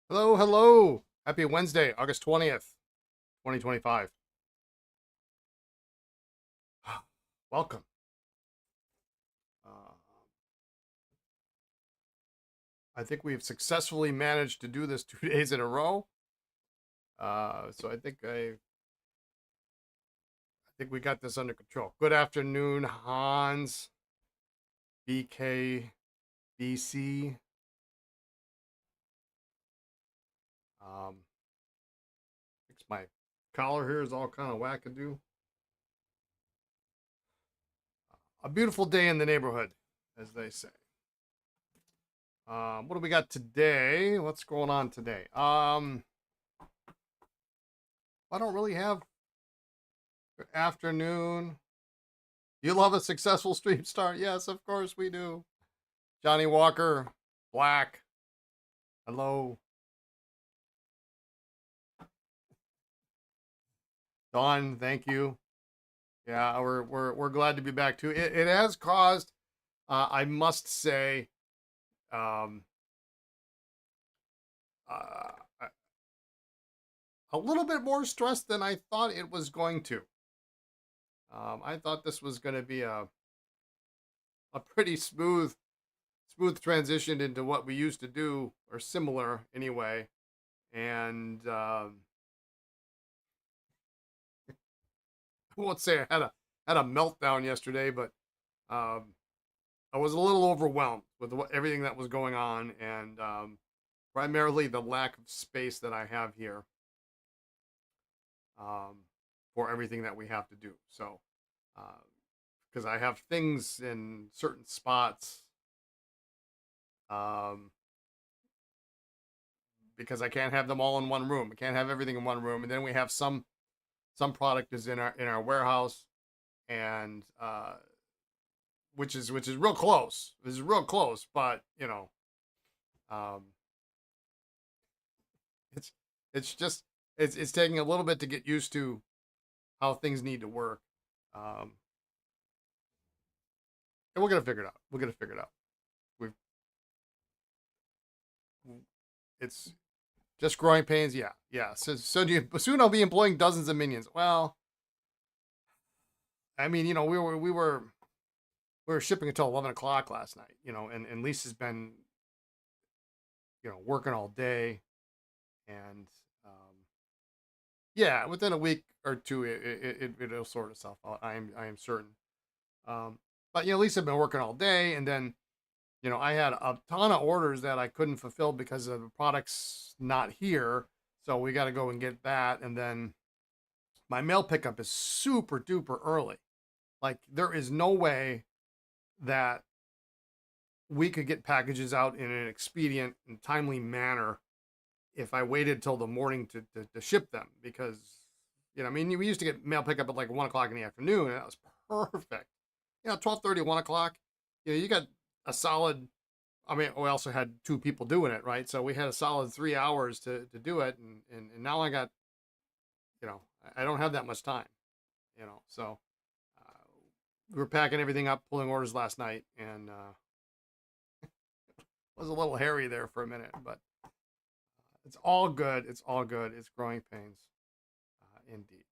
Hello, hello. Happy Wednesday, August 20th, 2025. Welcome. Uh, I think we've successfully managed to do this 2 days in a row. So I think we got this under control. Good afternoon, Hans, BK, BC. Fix my collar here is all kind of wackadoo. A beautiful day in the neighborhood, as they say. What do we got today? What's going on today? I don't really have good afternoon. You love a successful stream start? Yes, of course we do. Johnny Walker, Black. Hello. Dawn, thank you. Yeah, we're glad to be back too. It has caused, I must say, um, uh, a little bit more stress than I thought it was going to. I thought this was going to be a pretty smooth transition into what we used to do, or similar anyway. And I won't say I had a meltdown yesterday, but um, I was a little overwhelmed with everything that was going on, and primarily the lack of space that I have here um, for everything that we have to do. So, because I have things in certain spots, um, because I can't have them all in one room. I can't have everything in one room, and then we have some product is in our warehouse, and which is real close. This is real close, but um, it's it's just it's taking a little bit to get used to how things need to work, um, and we're gonna figure it out. We're gonna figure it out. We've it's just growing pains. Yeah, yeah. So soon I'll be employing dozens of minions. Well, I mean, we were shipping until 11 o'clock last night. And Lisa's been working all day, and yeah, within a week or two, it'll sort itself out. I am certain. Um, but Lisa had been working all day, and then I had a ton of orders that I couldn't fulfill because of the products not here. So we got to go and get that, and then my mail pickup is super duper early. Like there is no way that we could get packages out in an expedient and timely manner if I waited till the morning to ship them, because I mean, we used to get mail pickup at like 1 o'clock in the afternoon, and that was perfect. 12:30, 1 o'clock. You got a solid. I mean, we also had two people doing it, right? So we had a solid 3 hours to do it, and now I got, you know, I don't have that much time, So we were packing everything up, pulling orders last night, and it was a little hairy there for a minute, but it's all good. It's all good. It's growing pains, indeed.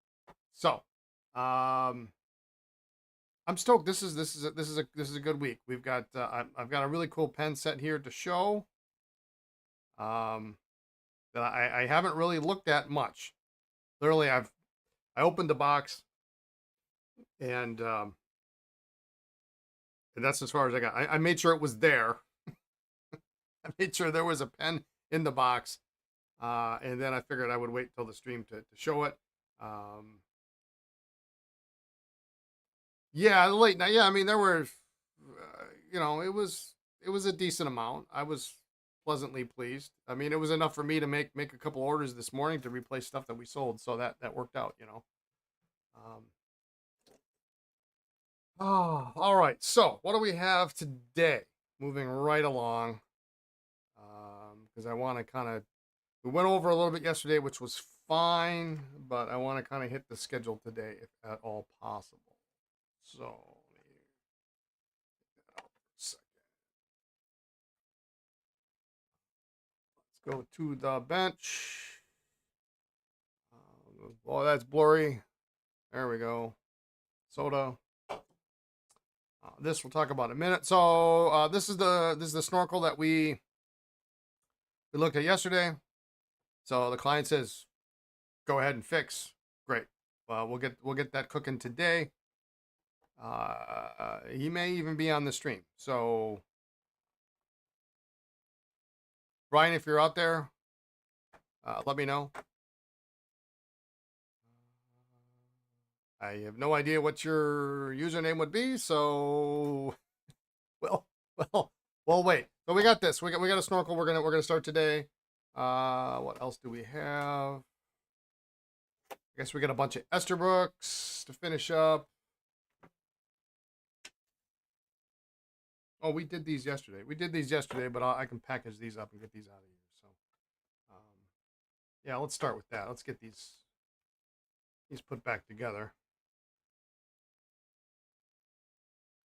So, um, I'm stoked. This is a good week. We've got I've got a really cool pen set here to show. Um, that I haven't really looked at much. Literally, I opened the box, and that's as far as I got. I made sure it was there. I made sure there was a pen in the box, and then I figured I would wait till the stream to show it. Um, yeah, late night. Yeah, I mean there were, it was a decent amount. I was pleasantly pleased. I mean, it was enough for me to make a couple orders this morning to replace stuff that we sold, so that worked out. Um, oh, all right. So what do we have today? Moving right along, because I want to kind of we went over a little bit yesterday, which was fine, but I want to kind of hit the schedule today if at all possible. So let me get that out for a second. go to the bench. Oh, that's blurry. There we go. Soda. This we'll talk about in a minute. So this is the snorkel that we looked at yesterday. So the client says, "Go ahead and fix." Great. We'll get that cooking today. He may even be on the stream. So Brian, if you're out there, let me know. I have no idea what your username would be, so well, we'll wait. So we got this. We got a snorkel. We're gonna start today. What else do we have? I guess we got a bunch of Esterbrooks to finish up. Oh, we did these yesterday. But I can package these up and get these out of here. So, yeah, let's start with that. Let's get these put back together.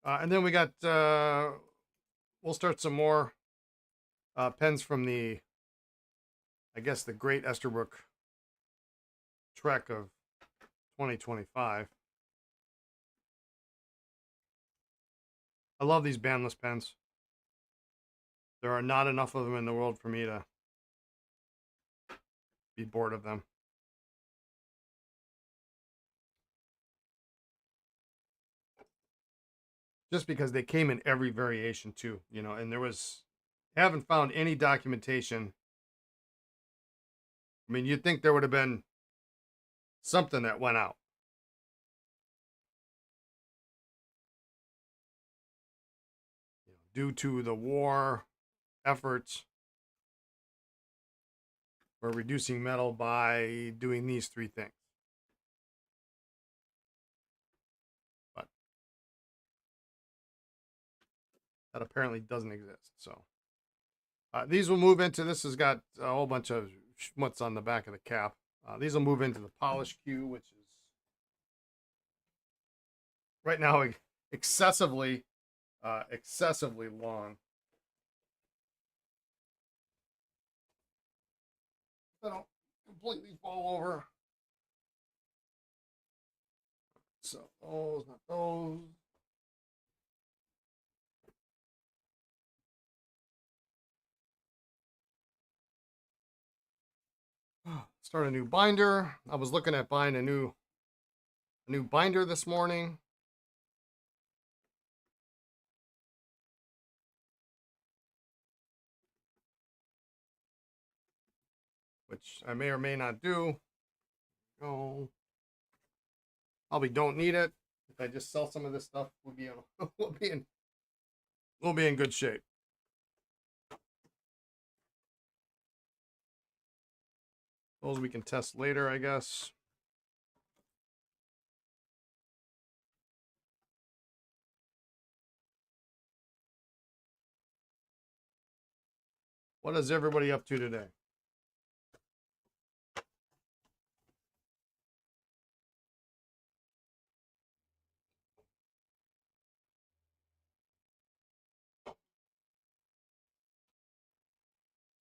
And then we got, we'll start some more pens from the, I guess, the Great Esterbrook Trek of 2025. I love these bandless pens. There are not enough of them in the world for me to be bored of them. Just because they came in every variation too, you know, and haven't found any documentation. I mean, you'd think there would have been something that went out. Due to the war efforts for reducing metal by doing these three things. But that apparently doesn't exist. So these will move into, this has got a whole bunch of schmutz on the back of the cap. These will move into the polish queue, which is right now excessively long. They don't completely fall over. So those, not those. Start a new binder. I was looking at buying a new binder this morning. Which I may or may not do. Oh, probably don't need it. If I just sell some of this stuff, we'll be in good shape. Those we can test later, I guess. What is everybody up to today?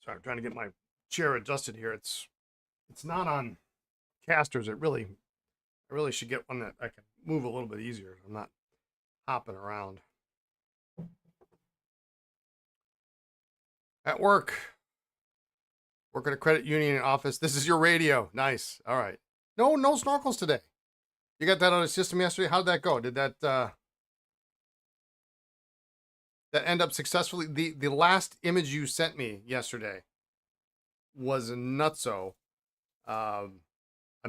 Sorry, I'm trying to get my chair adjusted here. It's not on casters. I really should get one that I can move a little bit easier. I'm not hopping around. At work. Work at a credit union office. This is your radio. Nice. All right. No snorkels today. You got that on the system yesterday? How did that go? Did that end up successfully? The last image you sent me yesterday was nutso. I'm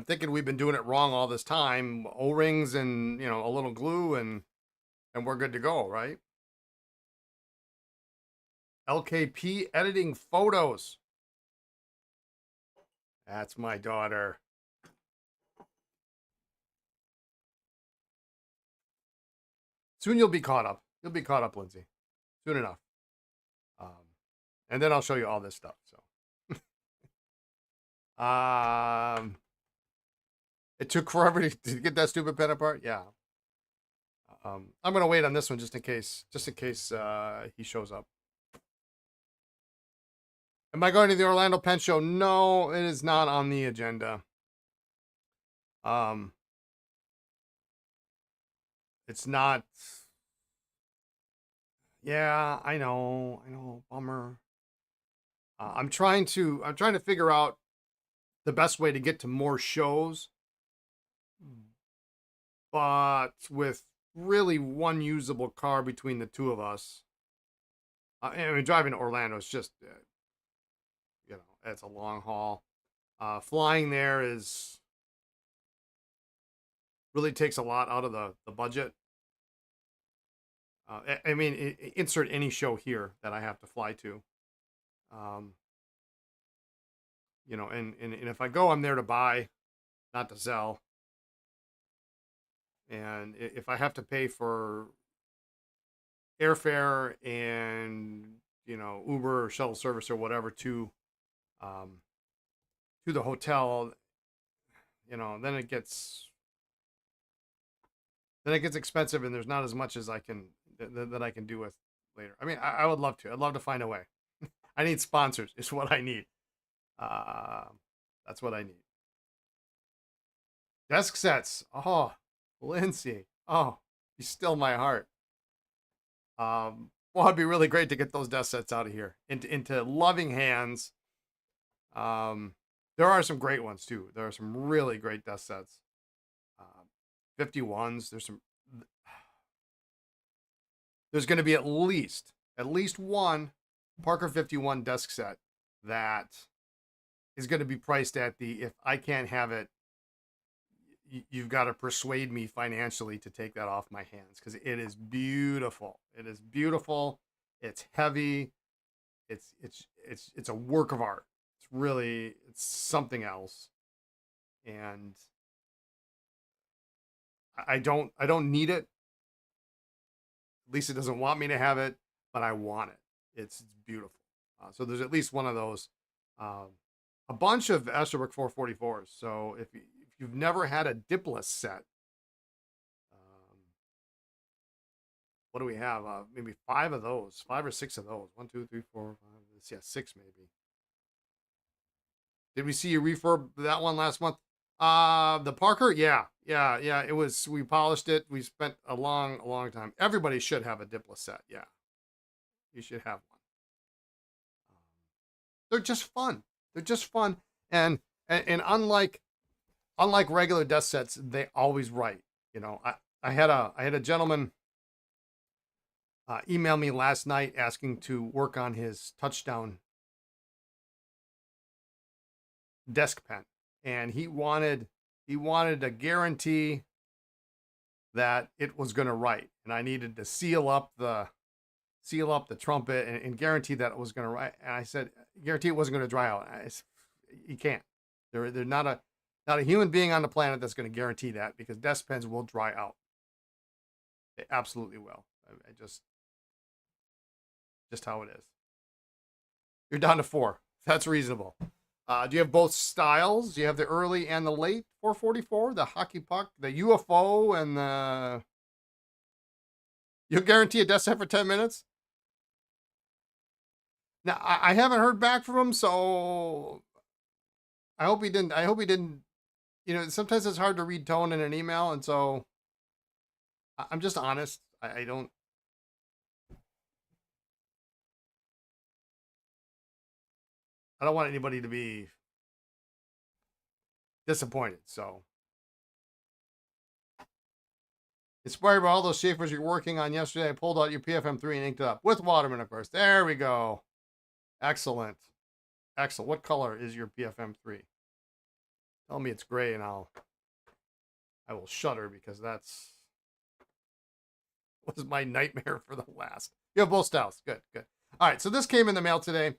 thinking we've been doing it wrong all this time. O-rings and, you know, a little glue and we're good to go, right? LKP editing photos. That's my daughter. Soon you'll be caught up. You'll be caught up, Lindsay. Soon enough. And then I'll show you all this stuff. So, it took forever to get that stupid pen apart. Yeah. I'm gonna wait on this one just in case he shows up. Am I going to the Orlando Pen Show? No, it is not on the agenda. Um, it's not. Yeah, I know, bummer. I'm trying to figure out the best way to get to more shows, but with really one usable car between the two of us. I mean, driving to Orlando is just, it's a long haul. Flying there is really takes a lot out of the budget. I mean, insert any show here that I have to fly to. Um, and if I go, I'm there to buy, not to sell. And if I have to pay for airfare and Uber or shuttle service or whatever um, to the hotel, then it gets expensive, and there's not as much as I can that I can do with later. I mean, I would love to. I'd love to find a way. I need sponsors. Is what I need. Uh, that's what I need. Desk sets. Oh, Lindsay. Oh, you still my heart. Well, it'd be really great to get those desk sets out of here into loving hands. Um, there are some great ones too. There are some really great desk sets. 51s. There's going to be at least one Parker 51 desk set that is going to be priced at if I can't have it, you've got to persuade me financially to take that off my hands, because it is beautiful. It is beautiful. It's heavy. It's a work of art. It's something else. And I don't need it. Lisa doesn't want me to have it, but I want it. It's beautiful. So there's at least one of those. A bunch of Esterbrook 444s. So if you've never had a dipless set, what do we have? Maybe 5 of those, 5 or 6 of those. 1, 2, 3, 4, 5. Yeah, 6 maybe. Did we see you refurb that one last month? The Parker, yeah. It was. We polished it. We spent a long time. Everybody should have a dipless set. Yeah, you should have one. They're just fun. They're just fun, and unlike regular desk sets, they always write. I had a gentleman email me last night asking to work on his touchdown desk pen, and he wanted a guarantee that it was going to write, and I needed to seal up the trumpet and guarantee that it was going to write. And I said, guarantee it wasn't going to dry out. You can't. They're not a human being on the planet that's going to guarantee that, because desk pens will dry out. They absolutely will. I just how it is. You're down to 4. That's reasonable. Do you have both styles? Do you have the early and the late 444, the hockey puck, the UFO, and the... You'll guarantee a desk set for 10 minutes? Now, I haven't heard back from him, so I hope he didn't. Sometimes it's hard to read tone in an email, and so I'm just honest. I don't want anybody to be disappointed. So, inspired by all those Schaefers you're working on yesterday, I pulled out your PFM3 and inked it up with Waterman, of course. There we go. Excellent. What color is your PFM3? Tell me it's gray, and I will shudder, because that's was my nightmare for the last. You have both styles. Good. All right, so this came in the mail today.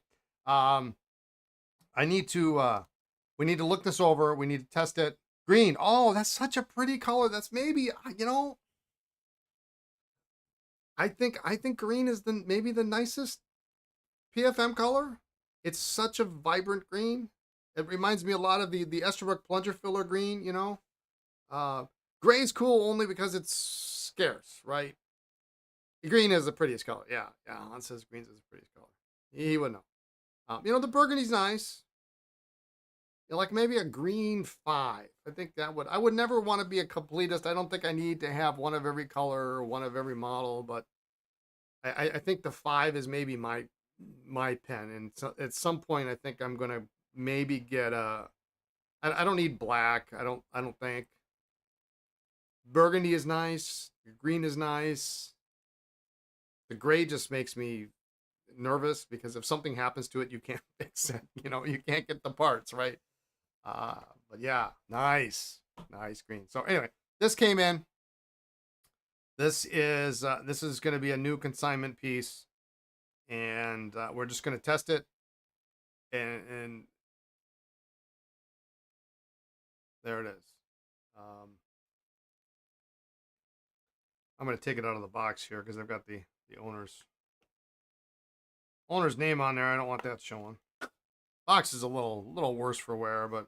We need to look this over. We need to test it. Green. Oh, that's such a pretty color. That's maybe, I think green is maybe the nicest PFM color. It's such a vibrant green. It reminds me a lot of the Esterbrook plunger filler green, Gray is cool only because it's scarce, right? Green is the prettiest color. Yeah. Alan says green is the prettiest color. He would know. The burgundy's nice. Like maybe a green 5. I think that would. I would never want to be a completist. I don't think I need to have one of every color or one of every model, but I think the 5 is maybe my pen. And so at some point, I think I'm gonna maybe get a. I don't need black. I don't think burgundy is nice. Green is nice. The gray just makes me nervous because if something happens to it, you can't fix it. You can't get the parts, right? But yeah, nice green. So anyway, this came in. This is going to be a new consignment piece, and we're just going to test it. And there it is. I'm going to take it out of the box here because I've got the owner's name on there. I don't want that showing. Box is a little worse for wear, but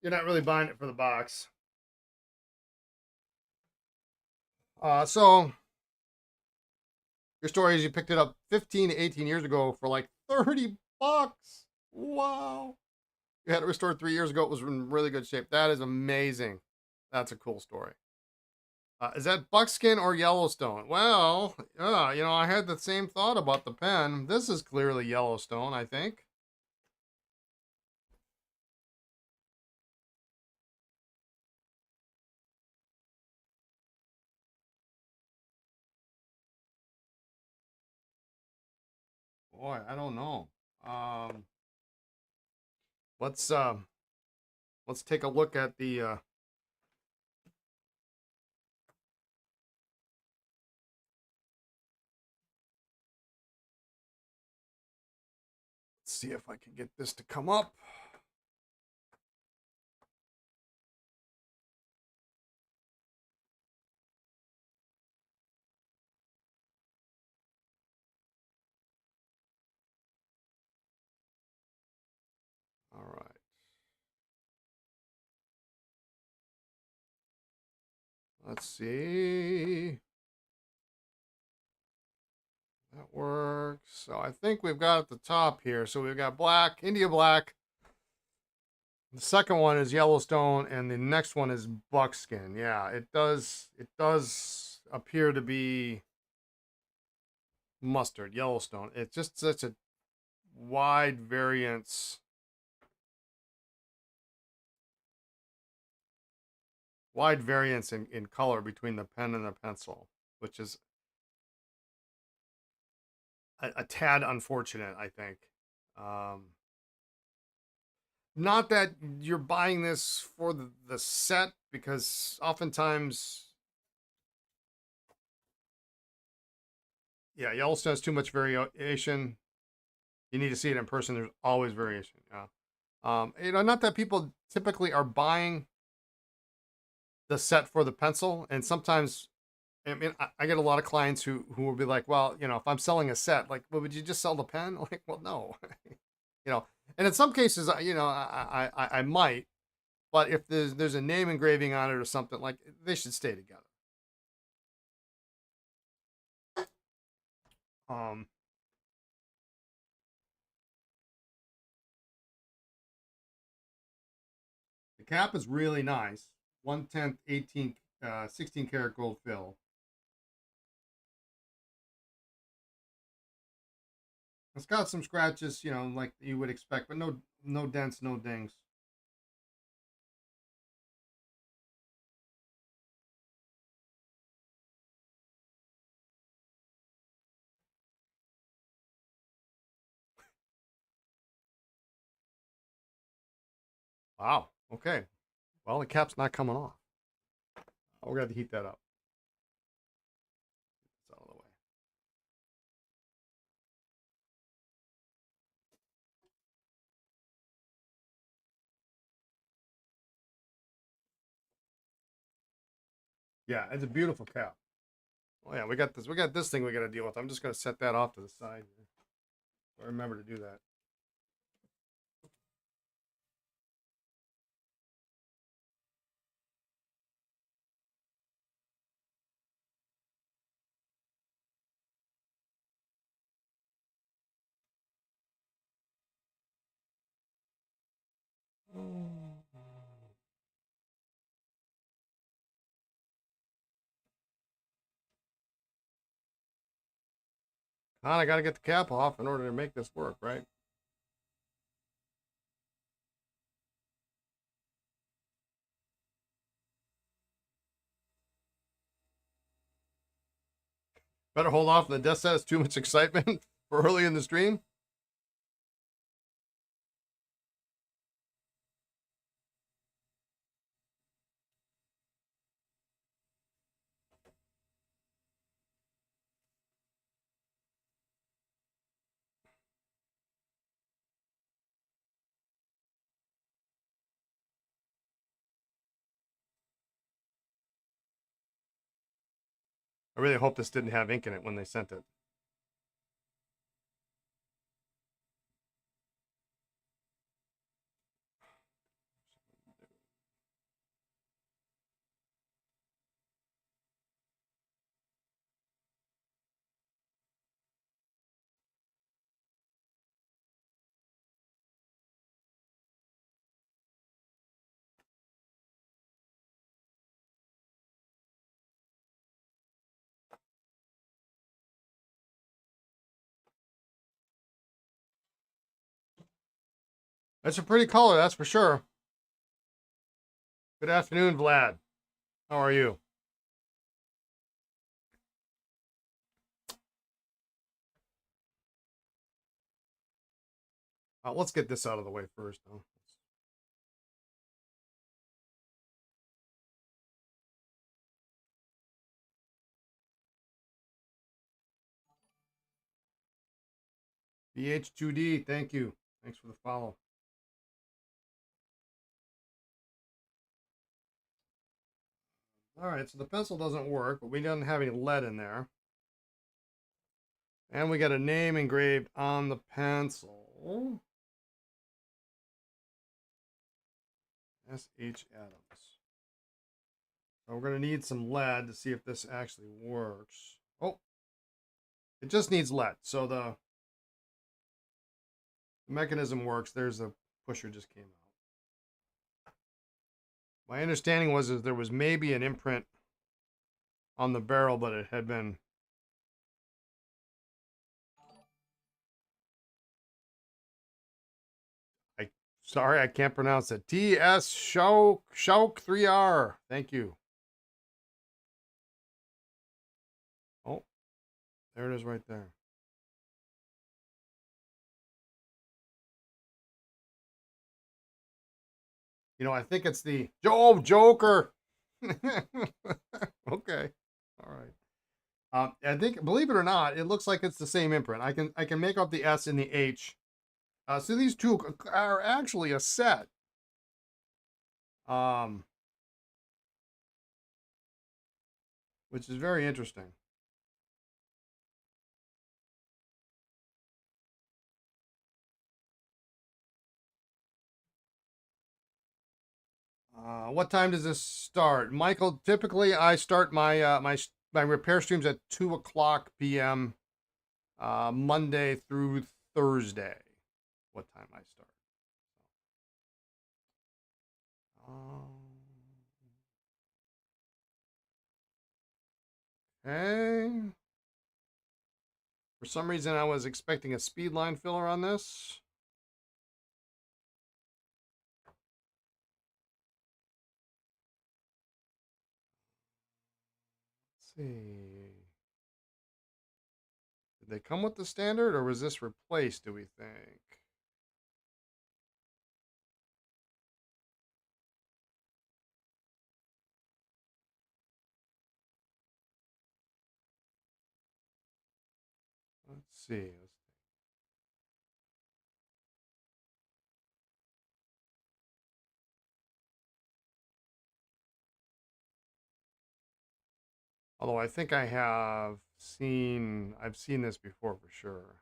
you're not really buying it for the box. So your story is you picked it up 15 to 18 years ago for like $30. Wow. You had it restored 3 years ago. It was in really good shape. That is amazing. That's a cool story. Is that buckskin or Yellowstone? Well, I had the same thought about the pen. This is clearly Yellowstone, I think. Boy, I don't know. Um, let's take a look at the. Let's see if I can get this to come up. All right. Let's see. That works. So I think we've got at the top here. So we've got black, India black. The second one is Yellowstone, and the next one is buckskin. Yeah, it does. It does appear to be mustard, Yellowstone. It's just such a wide variance. Wide variance in color between the pen and the pencil, which is a tad unfortunate, I think. Um, Not that you're buying this for the set, because oftentimes, yeah, Yellowstone has too much variation. You need to see it in person. There's always variation. Yeah. Not that people typically are buying the set for the pencil, and sometimes, I mean, I get a lot of clients who will be like, well, if I'm selling a set, like, well, would you just sell the pen? Like, well, no, you know. And in some cases, I might, but if there's a name engraving on it or something, like, they should stay together. Um, the cap is really nice. 1/10, 18, 16 karat gold fill. It's got some scratches, like you would expect, but no dents, no dings. Wow. Okay. Well, the cap's not coming off. We're gonna have to heat that up. It's out of the way. Yeah, it's a beautiful cap. Oh yeah, we got this. We got this thing we got to deal with. I'm just gonna set that off to the side. I remember to do that. Hon, I got to get the cap off in order to make this work, right? Better hold off on the death set. It's too much excitement for early in the stream. I really hope this didn't have ink in it when they sent it. That's a pretty color, that's for sure. Good afternoon, Vlad. How are you? Let's get this out of the way first, though. BH2D, thank you. Thanks for the follow. All right, so the pencil doesn't work, but we don't have any lead in there. And we got a name engraved on the pencil. S.H. Adams. So we're going to need some lead to see if this actually works. Oh, it just needs lead. So the mechanism works. There's the pusher just came out. My understanding was that there was maybe an imprint on the barrel, but it had been sorry, I can't pronounce it. T.S. Shauk 3R. Thank you. Oh, there it is right there. You know, I think it's the Joker. Okay. All right. I think, believe it or not, it looks like it's the same imprint. I can make out the S and the H. So these two are actually a set. Which is very interesting. What time does this start, Michael? Typically, I start my repair streams at 2 o'clock p.m. Monday through Thursday. What time I start? Okay. For some reason, I was expecting a speed line filler on this. Let's see. Did they come with the standard, or was this replaced, do we think? Let's see. Although I think I've seen this before for sure.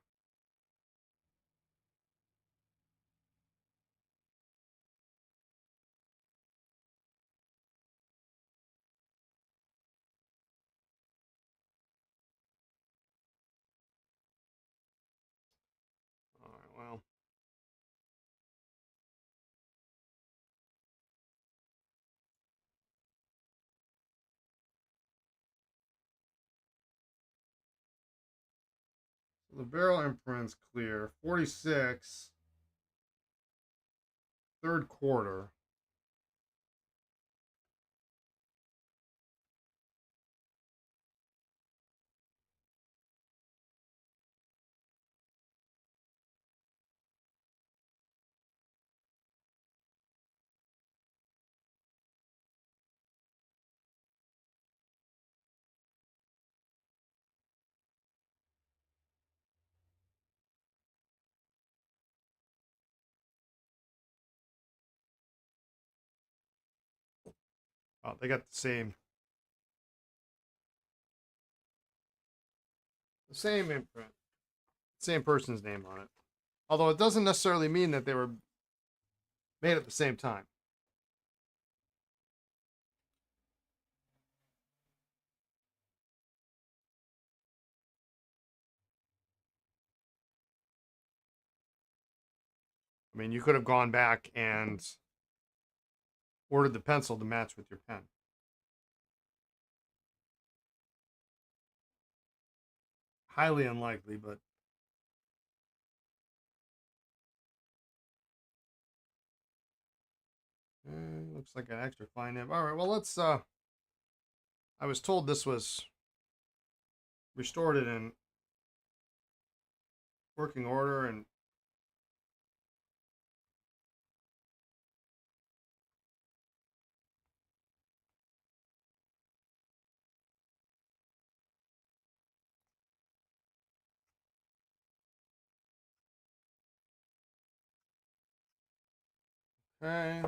All right, well. The barrel imprint's clear. 46, third quarter. Oh, they got the same imprint, same person's name on it. Although it doesn't necessarily mean that they were made at the same time. I mean, you could have gone back and ordered the pencil to match with your pen. Highly unlikely, but looks like an extra fine nib. All right, well let's. I was told this was restored it in working order, and okay,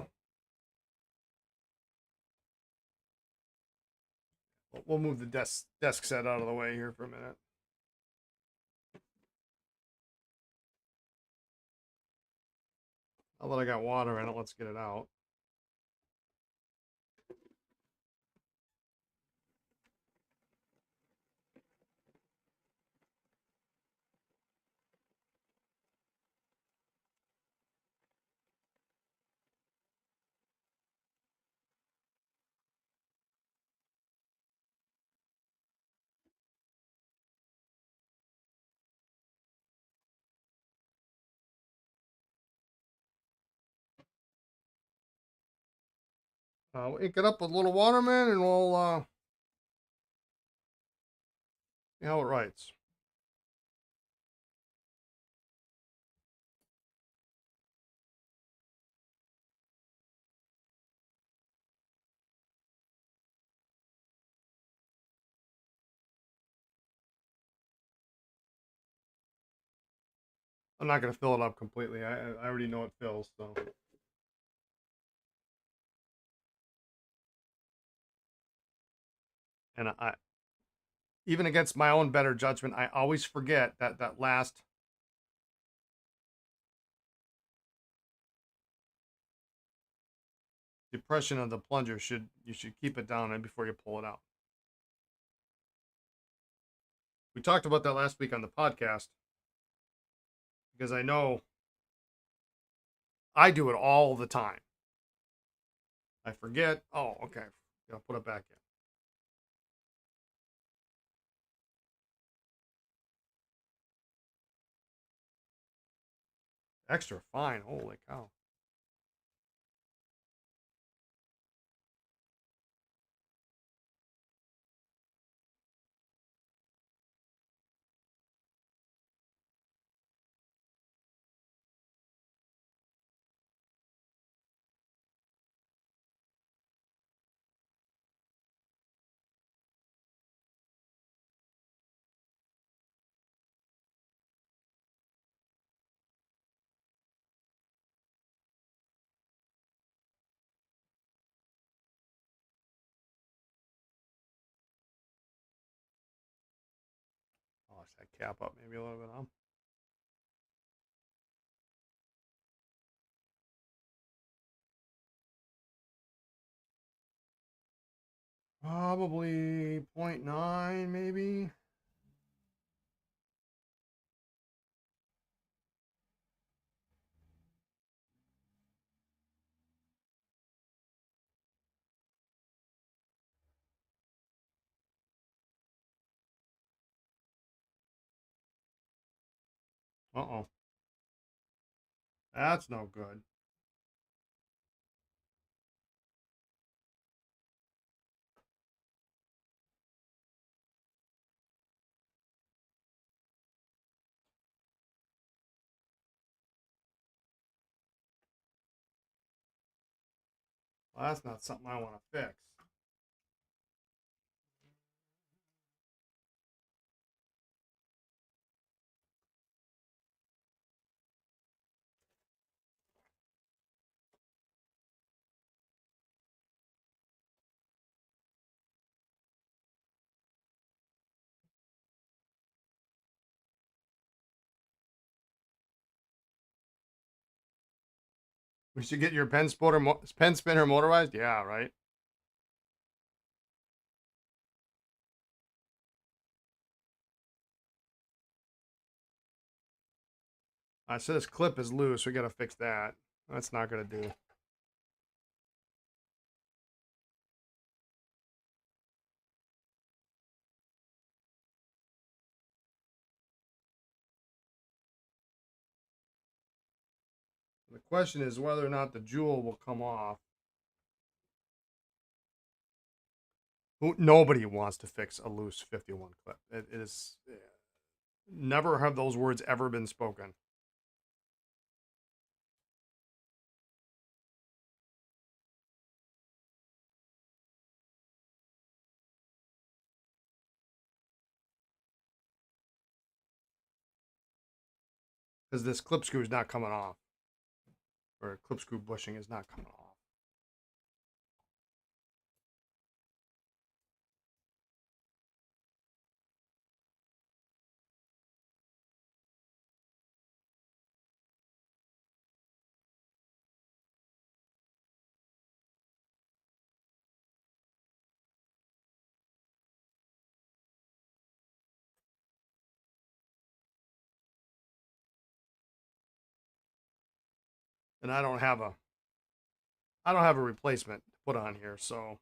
we'll move the desk set out of the way here for a minute. Now that I got water in it, let's get it out. We'll ink it up with a little waterman, and we'll see how it writes. I'm not going to fill it up completely. I already know it fills, so. And even against my own better judgment, I always forget that last depression of the plunger you should keep it down before you pull it out. We talked about that last week on the podcast because I know I do it all the time. I forget. Oh, okay. I'll put it back in. Extra fine. Holy cow. Polish that cap up maybe a little bit, huh? Probably 0.9, maybe. Uh-oh. That's no good. Well, that's not something I want to fix. We should get your pen spinner motorized. Yeah, right. So this clip is loose. We got to fix that. That's not gonna do. The question is whether or not the jewel will come off. Nobody wants to fix a loose 51 clip. It is never have those words ever been spoken. Because this clip screw is not coming off, or clip screw bushing is not coming off. And I don't have a replacement to put on here, so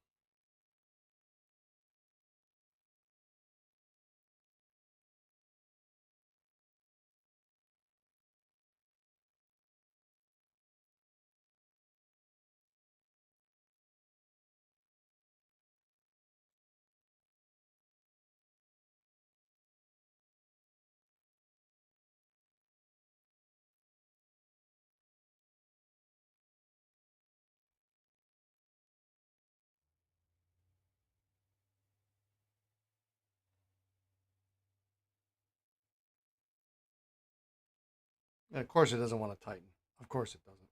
of course it doesn't want to tighten. Of course it doesn't.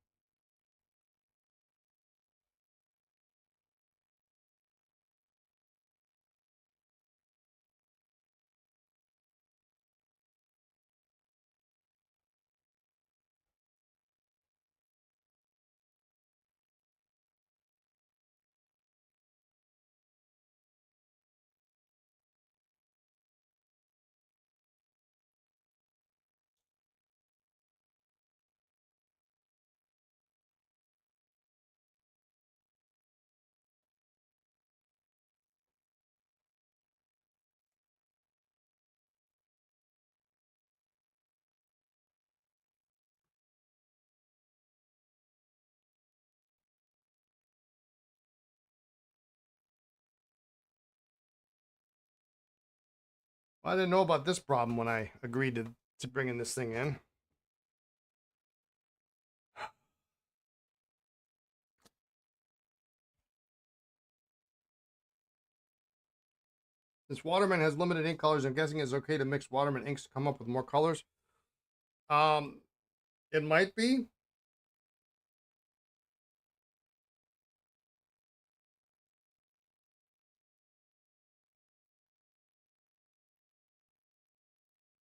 Well, I didn't know about this problem when I agreed to bringing this thing in. Since Waterman has limited ink colors, I'm guessing it's okay to mix Waterman inks to come up with more colors. Um, it might be.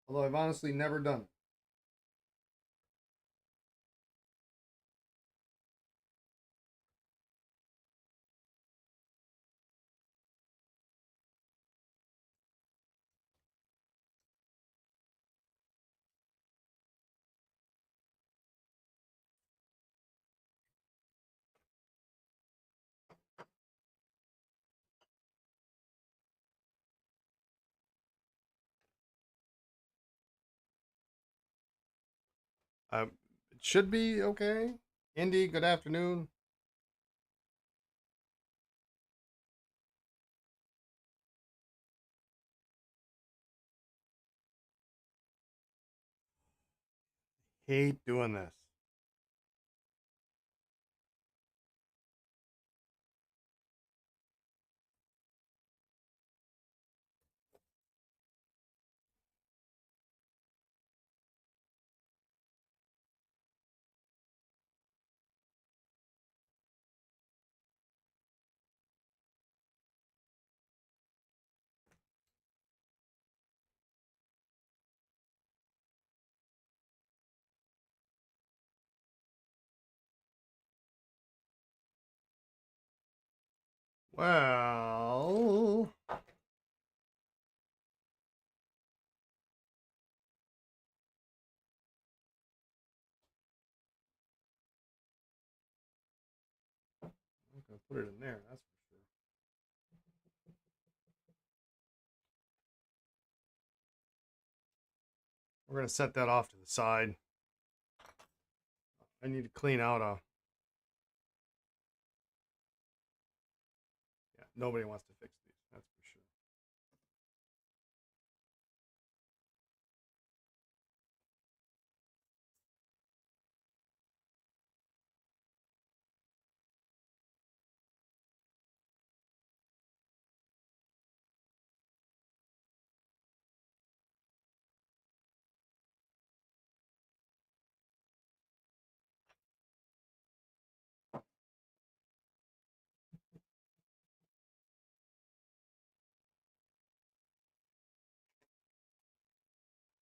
Although I've honestly never done it. It should be okay. Indy, good afternoon. Hate doing this. Well, I'm gonna put it in there. That's for sure. We're gonna set that off to the side. I need to clean out a. Yeah, nobody wants to fix these. That's for sure.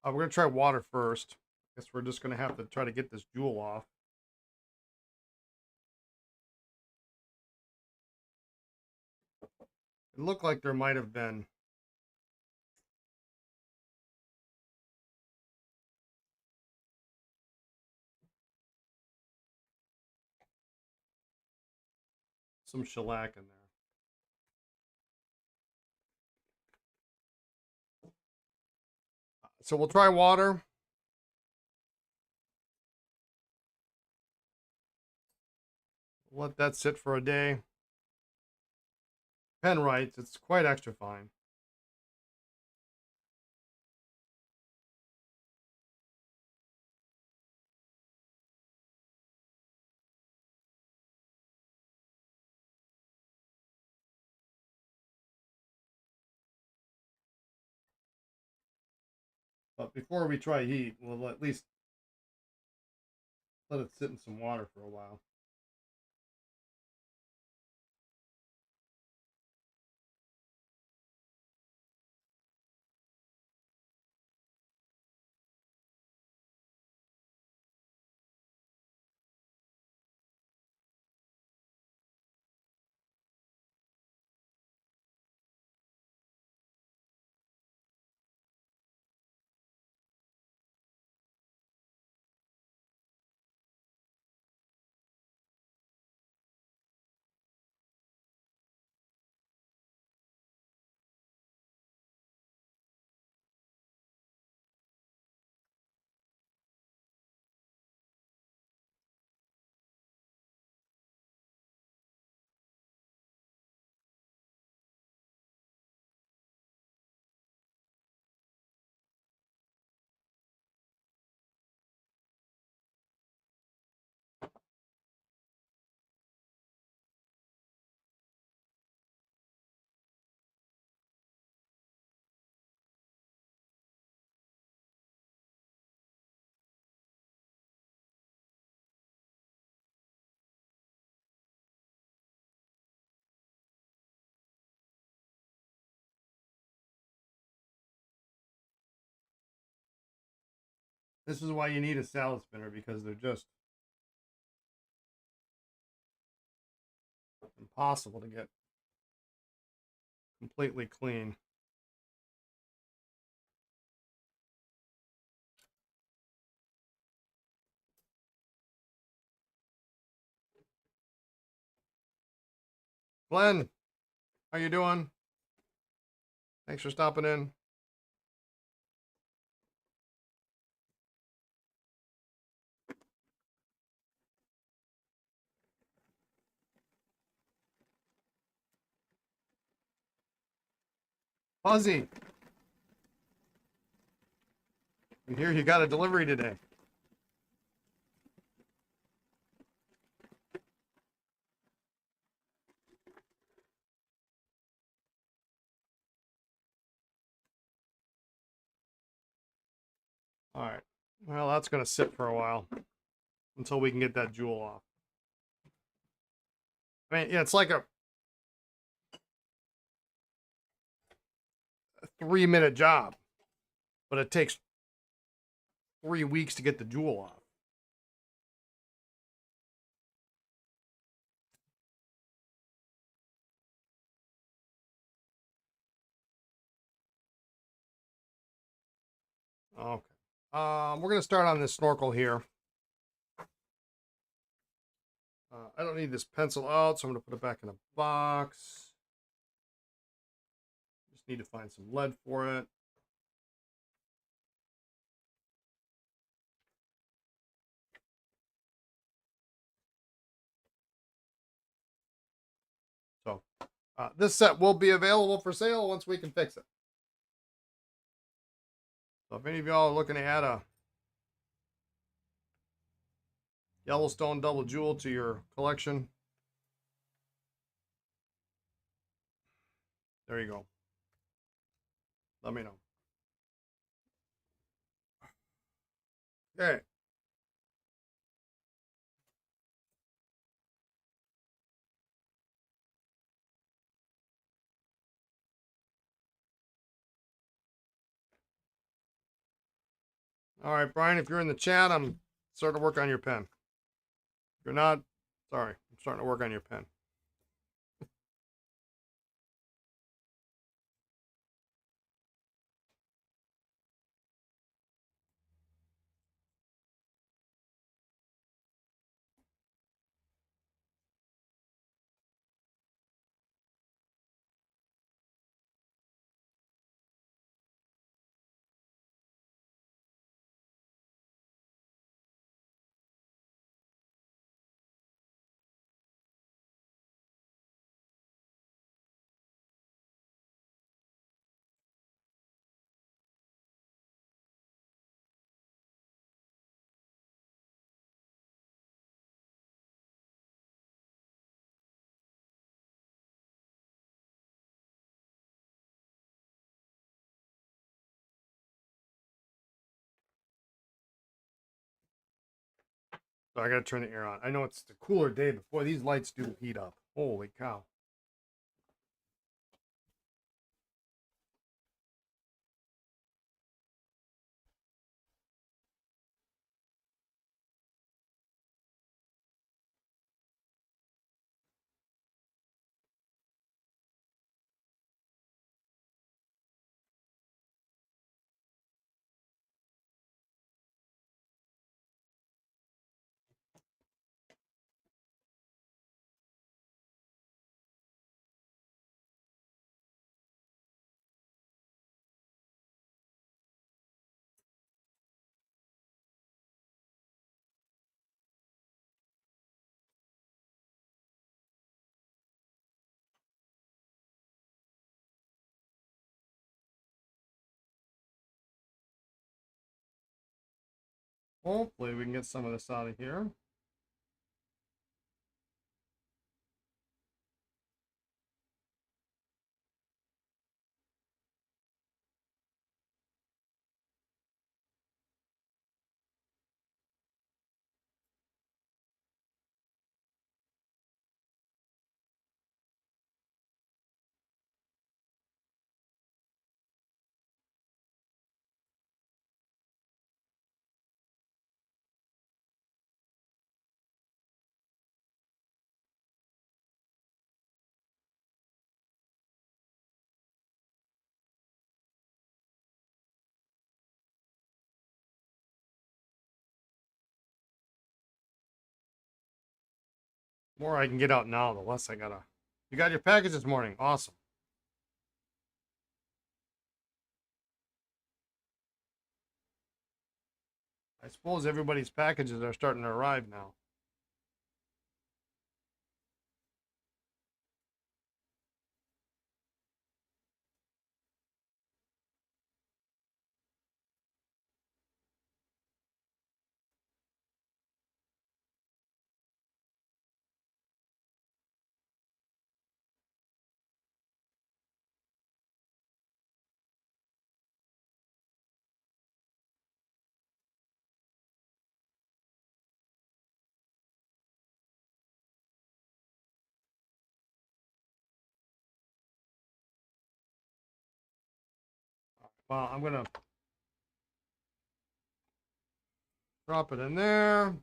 We're gonna try water first. Guess we're just gonna have to try to get this jewel off. It looked like there might have been some shellac in there. So we'll try water. Let that sit for a day. Pen writes, it's quite extra fine. But before we try heat, we'll at least let it sit in some water for a while. This is why you need a salad spinner, because they're just impossible to get completely clean. Glenn, how you doing? Thanks for stopping in. Fuzzy, we hear you got a delivery today. All right. Well, that's going to sit for a while until we can get that jewel off. I mean, yeah, it's like a 3-minute job, but it takes 3 weeks to get the jewel off. Okay. We're going to start on this snorkel here. I don't need this pencil out, so I'm going to put it back in a box. Just need to find some lead for it. So this set will be available for sale once we can fix it. So if any of y'all are looking to add a Yellowstone double jewel to your collection, there you go. Let me know. Okay. All right, Brian, if you're in the chat, I'm starting to work on your pen. If you're not, sorry, I'm starting to work on your pen. So I got to turn the air on. I know it's the cooler day, but boy, these lights do heat up. Holy cow. Hopefully we can get some of this out of here. The more I can get out now, the less I gotta. You got your package this morning. Awesome. I suppose everybody's packages are starting to arrive now. Well, I'm gonna drop it in there.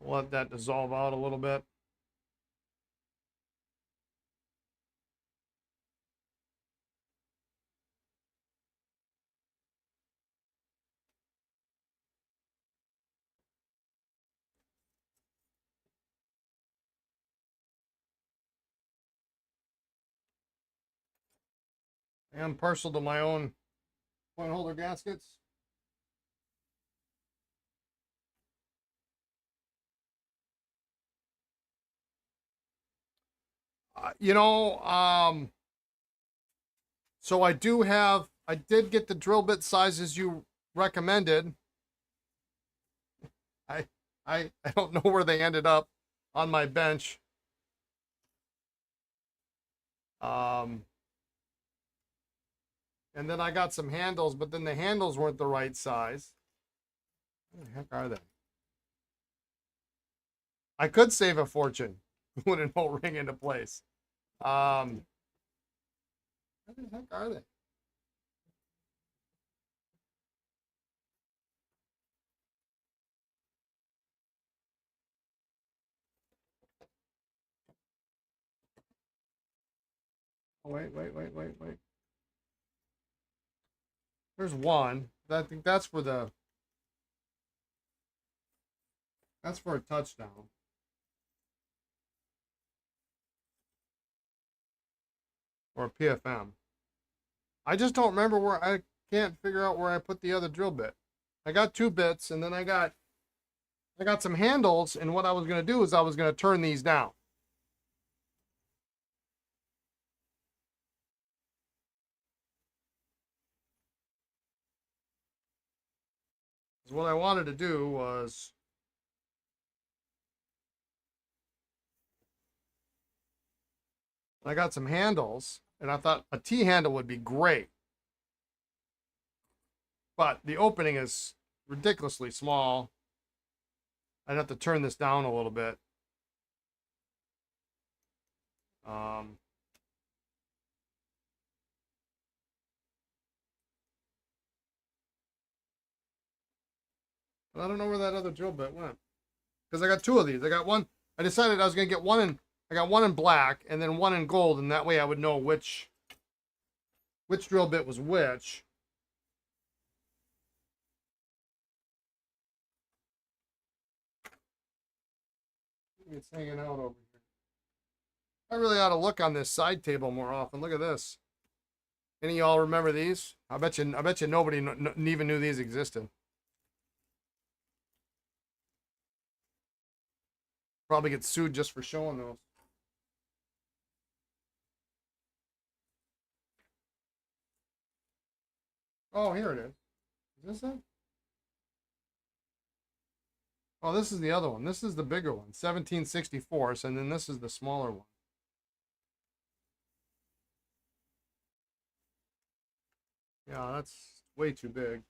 Let that dissolve out a little bit. I am partial to my own point holder gaskets. You know, so I did get the drill bit sizes you recommended. I, I don't know where they ended up on my bench. And then I got some handles, but then the handles weren't the right size. Where the heck are they? I could save a fortune when it won't ring into place. Where the heck are they? Oh, wait. There's one. I think that's for a touchdown. Or a PFM. I just don't remember where I can't figure out where I put the other drill bit. I got 2 bits and then I got some handles, and what I was going to do is I was going to turn these down. What I wanted to do was I got some handles, and I thought a T handle would be great. But the opening is ridiculously small. I'd have to turn this down a little bit. But I don't know where that other drill bit went. Because I got 2 of these. I got one. I decided I was going to get one in. I got one in black and then one in gold, and that way I would know which drill bit was which. It's hanging out over here. I really ought to look on this side table more often. Look at this. Any of y'all remember these? I bet you nobody even knew these existed. Probably get sued just for showing those. Oh, here it is. Is this it? Oh, this is the other one. This is the bigger one, 17/64, and then this is the smaller one. Yeah, that's way too big.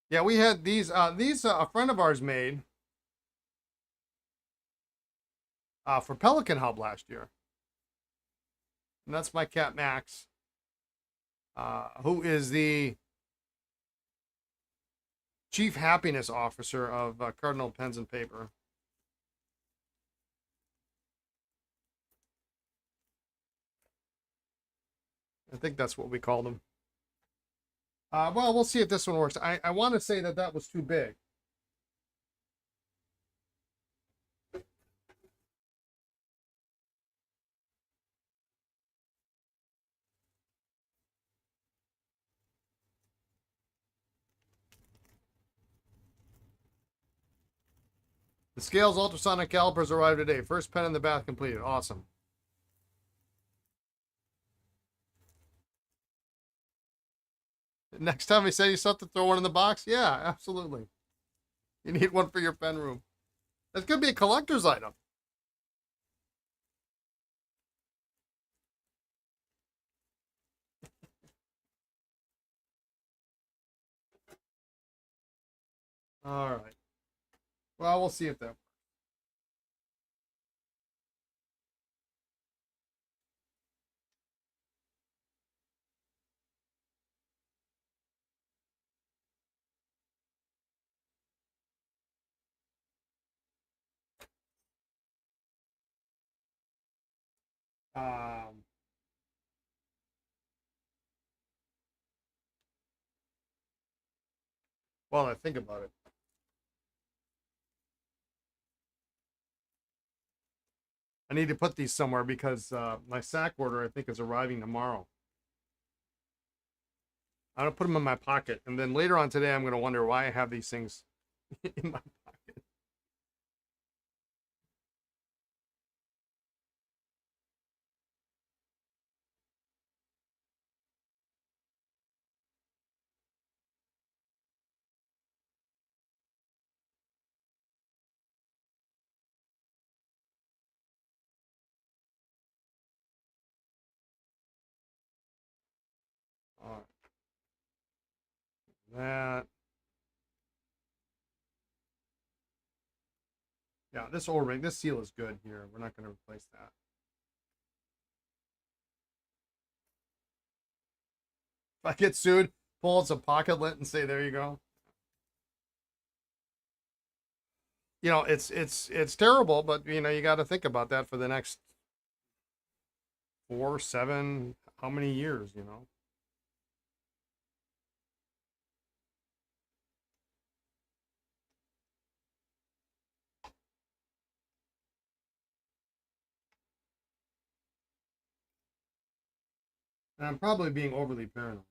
Yeah, we had these. A friend of ours made for Pelican Hub last year, and that's my cat Max, who is the Chief Happiness Officer of Cardinal Pens and Paper. I think that's what we called him. Well, we'll see if this one works. I want to say that was too big. The Scales ultrasonic calipers arrived today. First pen in the bath completed. Awesome. Next time he said you something, throw one in the box. Yeah, absolutely. You need one for your pen room. That could be a collector's item. All right. Well, we'll see if that. Um, well, I think about it. I need to put these somewhere because my sack order I think is arriving tomorrow. I'm gonna put them in my pocket, and then later on today I'm gonna wonder why I have these things in my pocket. All right. That. Yeah, this O-ring, this seal is good here. We're not gonna replace that. If I get sued, pull out some pocket lint and say, "There you go." You know, it's terrible, but you know, you got to think about that for the next 4, 7, how many years? You know. And I'm probably being overly paranoid,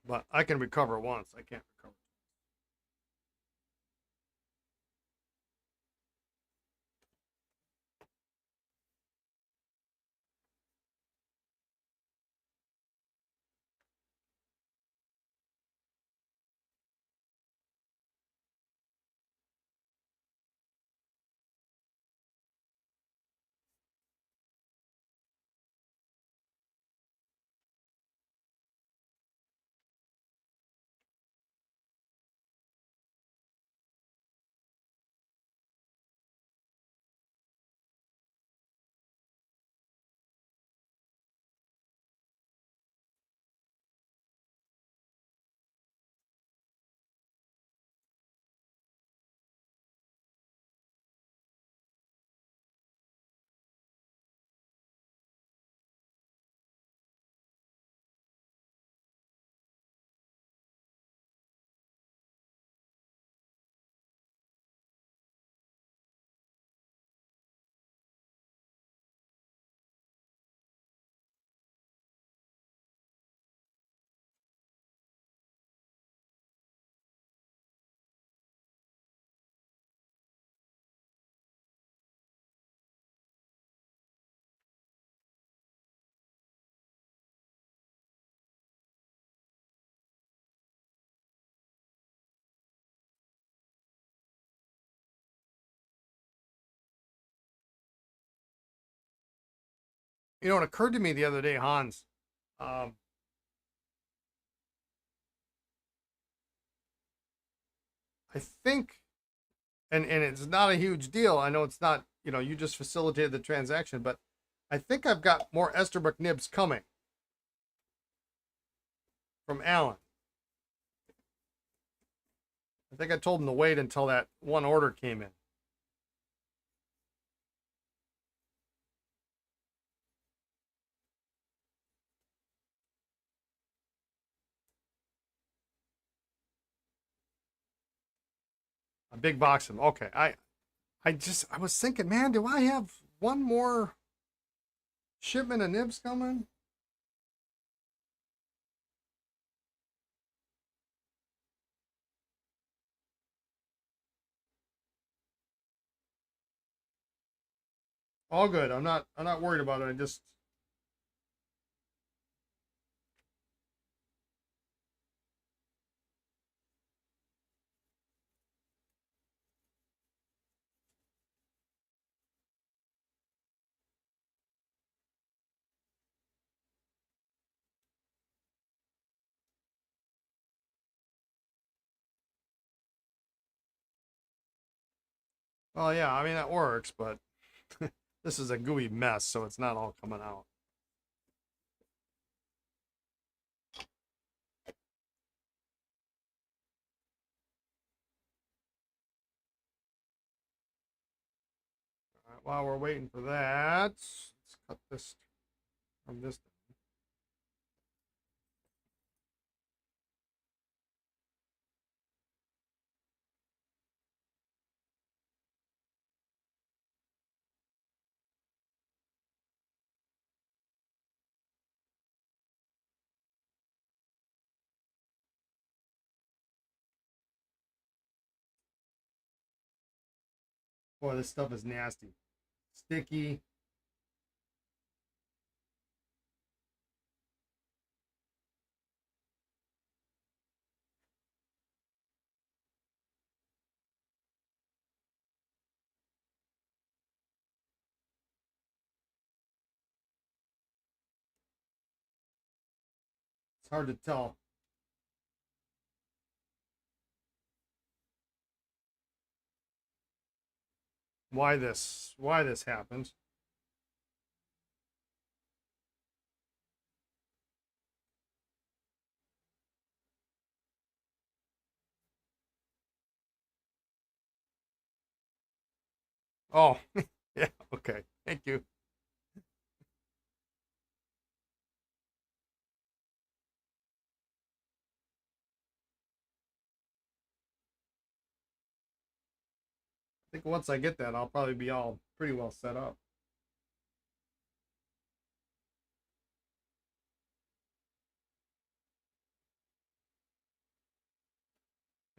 but I can recover once. I can't recover. You know, it occurred to me the other day, Hans. Um, I think, and it's not a huge deal. I know it's not. You know, you just facilitated the transaction, but I think I've got more Esterbrook nibs coming from Alan. I think I told him to wait until that one order came in. A big box of them. Okay, I was thinking, man, do I have one more shipment of nibs coming? All good. I'm not worried about it. I just Well, yeah, I mean that works, but this is a gooey mess, so it's not all coming out. All right, while we're waiting for that, let's cut this from this. Boy, this stuff is nasty, sticky. It's hard to tell why this happens. Oh, yeah, okay. Thank you. I think once I get that, I'll probably be all pretty well set up.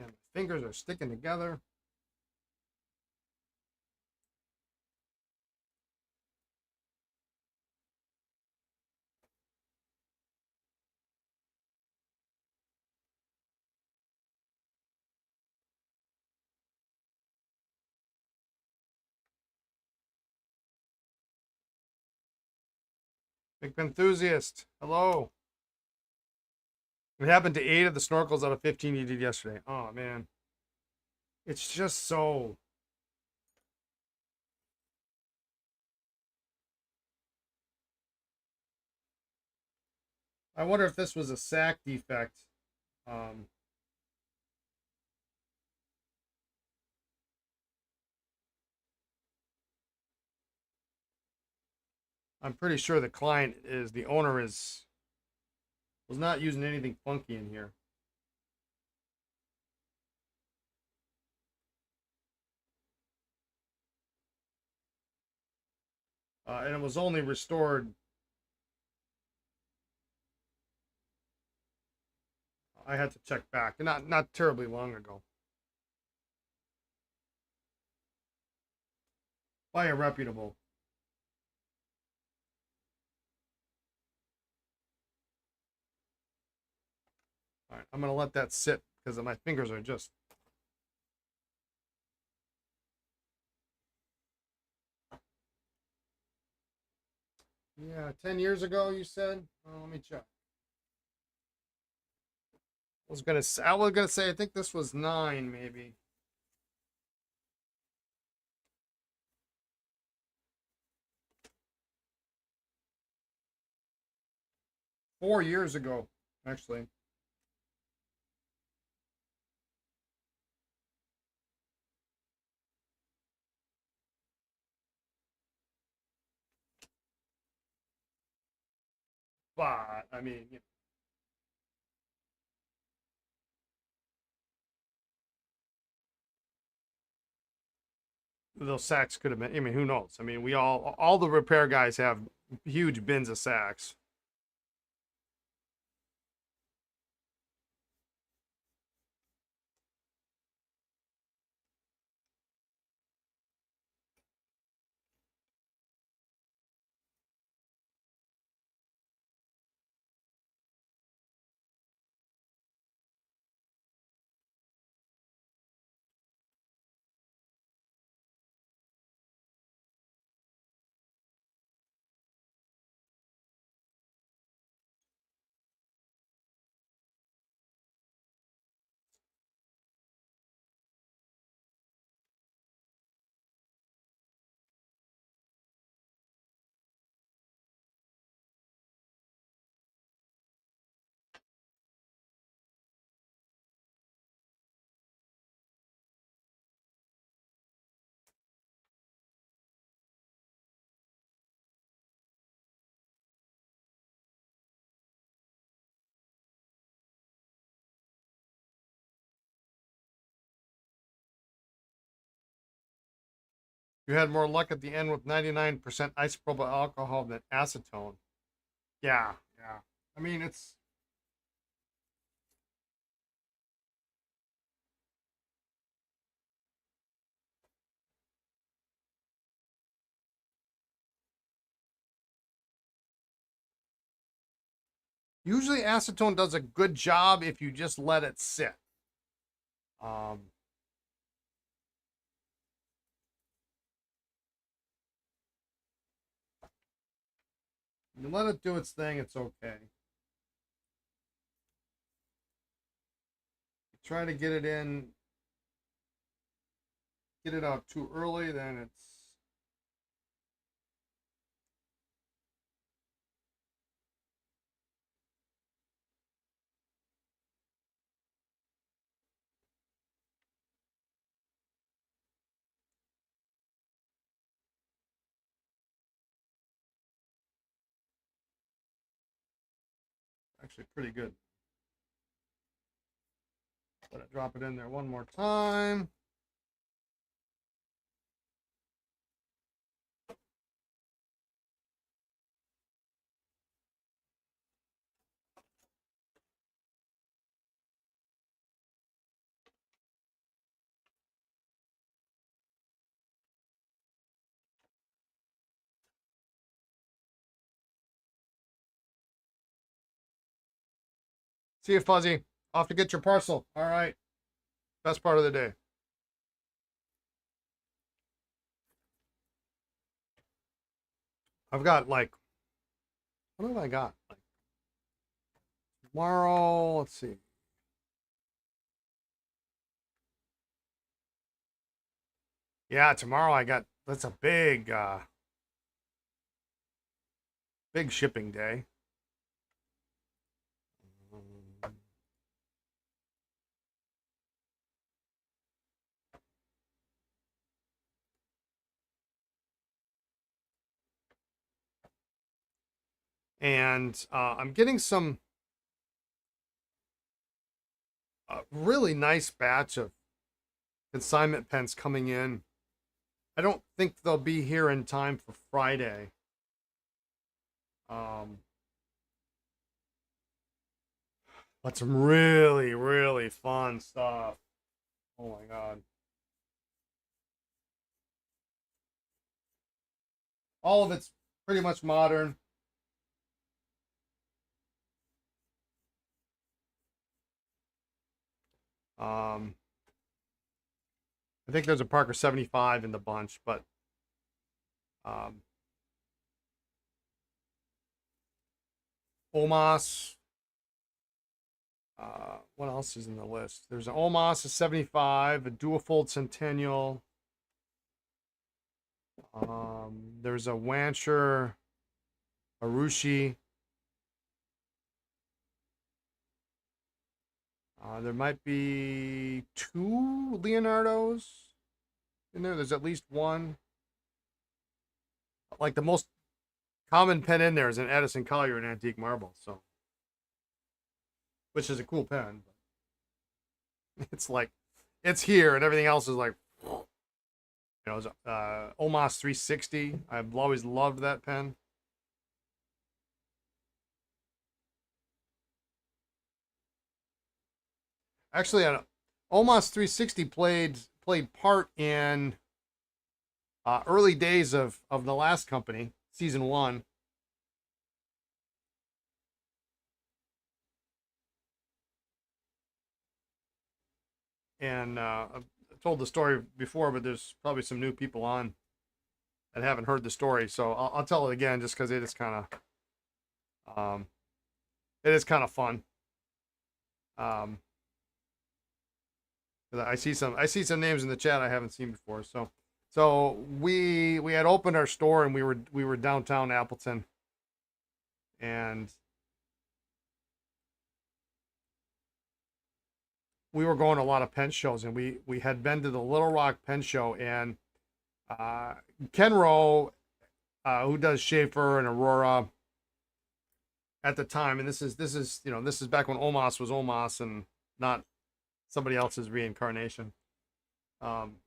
And my fingers are sticking together. Big enthusiast. Hello. It happened to 8 of the snorkels out of 15 you did yesterday. Oh man. It's just so. I wonder if this was a sack defect. Um, I'm pretty sure the owner was not using anything funky in here. And it was only restored. I had to check back, not terribly long ago, by a reputable. All right, I'm gonna let that sit because my fingers are just. Yeah, 10 years ago you said. Oh, let me check. I was gonna say I think this was 9 maybe. 4 years ago, actually. But I mean, those sacks could have been. I mean, who knows? I mean, we all the repair guys have huge bins of sacks. You had more luck at the end with 99% isopropyl alcohol than acetone. Yeah, yeah. I mean, it's usually acetone does a good job if you just let it sit. Um, you let it do its thing, it's okay. You try to get it in, get it out too early, then it's actually pretty good. Let it drop it in there one more time. See you, Fuzzy. Off to get your parcel. All right. Best part of the day. I've got like, what have I got? Like tomorrow, let's see. Yeah, tomorrow I got, that's a big shipping day. And I'm getting some really nice batch of consignment pens coming in. I don't think they'll be here in time for Friday. Um, but some really, really fun stuff. Oh my God. All of it's pretty much modern. Um, I think there's a Parker 75 in the bunch, but um, Omas. What else is in the list? There's an Omas, a 75, a dual fold Centennial. There's a Wancher, Arushi. There might be two Leonardos in there. There's at least one. Like the most common pen in there is an Edison Collier in antique marble, so which is a cool pen. It's like it's here, and everything else is like, it's Omas 360. I've always loved that pen. Actually, Omas 360 played part in early days of the last company, season one. And I've told the story before, but there's probably some new people on that haven't heard the story, so I'll tell it again just because it is kind of fun. Um, I see some names in the chat I haven't seen before. So we had opened our store and we were downtown Appleton, and we were going to a lot of pen shows, and we had been to the Little Rock Pen Show, and uh, Ken Rowe, who does Schaefer and Aurora at the time, and this is back when Omas was Omas and not somebody else's reincarnation. Um,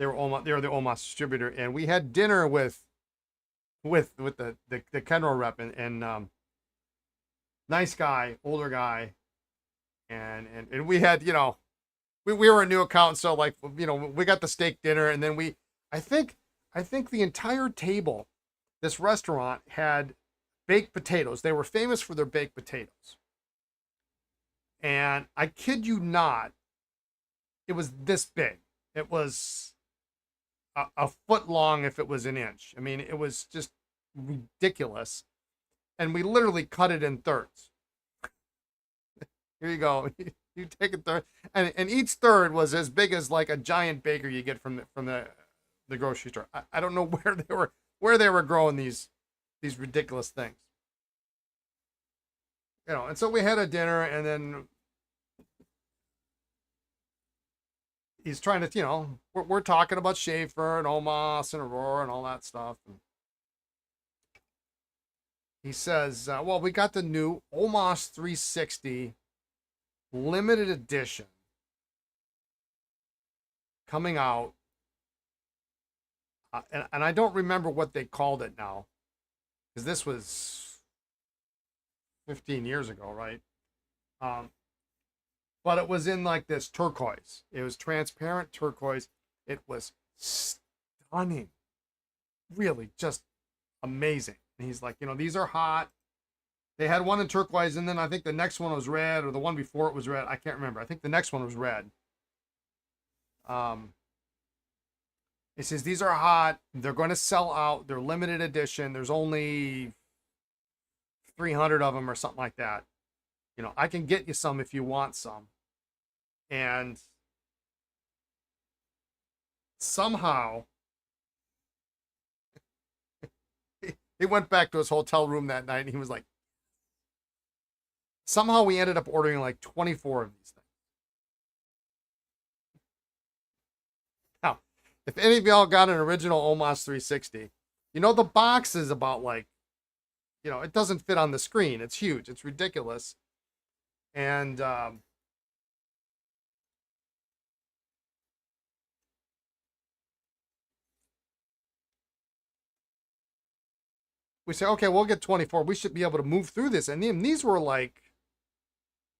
They were the Omas distributor, and we had dinner with the Kenro rep, and nice guy, older guy, and we had, we were a new account, so like, we got the steak dinner, and then I think I think the entire table, this restaurant had baked potatoes. They were famous for their baked potatoes. And I kid you not, it was this big. It was a foot long if it was an inch. I mean, it was just ridiculous. And we literally cut it in thirds. Here you go. You take a third, and each third was as big as like a giant baker you get from the grocery store. I don't know where they were growing these ridiculous things. And so we had a dinner, and then he's trying to, we're talking about Schaefer and Omas and Aurora and all that stuff. And he says, well, we got the new Omas 360 limited edition coming out. And I don't remember what they called it now, because this was 15 years ago, right? But it was in like this turquoise. It was transparent turquoise. It was stunning, really just amazing. And he's like, these are hot. They had one in turquoise, and then I think the next one was red, or the one before it was red. I can't remember. I think the next one was red. He says, these are hot. They're going to sell out. They're limited edition. There's only 300 of them or something like that. I can get you some if you want some. And somehow he went back to his hotel room that night, and he was like, somehow we ended up ordering like 24 of these things. Now, if any of y'all got an original Omas 360, the box is about like, it doesn't fit on the screen. It's huge. It's ridiculous. And we say, okay, we'll get 24. We should be able to move through this. And then these were like,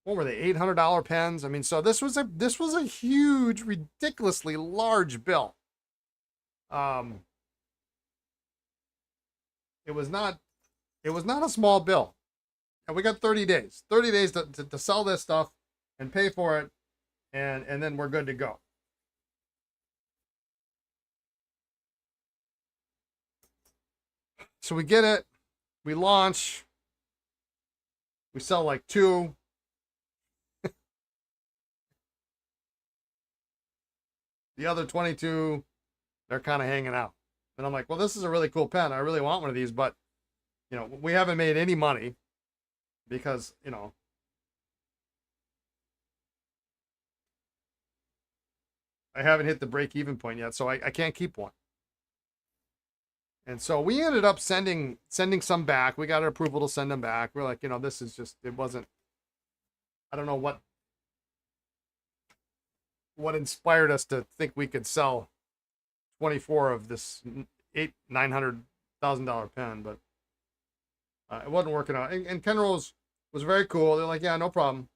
what were they? $800 pens. I mean, so this was a huge, ridiculously large bill. It was not a small bill. And we got 30 days. 30 days to sell this stuff and pay for it, and then we're good to go. So we get it, we launch, we sell like 2. The other 22, they're kind of hanging out. And I'm like, well, this is a really cool pen. I really want one of these, but we haven't made any money because, I haven't hit the break-even point yet, so I can't keep one. And so we ended up sending some back. We got approval to send them back. We're like, this is just, it wasn't, I don't know what inspired us to think we could sell 24 of this $900,000 pen, but it wasn't working out. And Kenrose was very cool. They're like, yeah, no problem.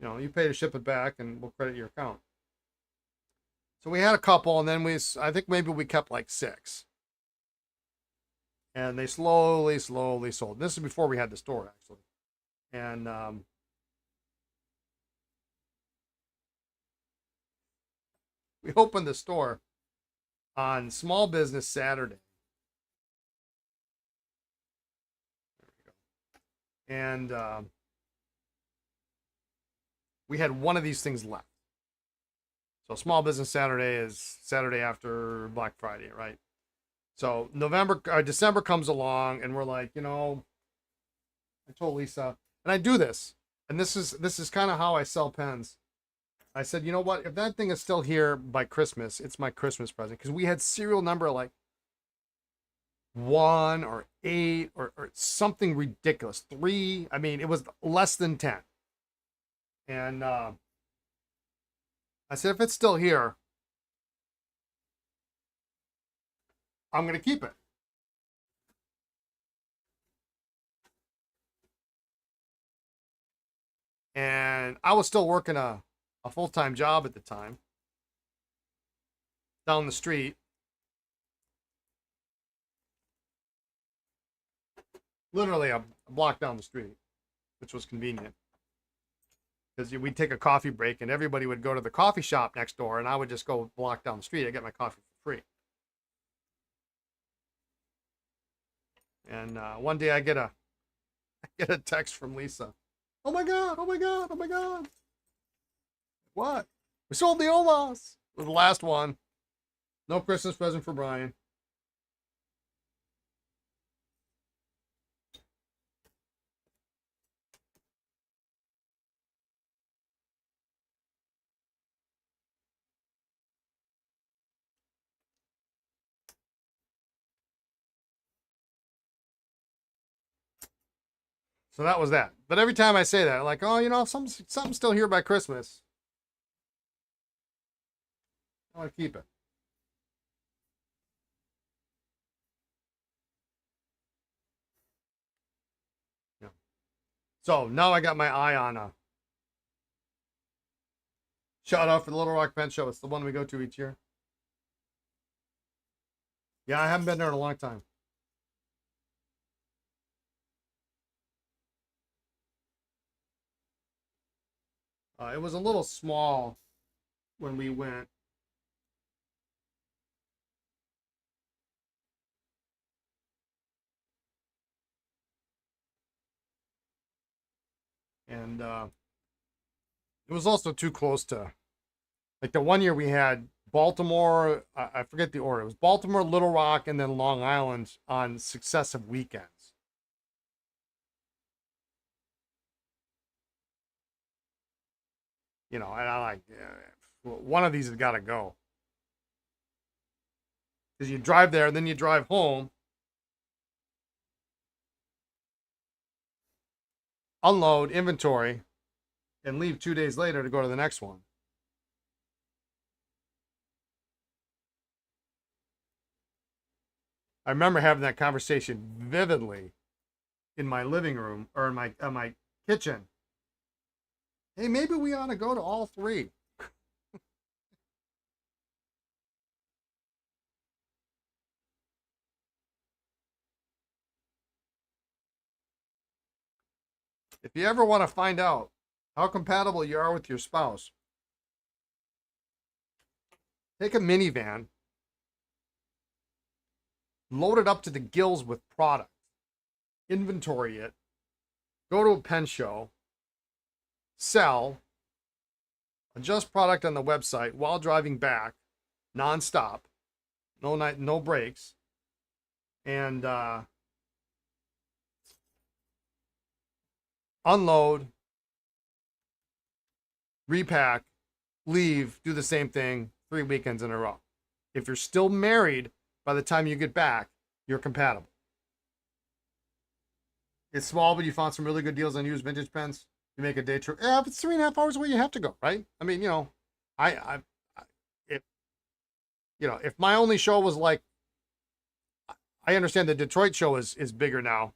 You pay to ship it back, and we'll credit your account. So we had a couple, and then I think maybe we kept like 6. And they slowly sold. This is before we had the store, actually. And we opened the store on Small Business Saturday. There we go. And we had one of these things left. So Small Business Saturday is Saturday after Black Friday, right? So December comes along, and we're like, I told Lisa, and I do this, and this is kind of how I sell pens. I said, you know what? If that thing is still here by Christmas, it's my Christmas present, because we had serial number like 1 or 8 or something ridiculous. 3. I mean, it was less than 10. And I said, if it's still here, I'm going to keep it. And I was still working a full-time job at the time down the street, literally a block down the street, which was convenient because we'd take a coffee break and everybody would go to the coffee shop next door and I would just go a block down the street. I get my coffee for free. And one day I get a text from Lisa. Oh my God, oh my God, oh my God. What? We sold the Omas. It was the last one. No Christmas present for Brian. So that was that. But every time I say that, like, oh, you know, something's still here by Christmas. I want to keep it. Yeah. So now I got my eye on a shout out for the Little Rock Pen Show. It's the one we go to each year. Yeah, I haven't been there in a long time. It was a little small when we went. And it was also too close to, like the one year we had Baltimore, I forget the order. It was Baltimore, Little Rock, and then Long Island on successive weekends. You know, and I like, one of these has got to go. Because you drive there, then you drive home, unload inventory, and leave 2 days later to go to the next one. I remember having that conversation vividly in my living room or in my kitchen. Hey, maybe we ought to go to all three. If you ever want to find out how compatible you are with your spouse, take a minivan, load it up to the gills with product, inventory it, go to a pen show, sell, adjust product on the website while driving back, nonstop, no night, no breaks, and unload, repack, leave, do the same thing 3 weekends in a row. If you're still married by the time you get back, you're compatible. It's small, but you found some really good deals on used vintage pens. You make a day trip. Yeah, if it's 3.5 hours away, you have to go, right? I mean, you know, if if my only show was like, I understand the Detroit show is bigger now.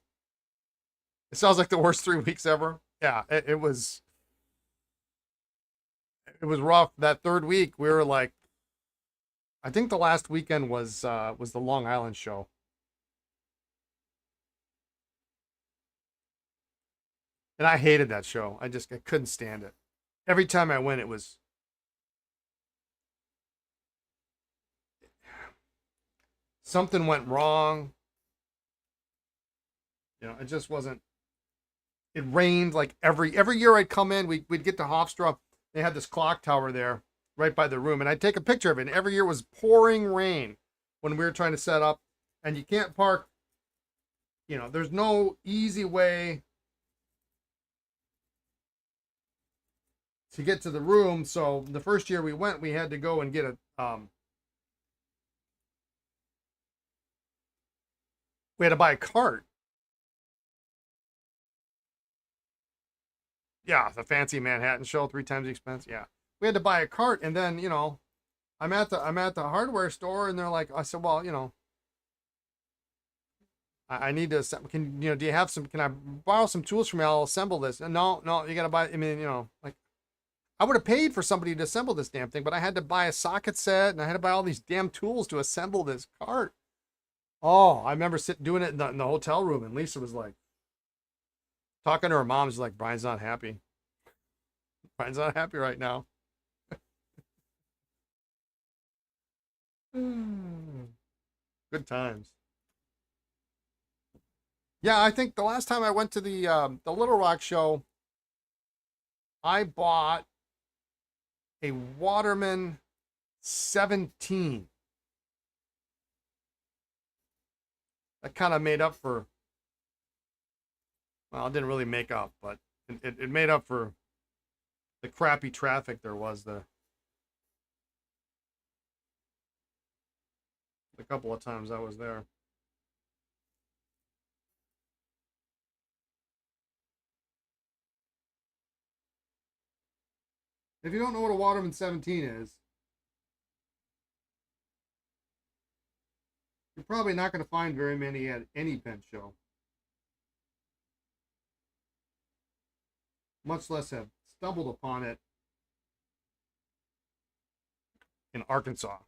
It sounds like the worst 3 weeks ever. Yeah, it was rough. That third week, we were like, I think the last weekend was the Long Island show. And I hated that show. I couldn't stand it. Every time I went, it was something went wrong. You know, it just wasn't. It rained like every year I'd come in, we'd get to Hofstra. They had this clock tower there right by the room, and I'd take a picture of it. And every year was pouring rain when we were trying to set up, and you can't park. You know, there's no easy way to get to the room. So the first year we went, we had to go and get we had to buy a cart. Yeah, the fancy Manhattan show, 3 times the expense. Yeah, we had to buy a cart, and then I'm at the hardware store, and they're like, I said, well, I need to, can, do you have some, can I borrow some tools from you? I'll assemble this. No, no, you got to buy, I mean, like, I would have paid for somebody to assemble this damn thing, but I had to buy a socket set and I had to buy all these damn tools to assemble this cart. Oh, I remember doing it in the hotel room, and Lisa was like, talking to her mom, she's like, Brian's not happy. Brian's not happy right now. Good times. Yeah, I think the last time I went to the Little Rock show, I bought a Waterman 17. That kind of made up for, well, it didn't really make up, but it made up for the crappy traffic there was the couple of times I was there. If you don't know what a Waterman 17 is, you're probably not going to find very many at any pen show, much less have stumbled upon it in Arkansas.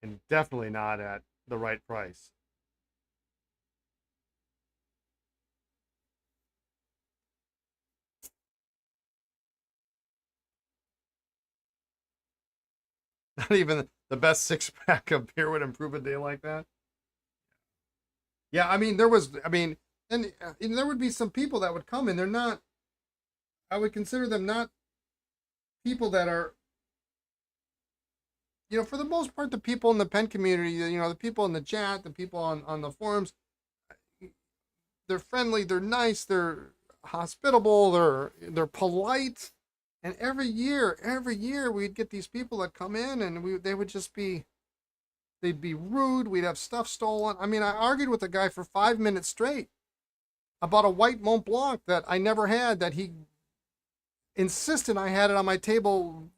And definitely not at the right price. Not even the best six pack of beer would improve a day like that. Yeah, I mean, and there would be some people that would come and they're not, I would consider them not people that are, for the most part, the people in the pen community, the people in the chat, the people on the forums, they're friendly, they're nice, they're hospitable, they're polite. And every year we'd get these people that come in and they would just be, they'd be rude. We'd have stuff stolen. I mean, I argued with a guy for 5 minutes straight about a white Mont Blanc that I never had, that he insisted I had it on my table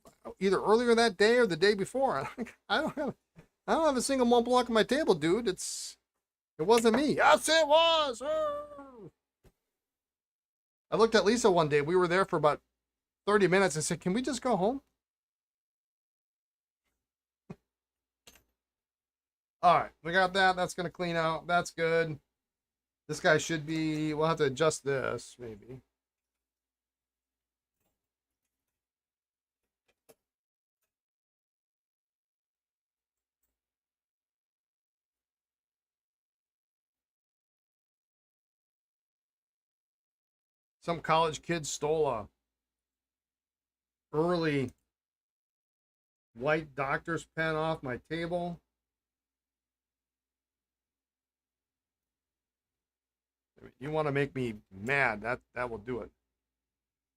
either earlier that day or the day before. I don't have a single Mont Blanc on my table, dude. It wasn't me. Yes, it was. I looked at Lisa one day. We were there for about 30 minutes. I said, can we just go home? All right, we got that. That's going to clean out. That's good. This guy should be, we'll have to adjust this, maybe. Some college kid stole a early white doctor's pen off my table. You want to make me mad, that will do it.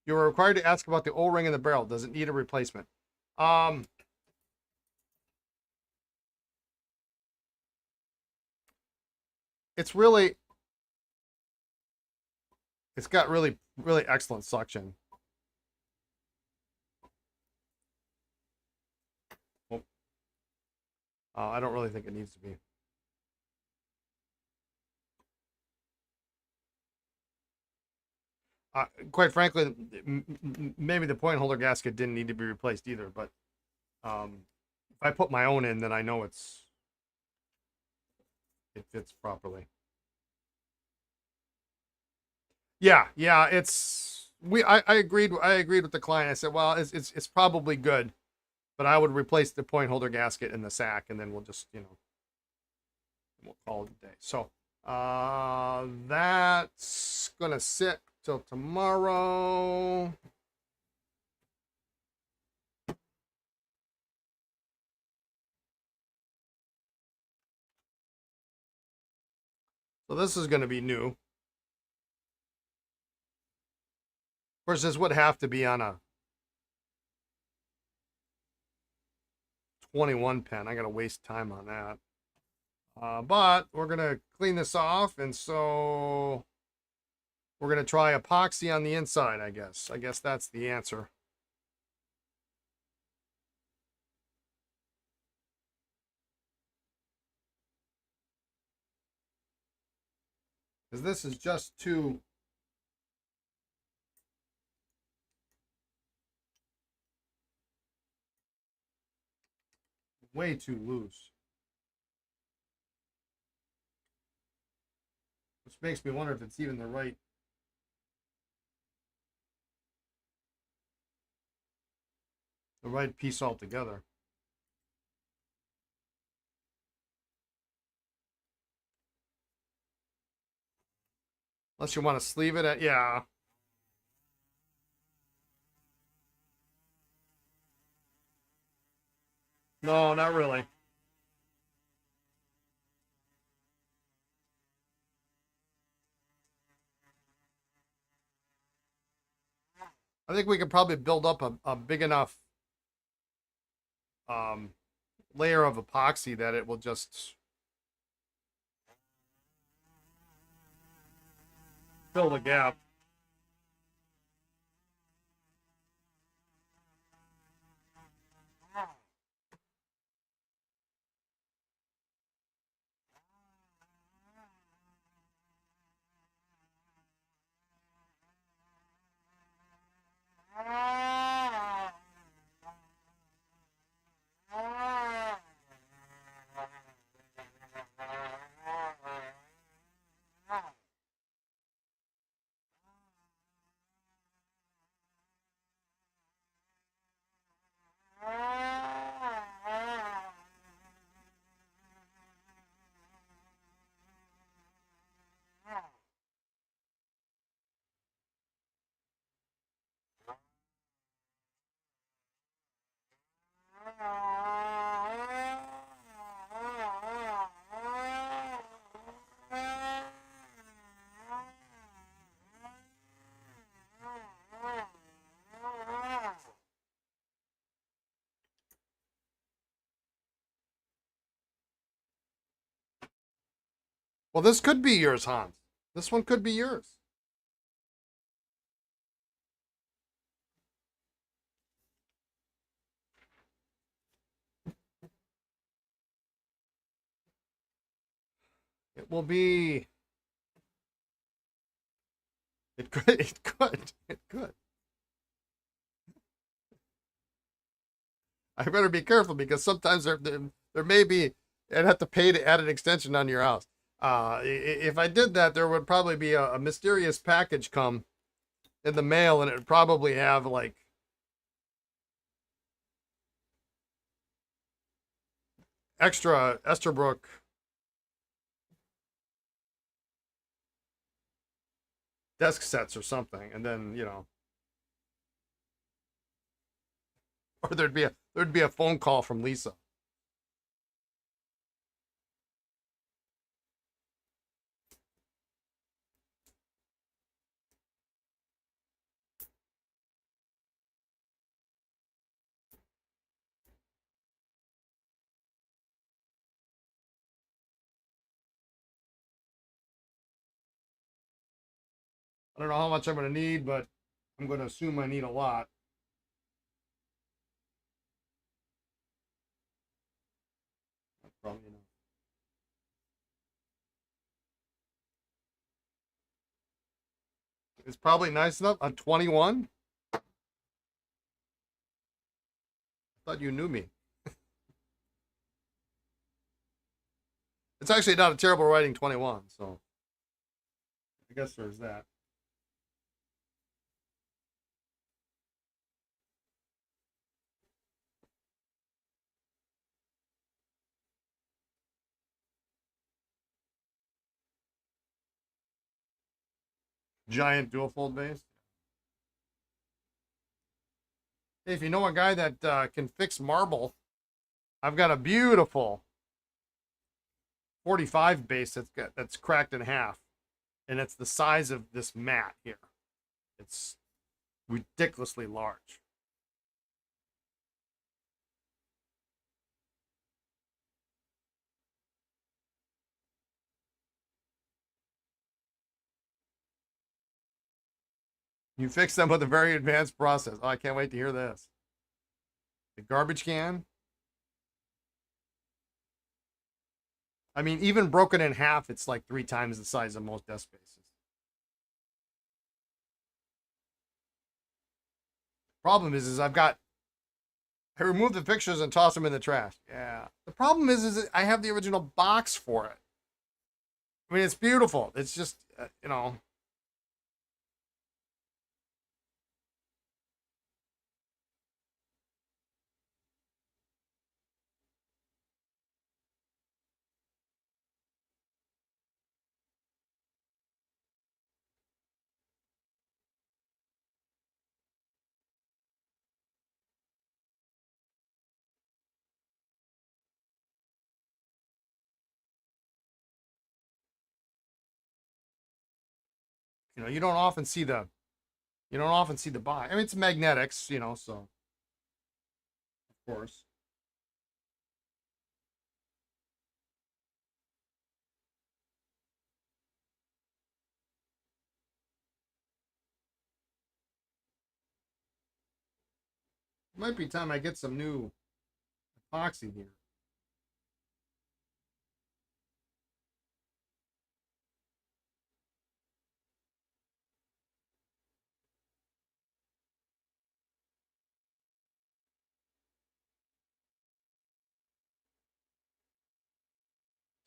You are required to ask about the O-ring in the barrel. Does it need a replacement? It's got really, really excellent suction. Oh. I don't really think it needs to be. Quite frankly, maybe the point holder gasket didn't need to be replaced either, but if I put my own in, then I know it fits properly. Yeah, I agreed with the client. I said, well, it's probably good, but I would replace the point holder gasket in the sack, and then we'll just, we'll call it a day. So that's gonna sit till tomorrow. So this is going to be new. Of course, this would have to be on a 21 pen. I got to waste time on that. But we're going to clean this off, and so we're going to try epoxy on the inside, I guess. I guess that's the answer. Because this is just too... way too loose. Which makes me wonder if it's even the right piece altogether. Unless you want to sleeve it at, yeah. No, not really. I think we could probably build up a big enough um, layer of epoxy that it will just fill the gap. Well, this could be yours, Hans. This one could be yours. It will be. It could. It could. It could. I better be careful because sometimes there may be. I'd have to pay to add an extension on your house. If I did that, there would probably be a mysterious package come in the mail, and it would probably have like extra Esterbrook desk sets or something, and then or there'd be a phone call from Lisa. I don't know how much I'm going to need, but I'm going to assume I need a lot. Probably enough. It's probably nice enough. A 21? I thought you knew me. It's actually not a terrible writing 21, so I guess there's that. Giant dual fold base. Hey, if you know a guy that can fix marble, I've got a beautiful 45 base that's cracked in half, and it's the size of this mat here. It's ridiculously large. You fix them with a very advanced process. Oh, I can't wait to hear this. The garbage can. I mean, even broken in half, it's like 3 times the size of most desk spaces. Problem is I removed the pictures and tossed them in the trash. Yeah. The problem is I have the original box for it. I mean, it's beautiful. It's just, you don't often see the box. I mean, it's magnetics, so of course. It might be time I get some new epoxy here.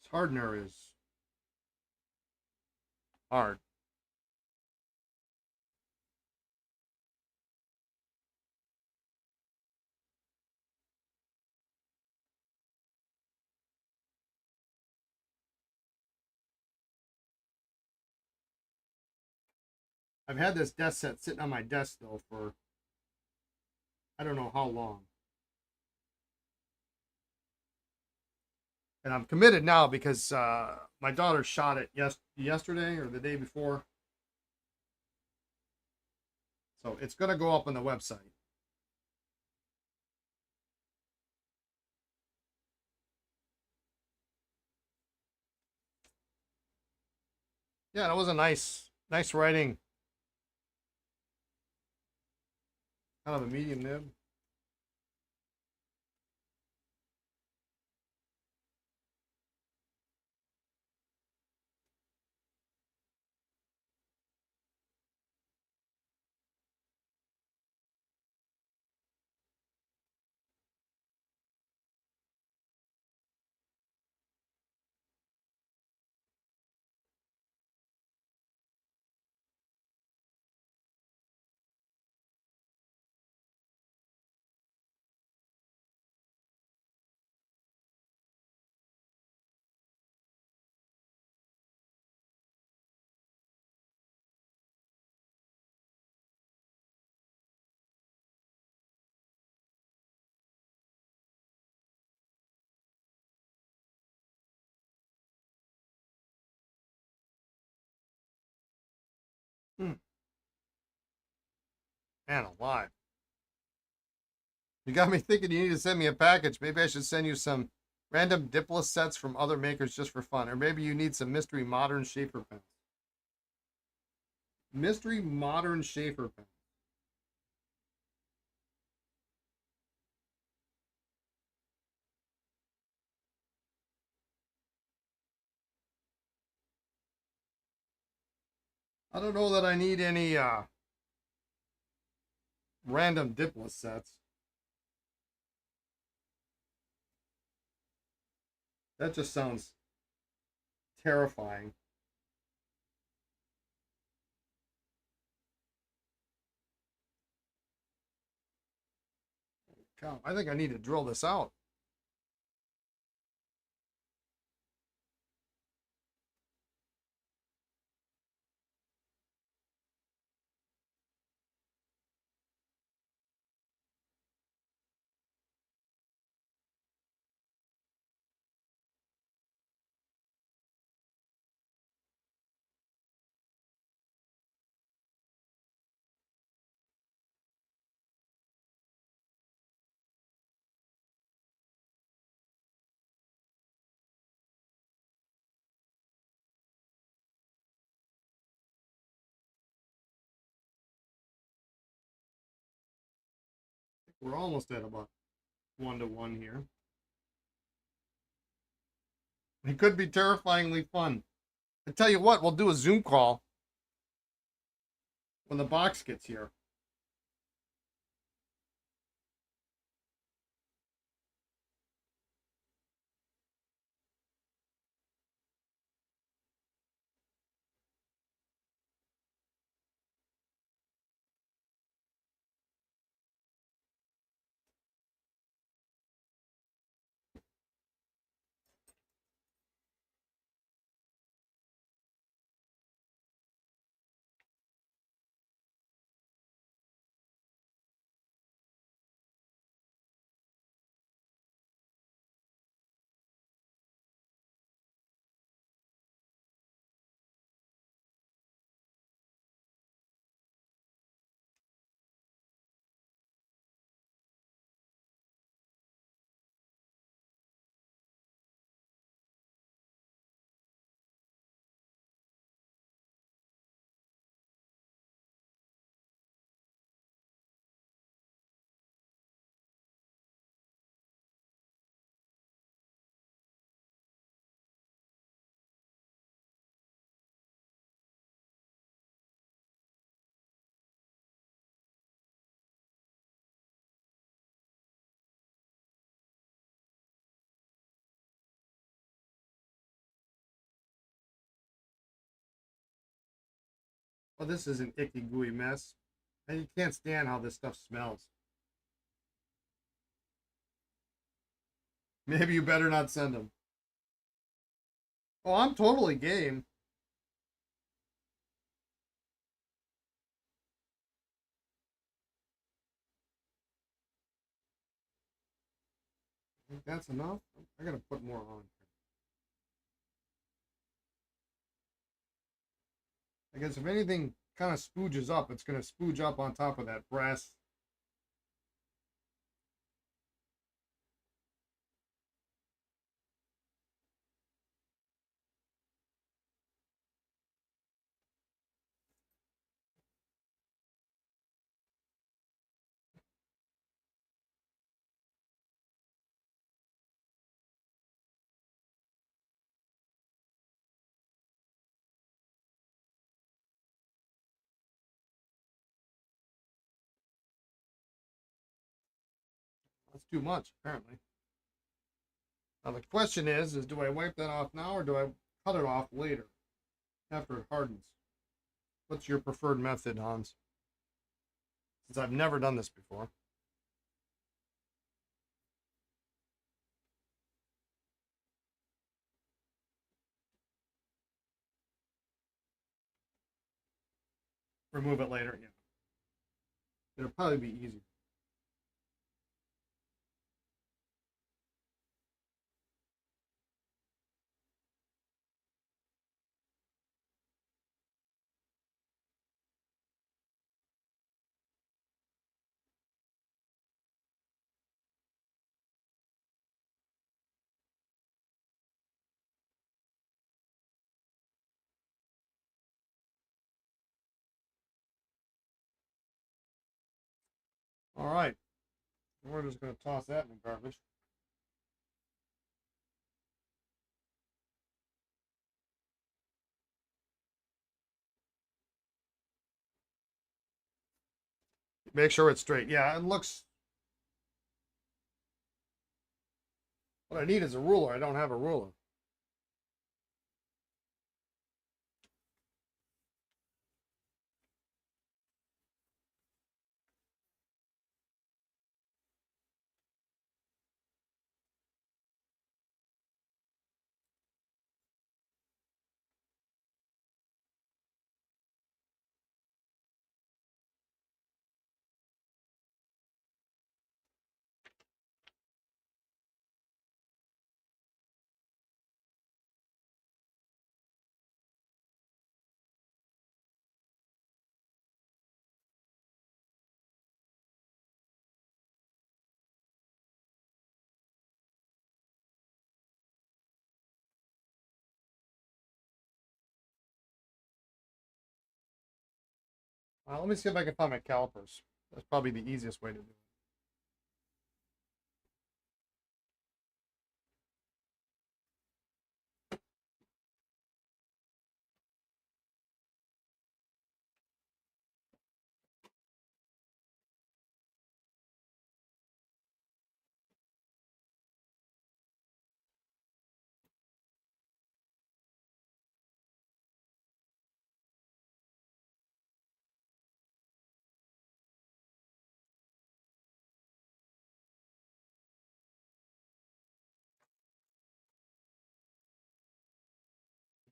This hardener is hard. I've had this desk set sitting on my desk though for I don't know how long. And I'm committed now because my daughter shot it yesterday or the day before. So it's going to go up on the website. Yeah, that was a nice writing. Kind of a medium nib. Hmm. Man alive. You got me thinking you need to send me a package. Maybe I should send you some random Diplo sets from other makers just for fun. Or maybe you need some mystery modern Schaefer pens. Mystery modern Schaefer pens. I don't know that I need any random Diplo sets. That just sounds terrifying. God, I think I need to drill this out. We're almost at about 1-to-1 here. It could be terrifyingly fun. I tell you what, we'll do a Zoom call when the box gets here. Well, this is an icky, gooey mess. And you can't stand how this stuff smells. Maybe you better not send them. Oh, I'm totally game. I think that's enough. I gotta put more on. I guess if anything kind of spooges up, it's gonna spooge up on top of that brass. That's too much, apparently. Now the question is do I wipe that off now or do I cut it off later after it hardens? What's your preferred method, Hans? Since I've never done this before. Remove it later. Yeah. It'll probably be easier. All right. We're just going to toss that in the garbage. Make sure it's straight. Yeah, it looks. What I need is a ruler. I don't have a ruler. Let me see if I can find my calipers. That's probably the easiest way to do it.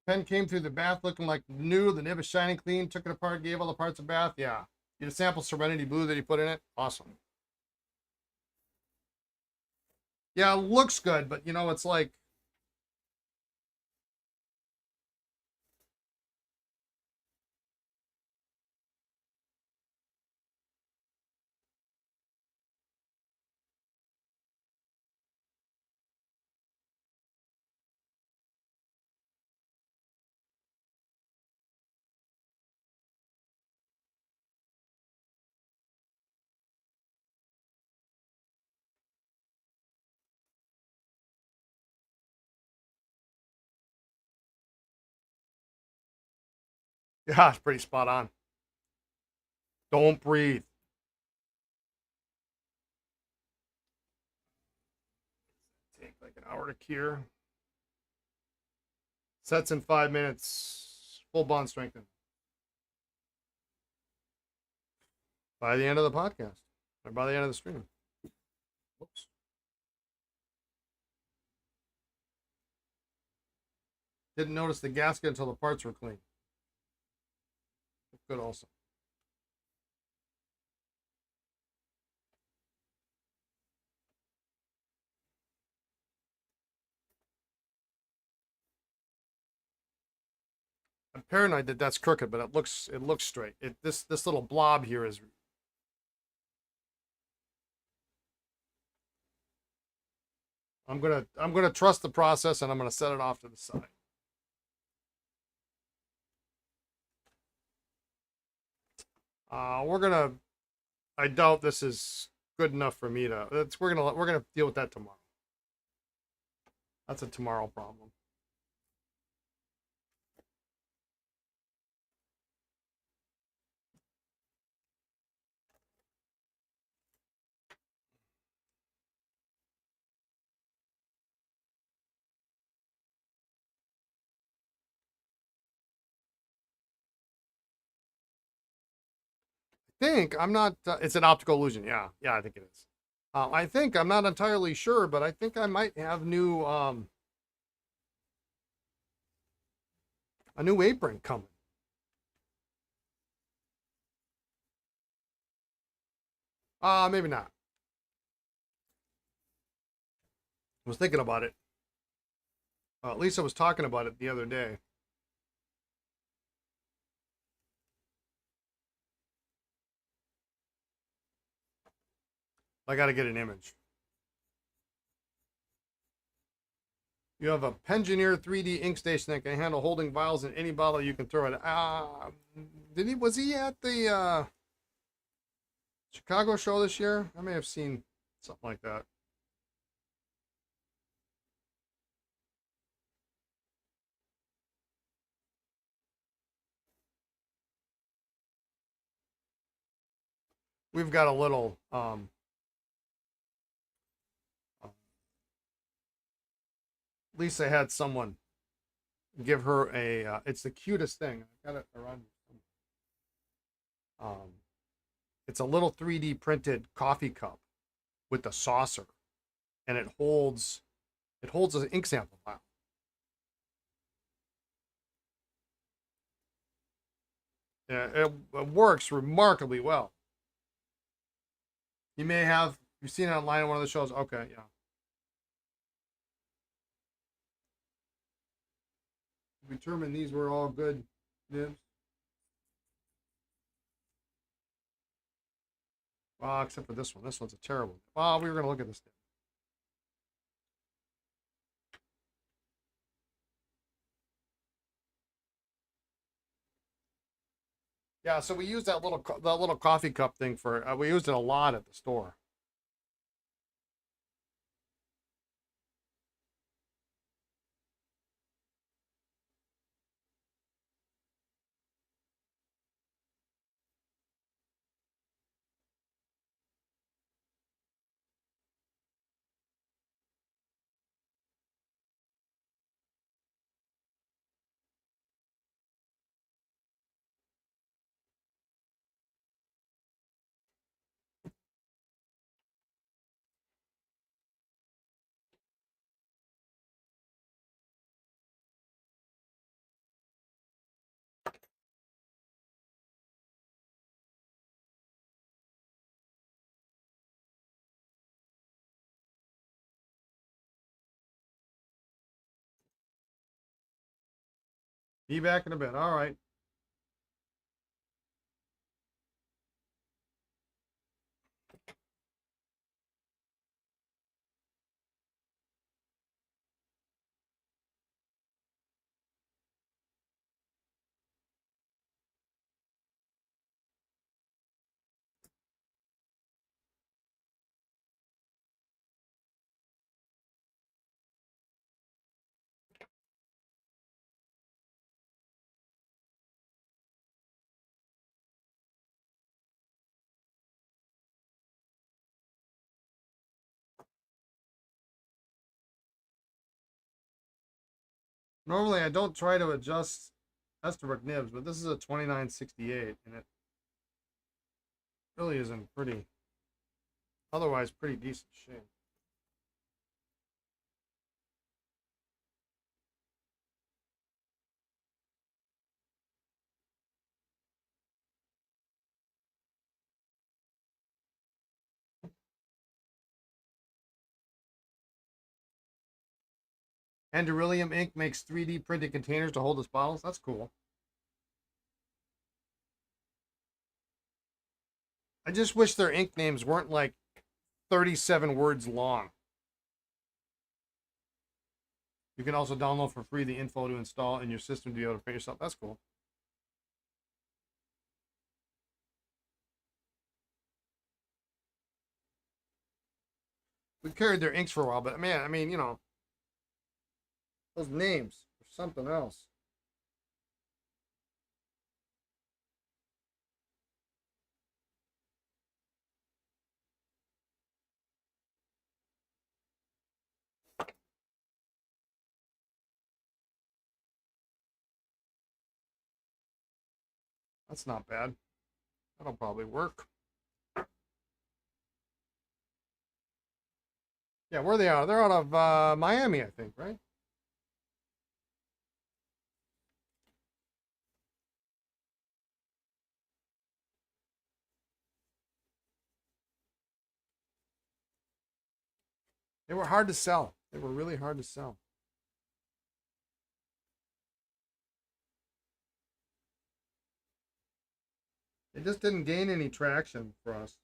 Pen came through the bath looking like new. The nib is shining clean. Took it apart, gave all the parts of bath. Yeah. You had a sample Serenity Blue that he put in it. Awesome. Yeah, it looks good, but you know, it's like, yeah, it's pretty spot on. Don't breathe. Take like an hour to cure. Sets in 5 minutes. Full bond strengthen. By the end of the podcast. Or by the end of the stream. Whoops. Didn't notice the gasket until the parts were clean. Good also. I'm paranoid that that's crooked, but it looks straight. This little blob here is. I'm gonna trust the process, and I'm gonna set it off to the side. We're gonna. I doubt this is good enough for me to. We're gonna deal with that tomorrow. That's a tomorrow problem. I think I'm not. It's an optical illusion. Yeah, yeah, I think it is. I think I'm not entirely sure, but I think I might have a new apron coming. Maybe not. I was thinking about it. At least I was talking about it the other day. I got to get an image. You have a Pengineer 3D ink station that can handle holding vials in any bottle you can throw it. Was he at the Chicago show this year? I may have seen something like that. We've got a little Lisa had someone give her a it's the cutest thing. I got it around. Um it's a little 3D printed coffee cup with a saucer, and it holds an ink sample file. Yeah, it works remarkably well. You've seen it online on one of the shows. Okay, yeah. We determined these were all good nibs. Well, except for this one. This one's a terrible. We were gonna look at this nib. Yeah, so we used that little coffee cup thing for. We used it a lot at the store. Be back in a bit. All right. Normally, I don't try to adjust Esterbrook nibs, but this is a 2968, and it really is in pretty, otherwise pretty decent shape. And Beryllium Ink makes 3D printed containers to hold its bottles. That's cool. I just wish their ink names weren't like 37 words long. You can also download for free the info to install in your system to be able to print yourself. That's cool. We carried their inks for a while, but man, I mean, those names are something else. That's not bad. That'll probably work. Yeah, where they are? They're out of Miami, I think, right? They were hard to sell. They were really hard to sell. They just didn't gain any traction for us.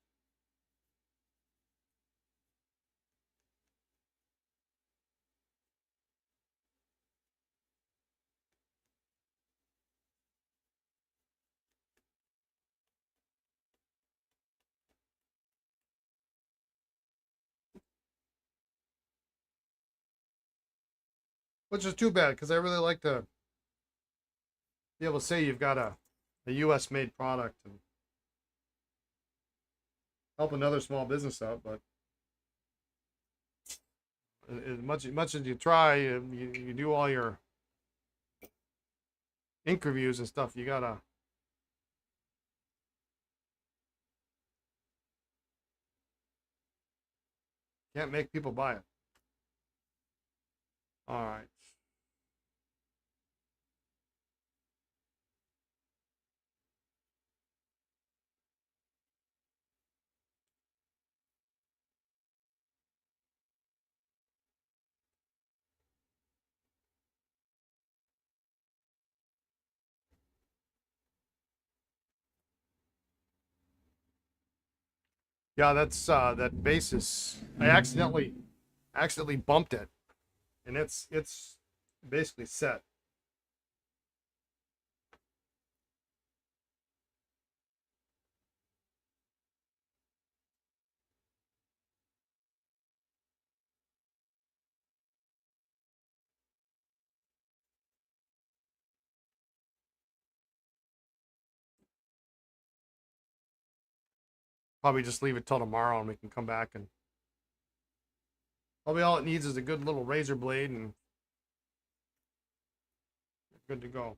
Which is too bad because I really like to be able to say you've got a US made product and help another small business out, but as much as you try, you do all your ink reviews and stuff, you gotta can't make people buy it. All right. Yeah, that's that basis. I accidentally bumped it, and it's basically set. Probably just leave it till tomorrow, and we can come back and probably all it needs is a good little razor blade, and good to go.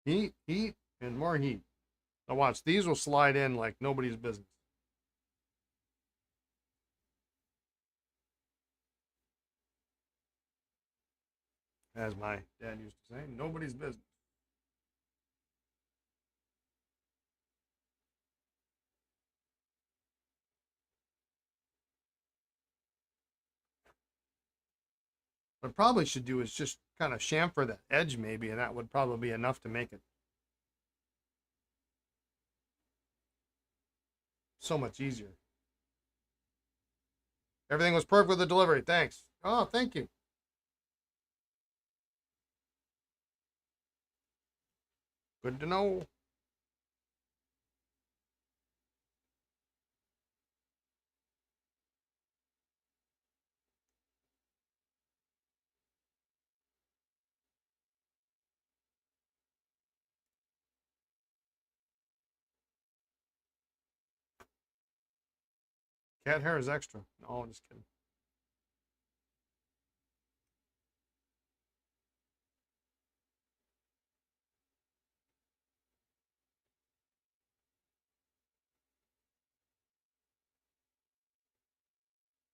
Heat, heat, and more heat. Now watch, these will slide in like nobody's business. As my dad used to say, nobody's business. What I probably should do is just kind of chamfer the edge maybe, and that would probably be enough to make it so much easier. Everything was perfect with the delivery. Thanks. Oh, thank you. Good to know. Cat hair is extra. No, I'm just kidding.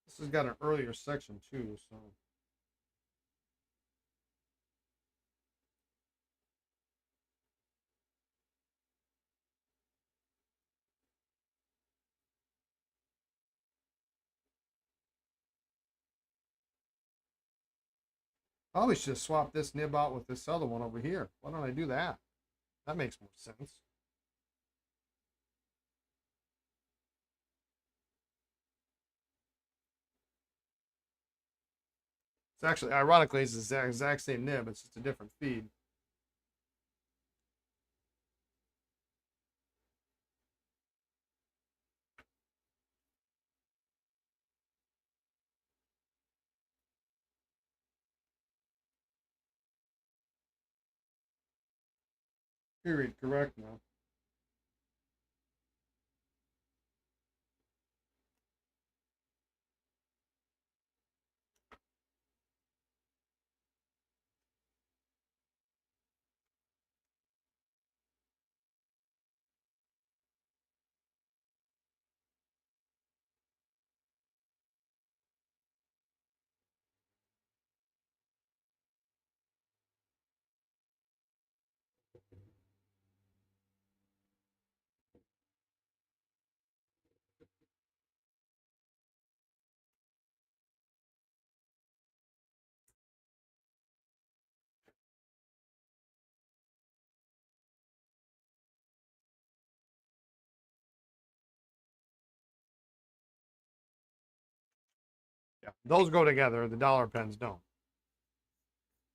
This has got an earlier section too, so probably should have swapped this nib out with this other one over here. Why don't I do that? That makes more sense. It's actually, ironically, it's the exact same nib. It's just a different feed. Period. Correct now. Yeah, those go together. The dollar pens don't.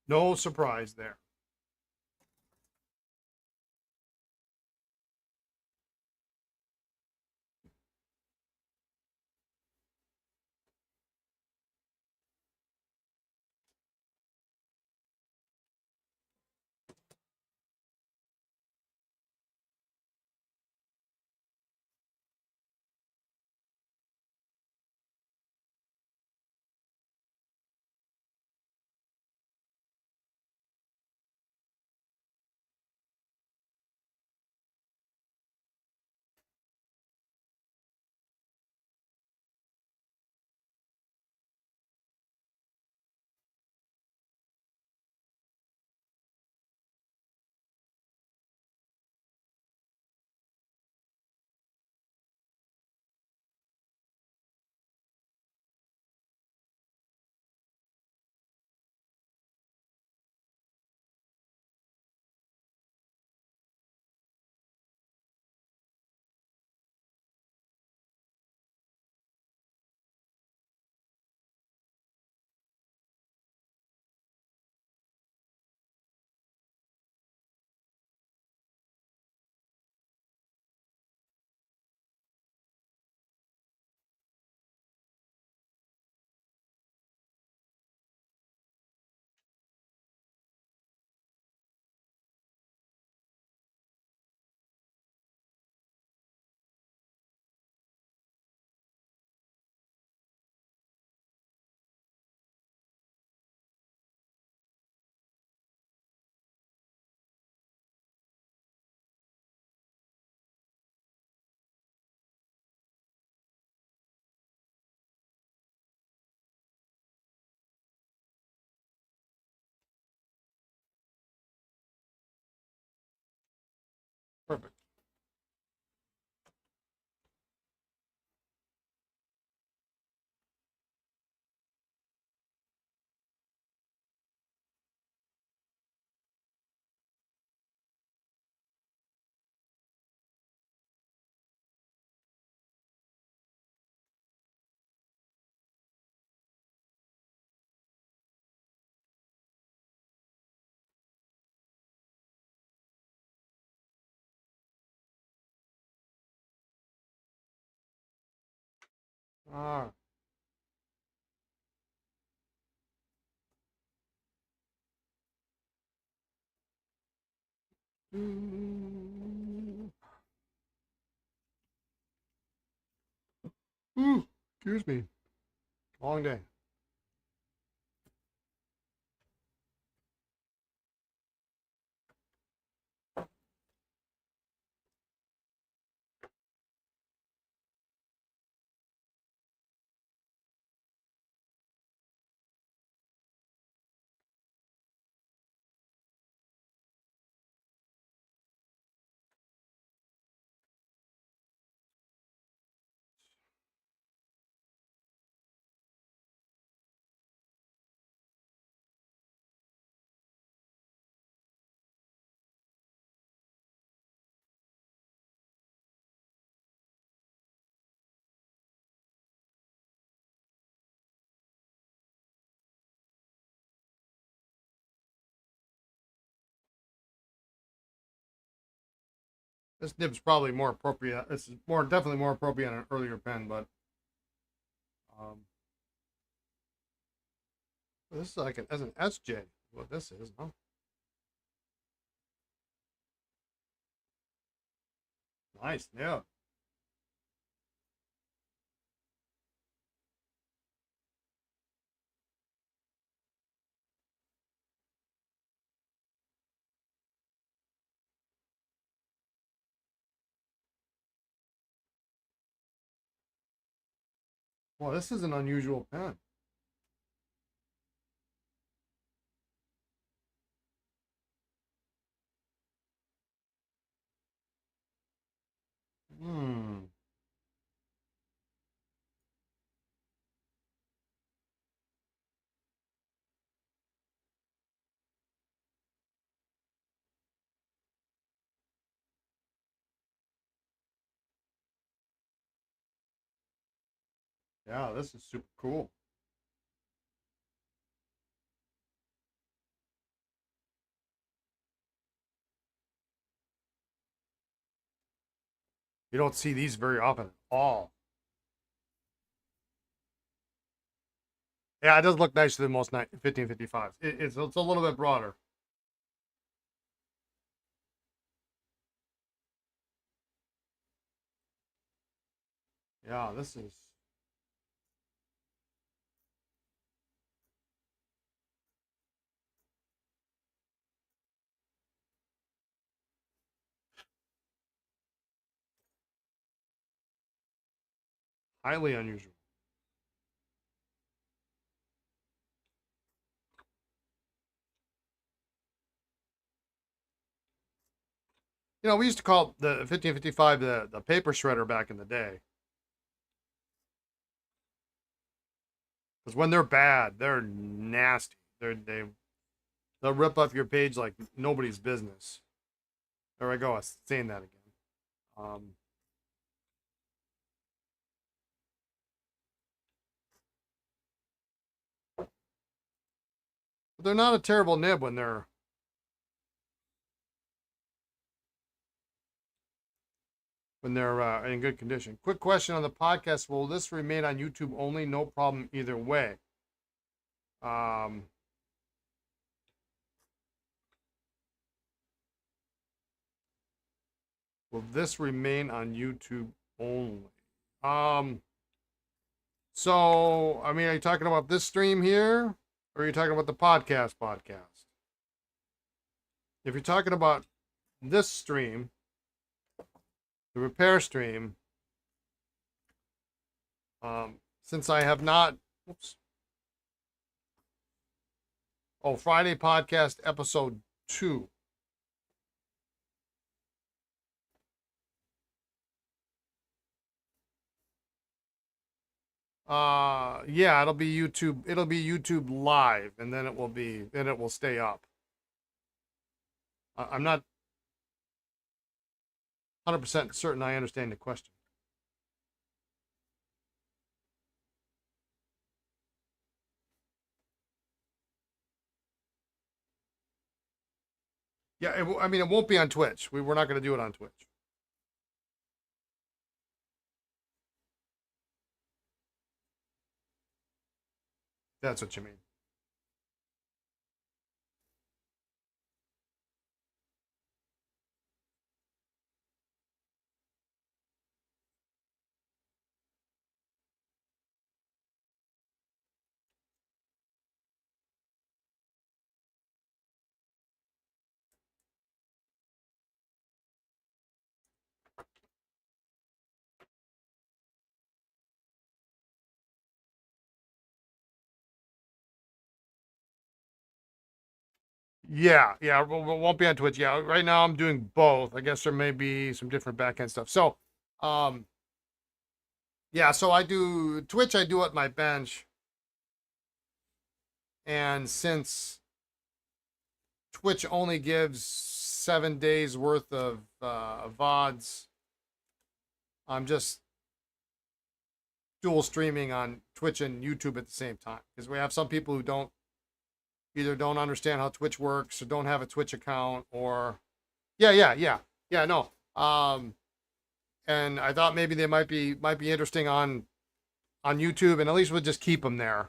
No surprise there. Ah. Excuse me. Long day. This nib's probably more appropriate. This is more definitely more appropriate on an earlier pen, but um, this is like as an SJ. What this is, huh? Nice, yeah. Well, this is an unusual pen. Hmm. Yeah, this is super cool. You don't see these very often at all. Yeah, it does look nicer than most 1555s. It's a little bit broader. Yeah, this is highly unusual. You know, we used to call the 1555 the paper shredder back in the day. Because when they're bad, they're nasty. They'll rip off your page like nobody's business. There I go, I was saying that again. Um, but they're not a terrible nib when they're in good condition. Quick question on the podcast: will this remain on YouTube only? No problem either way. Um, will this remain on YouTube only? Um, so I mean, are you talking about this stream here, or are you talking about the podcast? Podcast. If you're talking about this stream, the repair stream, since I have not, oops, oh, Friday podcast episode 2. Yeah, it'll be YouTube. It'll be YouTube live, and then it will stay up. I'm not 100% certain I understand the question. Yeah, I mean, it won't be on Twitch. We're not going to do it on Twitch. That's what you mean. Yeah, yeah, won't be on Twitch. Yeah, right now I'm doing both. I guess there may be some different backend stuff. So, um, yeah, so I do Twitch. I do at my bench, and since Twitch only gives 7 days worth of VODs, I'm just dual streaming on Twitch and YouTube at the same time because we have some people who don't either don't understand how Twitch works or don't have a Twitch account or yeah, no. And I thought maybe they might be interesting on YouTube, and at least we'll just keep them there.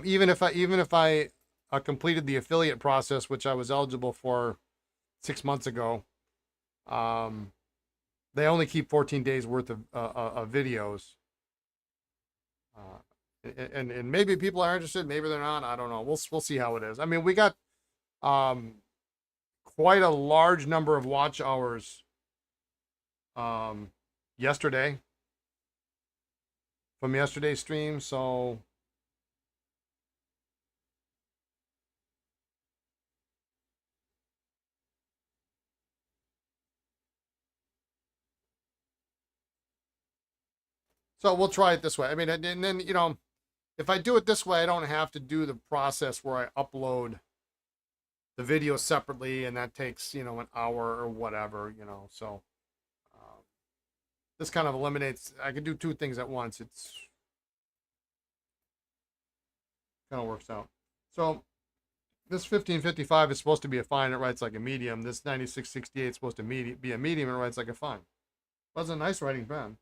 Even if I completed the affiliate process, which I was eligible for 6 months ago, um, they only keep 14 days worth of videos. And maybe people are interested, maybe they're not. I don't know. We'll see how it is. I mean, we got um, quite a large number of watch hours yesterday from yesterday's stream. So we'll try it this way. I mean, and then if I do it this way, I don't have to do the process where I upload the video separately, and that takes an hour or whatever. So um, this kind of eliminates. I can do two things at once. It's kind of works out. So this 1555 is supposed to be a fine. It writes like a medium. This 9668 is supposed to be a medium. It writes like a fine. That's a nice writing pen.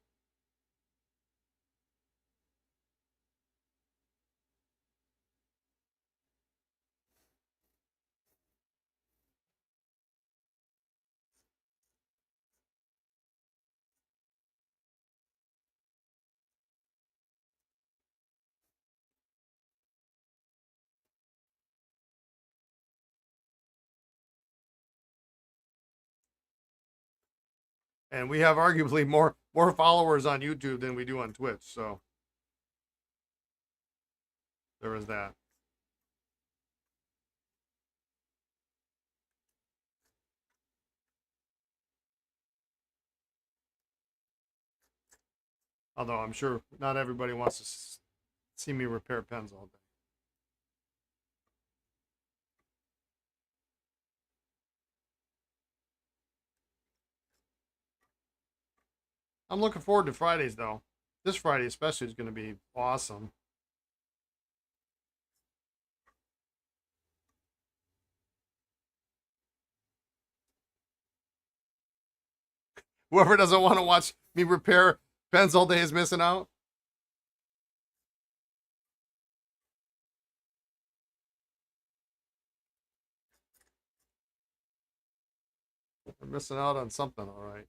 And we have arguably more followers on YouTube than we do on Twitch. So there is that. Although I'm sure not everybody wants to see me repair pens all day. I'm looking forward to Fridays though. This Friday especially is going to be awesome. Whoever doesn't want to watch me repair pens all day is missing out. They're missing out on something, all right.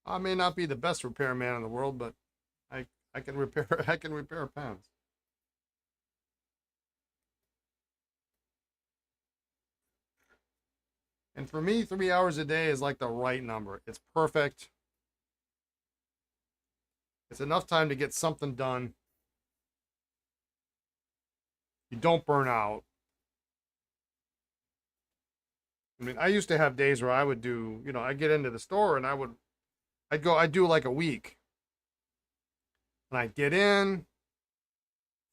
I may not be the best repairman in the world, but I can repair I can repair pens. And for me, 3 hours a day is like the right number. It's perfect. It's enough time to get something done. You don't burn out. I mean, I used to have days where I would do, I'd get into the store and I'd do like a week. And I'd get in,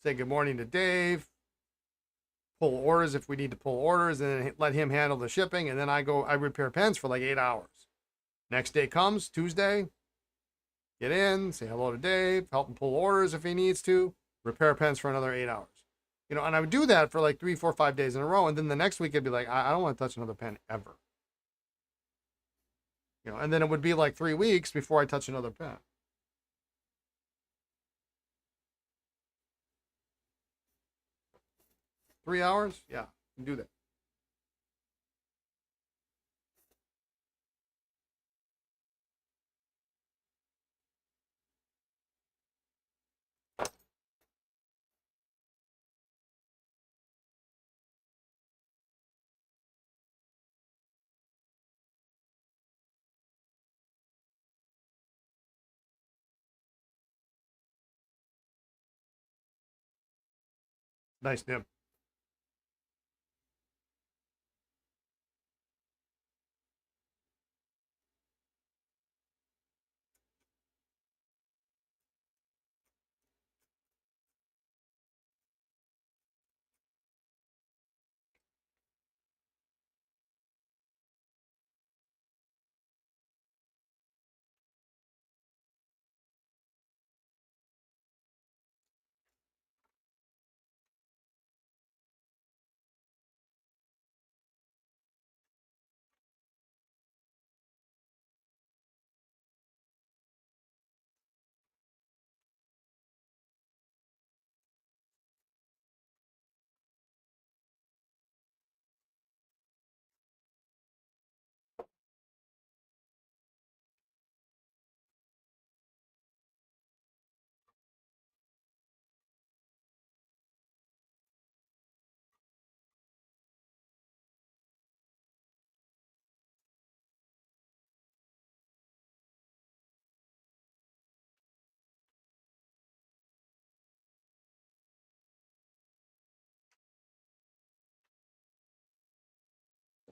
say good morning to Dave, pull orders if we need to pull orders, and then let him handle the shipping. And then I repair pens for like 8 hours. Next day comes, Tuesday, get in, say hello to Dave, help him pull orders if he needs to, repair pens for another 8 hours. And I would do that for like 3, 4, 5 days in a row. And then the next week I'd be like, I don't want to touch another pen ever. And then it would be like 3 weeks before I touch another pen. 3 hours? Yeah, you can do that. Nice nib.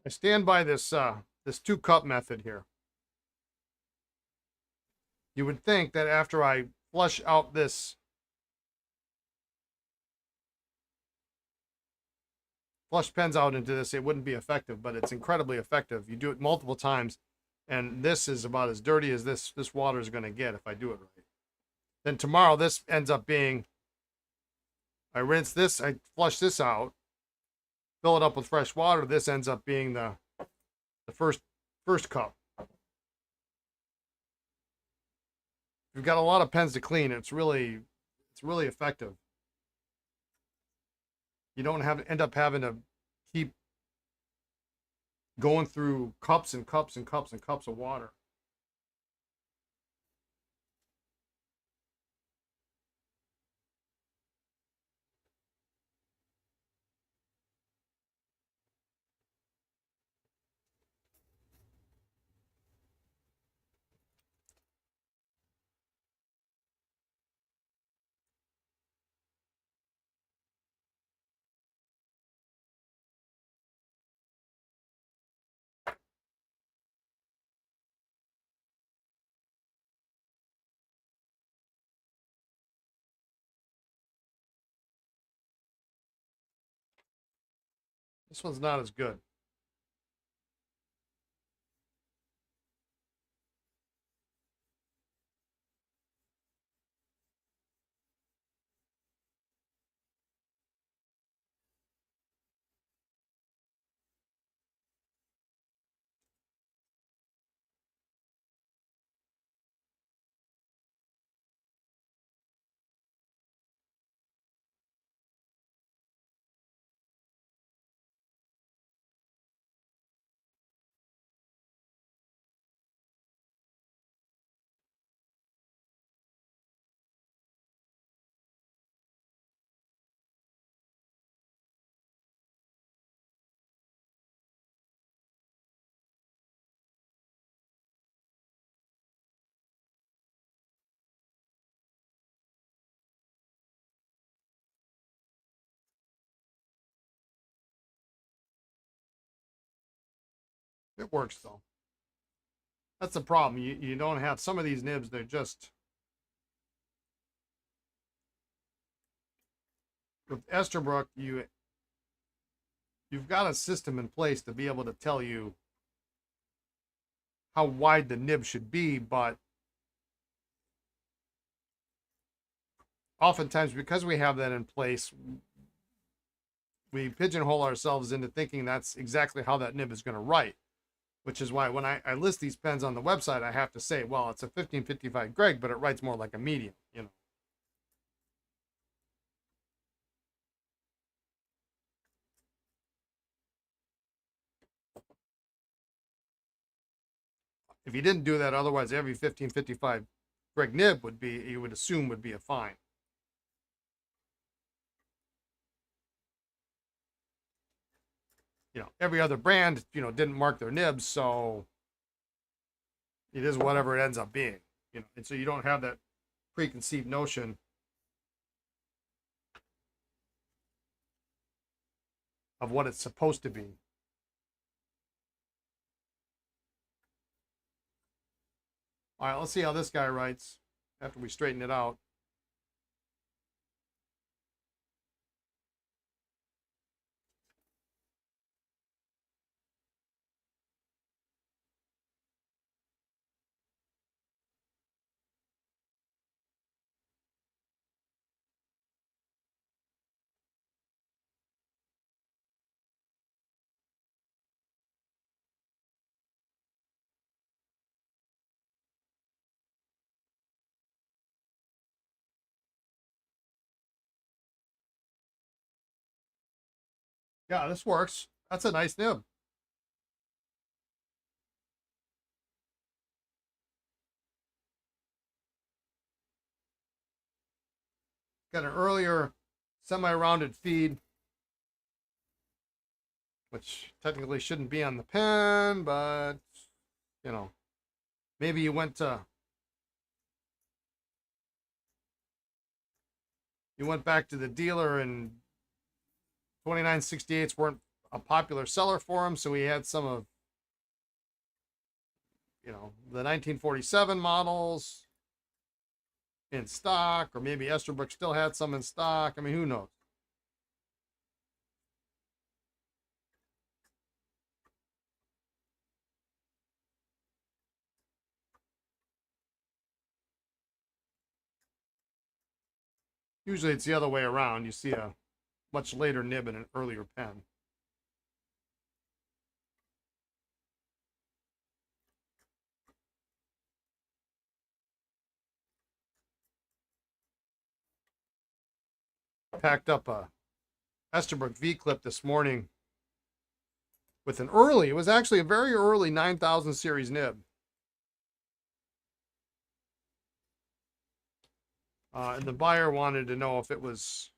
I stand by this 2 cup method here. You would think that after I flush out this flush pens out into this, it wouldn't be effective, but it's incredibly effective. You do it multiple times, and this is about as dirty as this water is going to get if I do it right. Then tomorrow, this ends up being, I rinse this, I flush this out, fill it up with fresh water. This ends up being the first cup. If you've got a lot of pens to clean, it's really effective. You don't end up having to keep going through cups and cups and cups and cups of water. This one's not as good. It works though. That's the problem. You don't have some of these nibs. They're just with Esterbrook. You've got a system in place to be able to tell you how wide the nib should be, but oftentimes because we have that in place, we pigeonhole ourselves into thinking that's exactly how that nib is going to write, which is why when I list these pens on the website, I have to say, well, it's a 1555 Greg, but it writes more like a medium, you know. If you didn't do that, otherwise every 1555 Greg nib would be, you would assume, would be a fine. Every other brand, didn't mark their nibs, so it is whatever it ends up being. And so you don't have that preconceived notion of what it's supposed to be. All right, let's see how this guy writes after we straighten it out. Yeah, this works. That's a nice nib. Got an earlier semi-rounded feed, which technically shouldn't be on the pen, but maybe you went back to the dealer and 2968s weren't a popular seller for him, so he had some of the 1947 models in stock, or maybe Esterbrook still had some in stock. I mean, who knows? Usually it's the other way around. You see a much later nib in an earlier pen. Packed up a Esterbrook V clip this morning with it was actually a very early 9000 series nib. And the buyer wanted to know if it was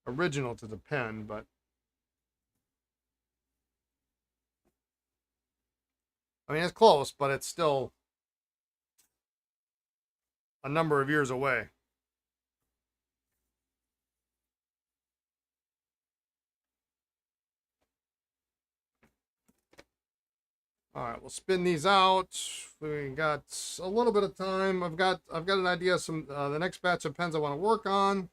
original to the pen, but I mean, it's close, but it's still a number of years away. All right, we'll spin these out. We got a little bit of time. I've got an idea of some the next batch of pens I want to work on.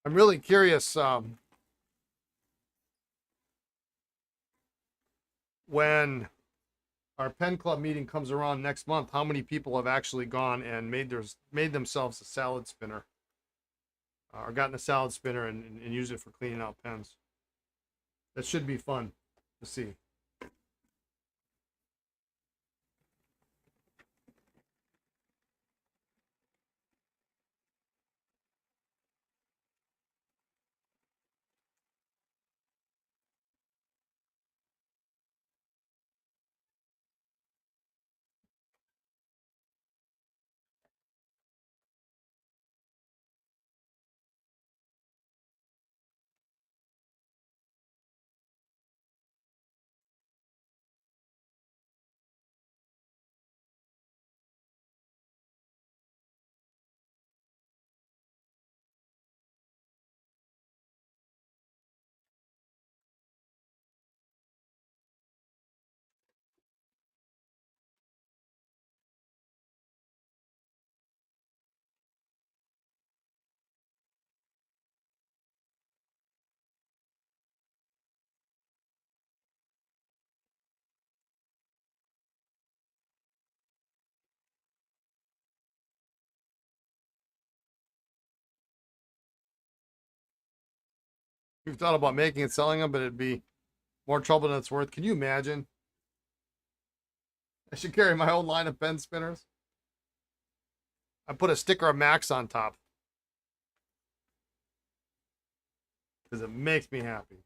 I'm really curious when our pen club meeting comes around next month, how many people have actually gone and made themselves a salad spinner, or gotten a salad spinner and use it for cleaning out pens. That should be fun to see. We've thought about making and selling them, but it'd be more trouble than it's worth. Can you imagine I should carry my own line of pen spinners. I put a sticker of Max on top because it makes me happy.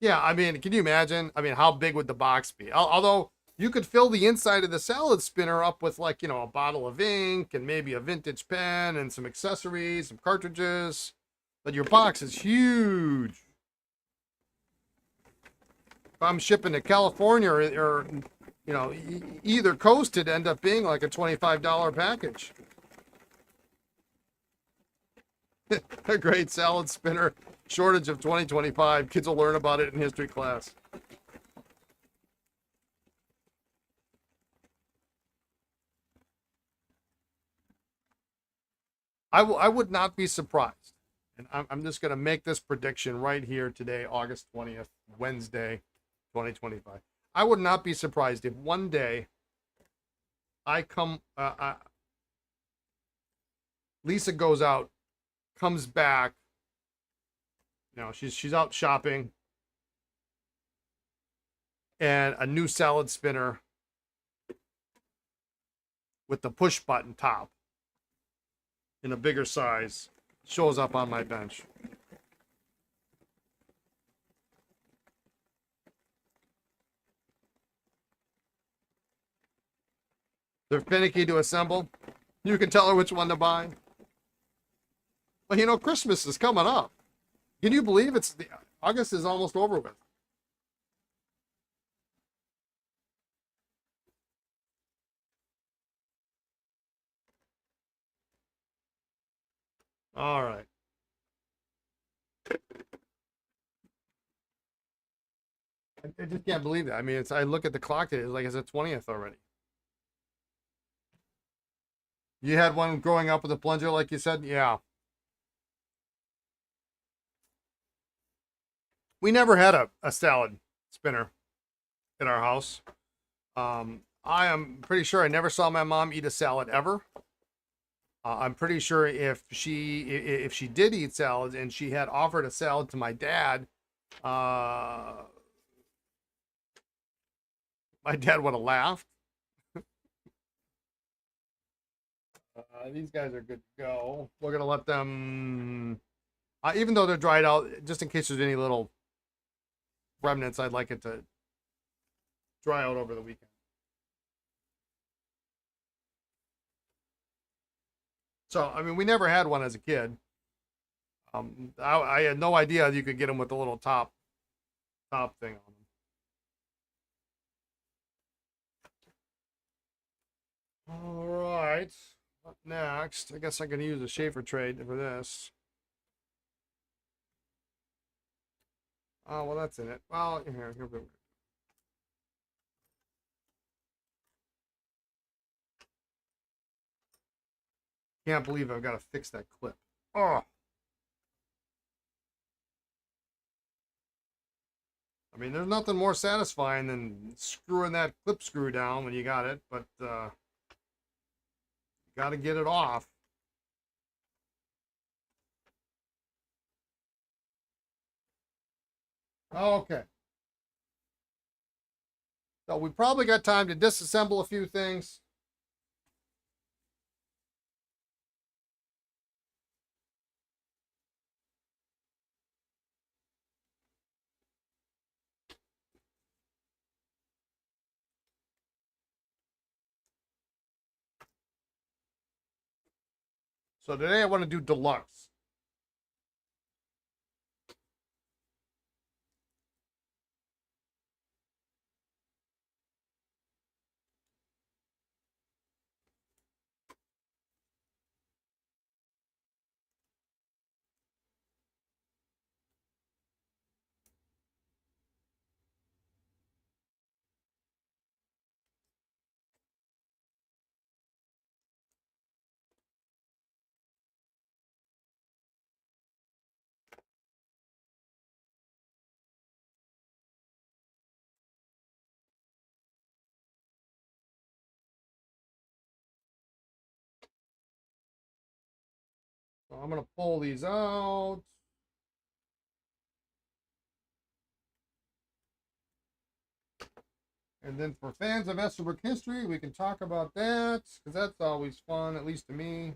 Yeah, I mean, can you imagine? I mean, how big would the box be? Although you could fill the inside of the salad spinner up with, like, a bottle of ink and maybe a vintage pen and some accessories, some cartridges. But your box is huge. If I'm shipping to California or either coast, it'd end up being like a $25 package. A great salad spinner shortage of 2025. Kids will learn about it in history class. I would not be surprised. And I'm just going to make this prediction right here today, August 20th, Wednesday, 2025. I would not be surprised if one day Lisa goes out, comes back, she's out shopping, and a new salad spinner with the push button top in a bigger size shows up on my bench. They're finicky to assemble. You can tell her which one to buy. But Christmas is coming up. Can you believe August is almost over with? All right. I just can't believe that. I mean, I look at the clock today, it's like it's the 20th already. You had one growing up with a plunger, like you said? Yeah. We never had a salad spinner in our house. I am pretty sure I never saw my mom eat a salad ever. I'm pretty sure if she did eat salads and she had offered a salad to my dad, my dad would have laughed. These guys are good to go. We're gonna let them, even though they're dried out, just in case there's any little remnants. I'd like it to dry out over the weekend. So, I mean, we never had one as a kid. I had no idea you could get them with the little top thing on them. All right. What next? I guess I can use a Schaefer trade for this. Oh, well, that's in it. Well, here we go. Can't believe I've got to fix that clip. Oh. I mean, there's nothing more satisfying than screwing that clip screw down when you got it, but you got to get it off. Okay. So we probably got time to disassemble a few things. So today I want to do deluxe. So I'm going to pull these out. And then for fans of Esterbrook history, we can talk about that because that's always fun, at least to me.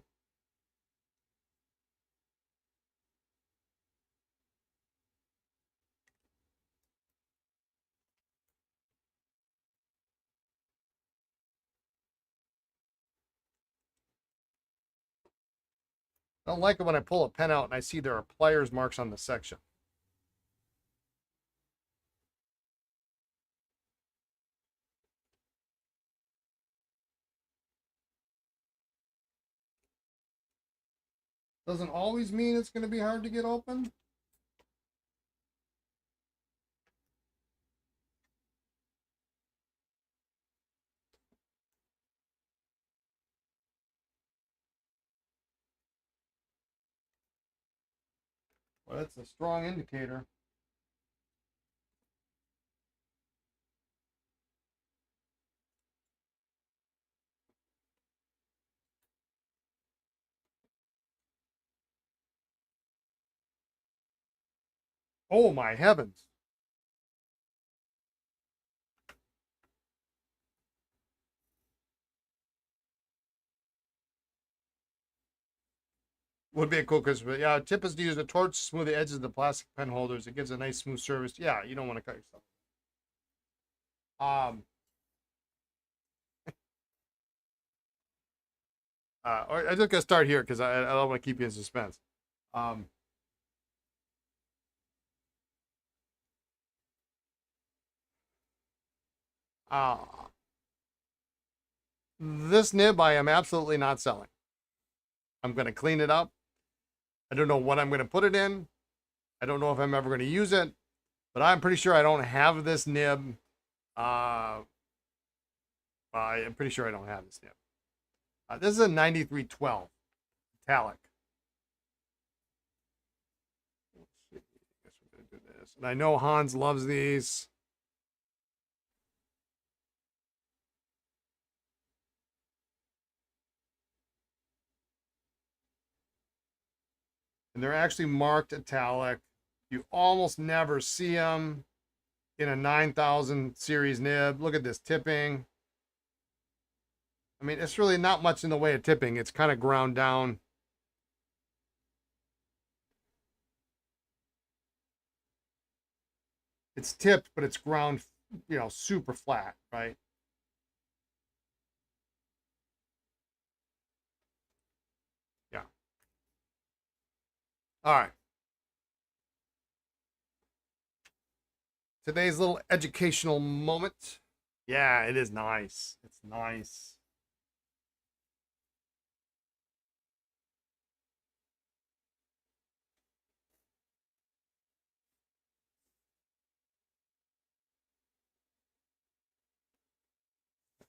I don't like it when I pull a pen out and I see there are pliers marks on the section. Doesn't always mean it's going to be hard to get open. Well, that's a strong indicator. Oh my heavens. Would be a cool because yeah, tip is to use a torch to smooth the edges of the plastic pen holders. It gives a nice smooth surface. Yeah, you don't want to cut yourself. I just gotta start here because I don't want to keep you in suspense. Um, uh, this nib I am absolutely not selling. I'm gonna clean it up. I don't know what I'm gonna put it in. I don't know if I'm ever gonna use it, but I'm pretty sure I don't have this nib. I'm pretty sure I don't have this nib. This is a 9312 metallic. I guess we're gonna do this. And I know Hans loves these. And they're actually marked italic. You almost never see them in a 9000 series nib. Look at this tipping. I mean, it's really not much in the way of tipping. It's kind of ground down. It's tipped, but it's ground, super flat, right? Yeah. All right. Today's little educational moment. Yeah, it is nice. It's nice.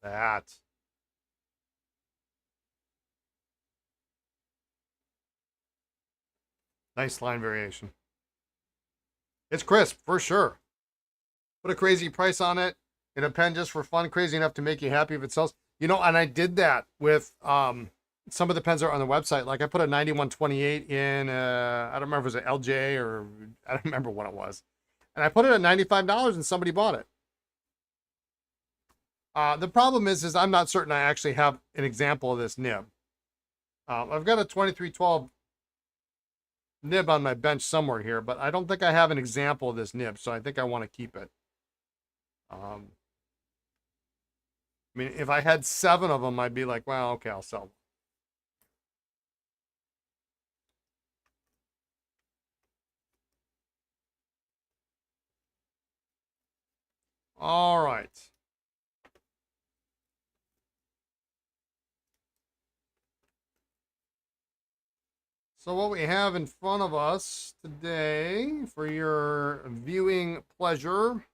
That. Nice line variation. It's crisp for sure. Put a crazy price on it in a pen just for fun, crazy enough to make you happy if it sells. And I did that with some of the pens that are on the website. Like I put a 9128 in, I don't remember if it was an LJ or I don't remember what it was. And I put it at $95 and somebody bought it. The problem is I'm not certain I actually have an example of this nib. I've got a 2312 nib on my bench somewhere here, but I don't think I have an example of this nib, so I think I want to keep it. I mean, if I had 7 of them, I'd be like, well, okay, I'll sell them. All right. So what we have in front of us today for your viewing pleasure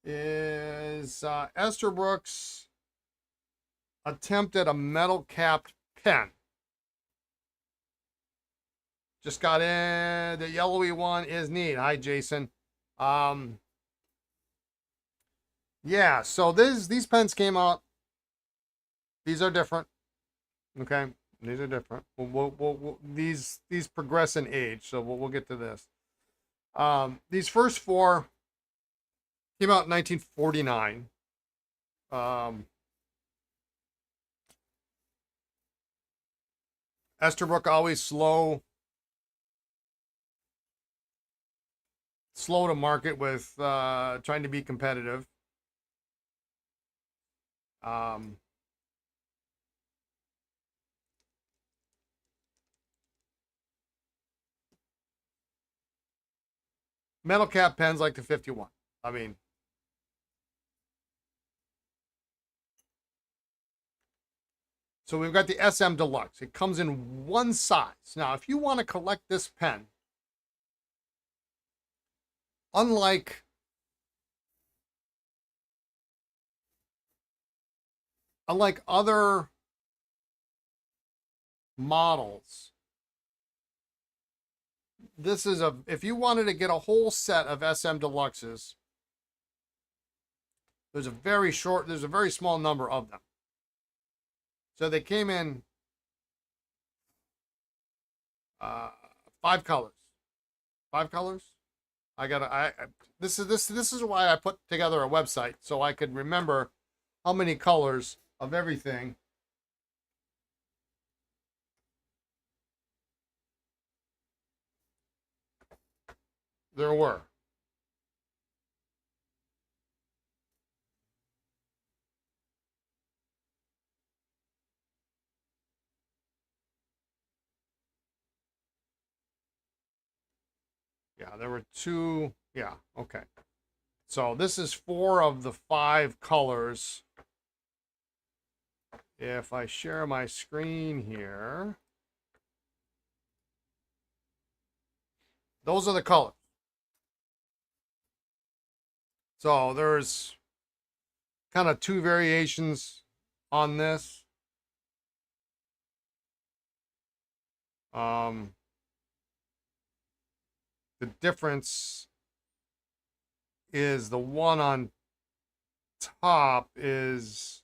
is Esterbrook's attempt at a metal capped pen. Just got in. The yellowy one is neat. Hi, Jason. Yeah, so these pens came out. These are different. Okay, these are different. These progress in age, so we'll get to this. These first 4 Came out in 1949. Esterbrook always slow to market with trying to be competitive. Um, Metal cap pens like the 51. I mean, so we've got the SM Deluxe. It comes in one size. Now, if you want to collect this pen, unlike other models, this is a, if you wanted to get a whole set of SM Deluxes, there's a very small number of them. So they came in uh, 5 colors. 5 colors. This is why I put together a website so I could remember how many colors of everything there were. Yeah, there were 2. Yeah, okay. So this is 4 of the 5 colors. If I share my screen here, those are the colors. So there's kind of 2 variations on this. Um, the difference is the one on top is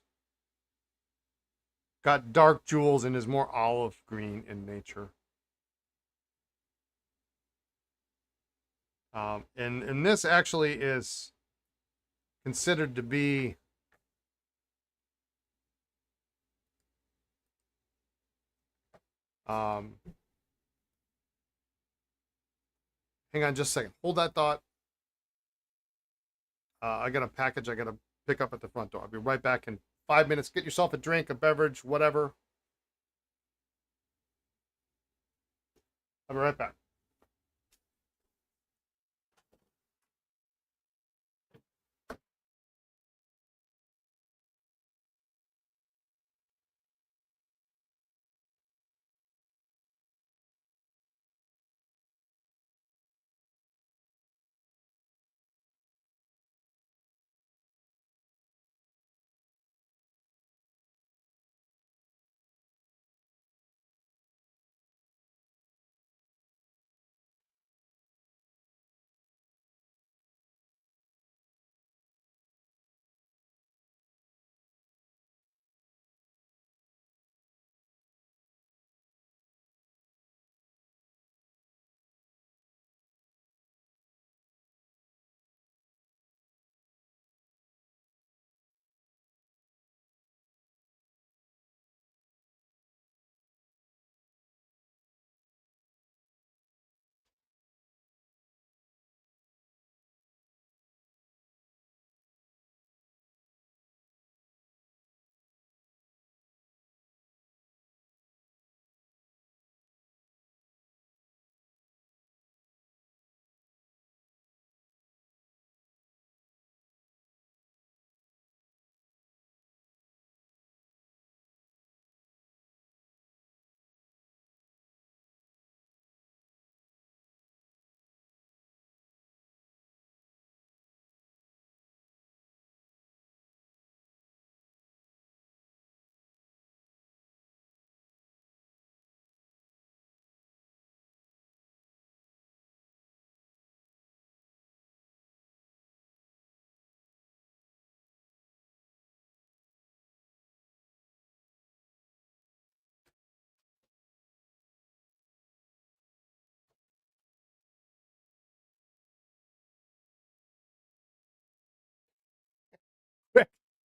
got dark jewels and is more olive green in nature. And this actually is considered to be hang on just a second. Hold that thought. I got a package I got to pick up at the front door. I'll be right back in 5 minutes. Get yourself a drink, a beverage, whatever. I'll be right back.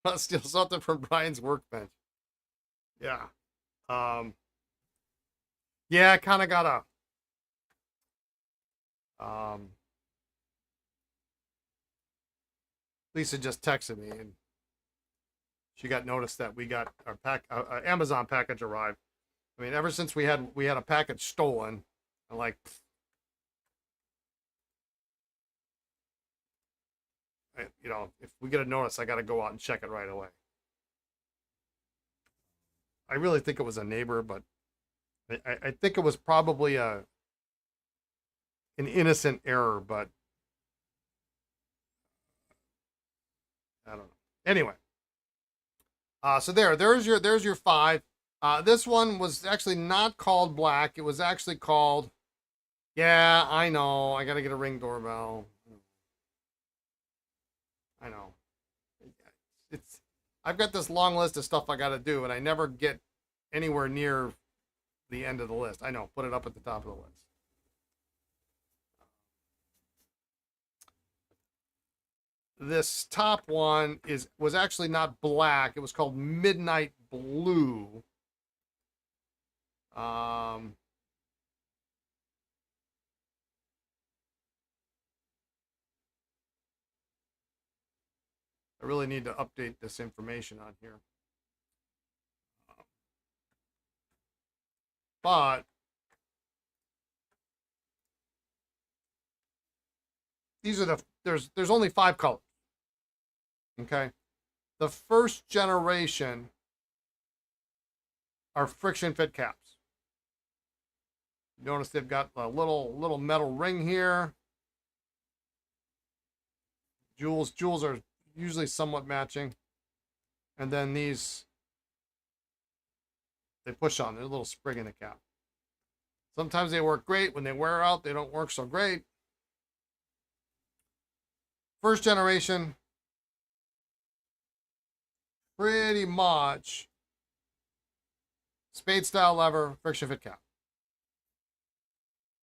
I'll steal something from Brian's workbench. Yeah. Yeah, I kind of got a. Lisa just texted me and she got noticed that we got our Amazon package arrived. I mean, ever since we had a package stolen, I'm like, you know, if we get a notice, I got to go out and check it right away. I really think it was a neighbor, but I think it was probably an innocent error, but I don't know. Anyway, so there's your five. This one was actually not called black. It was actually called. Yeah, I know. I gotta get a Ring doorbell. I know. It's. I've got this long list of stuff I gotta do, and I never get anywhere near the end of the list. I know. Put it up at the top of the list. This top one was actually not black. It was called Midnight Blue. I really need to update this information on here. But these are there's only 5 colors. Okay. The first generation are friction fit caps. Notice they've got a little metal ring here. Jewels are usually somewhat matching. And then these they push on. There's a little spring in the cap. Sometimes they work great. When they wear out, they don't work so great. First generation, pretty much spade style lever, friction fit cap.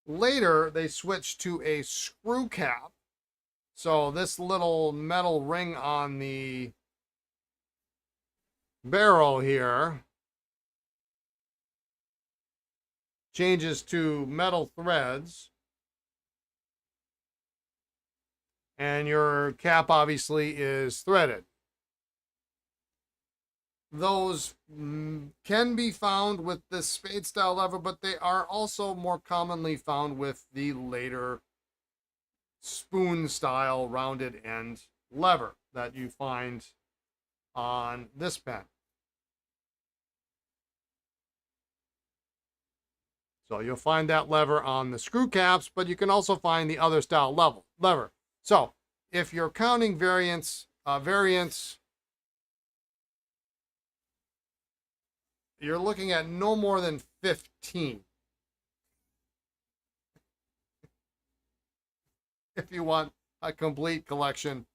Later, they switched to a screw cap. So this little metal ring on the barrel here changes to metal threads. And your cap obviously is threaded. Those can be found with the spade style lever, but they are also more commonly found with the later spoon style rounded end lever that you find on this pen. So you'll find that lever on the screw caps, but you can also find the other style lever. So if you're counting variants, you're looking at no more than 15. If you want a complete collection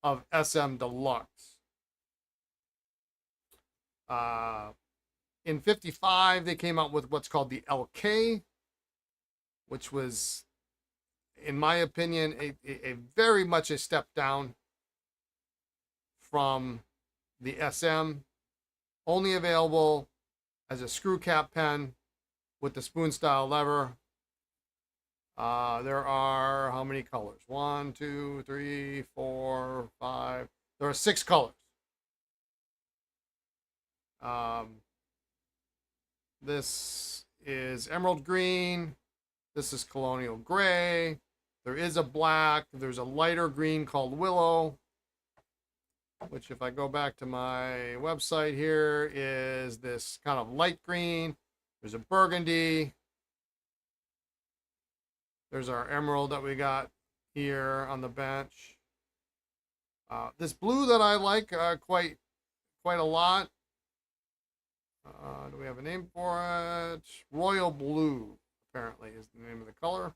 of SM Deluxe. In 55, they came out with what's called the LK, which was, in my opinion, a very much a step down from the SM. Only available as a screw cap pen with the spoon style lever. There are how many colors? 1, 2, 3, 4, 5. There are 6 colors. This is emerald green. This is colonial gray. There is a black. There's a lighter green called willow, which if I go back to my website here is this kind of light green. There's a burgundy. There's our emerald that we got here on the bench. This blue that I like quite a lot. Do we have a name for it? Royal Blue, apparently, is the name of the color.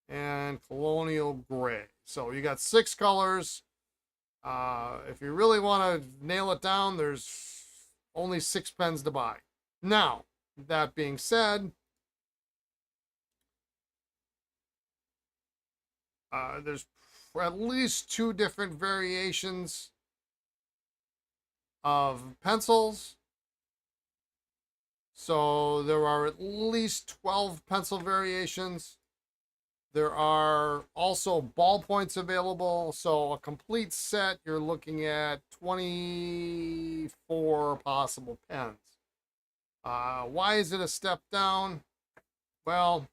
And Colonial Gray. So you got 6 colors. If you really want to nail it down, there's only 6 pens to buy. Now, that being said, there's at least 2 different variations of pencils. So there are at least 12 pencil variations. There are also ballpoints available. So a complete set, you're looking at 24 possible pens. Why is it a step down? Well,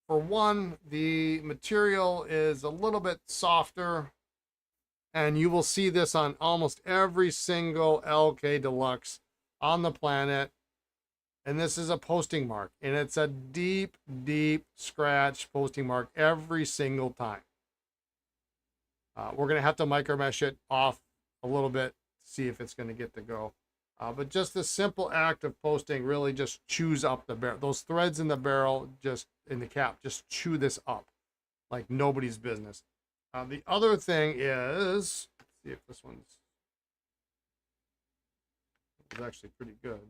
for one, the material is a little bit softer, and you will see this on almost every single LK Deluxe on the planet. And this is a posting mark, and it's a deep, deep scratch posting mark every single time. We're going to have to micro mesh it off a little bit to see if it's going to get to go. But just the simple act of posting really just chews up the barrel. Those threads in the barrel, just in the cap, just chew this up like nobody's business. The other thing is, let's see if this one's actually pretty good.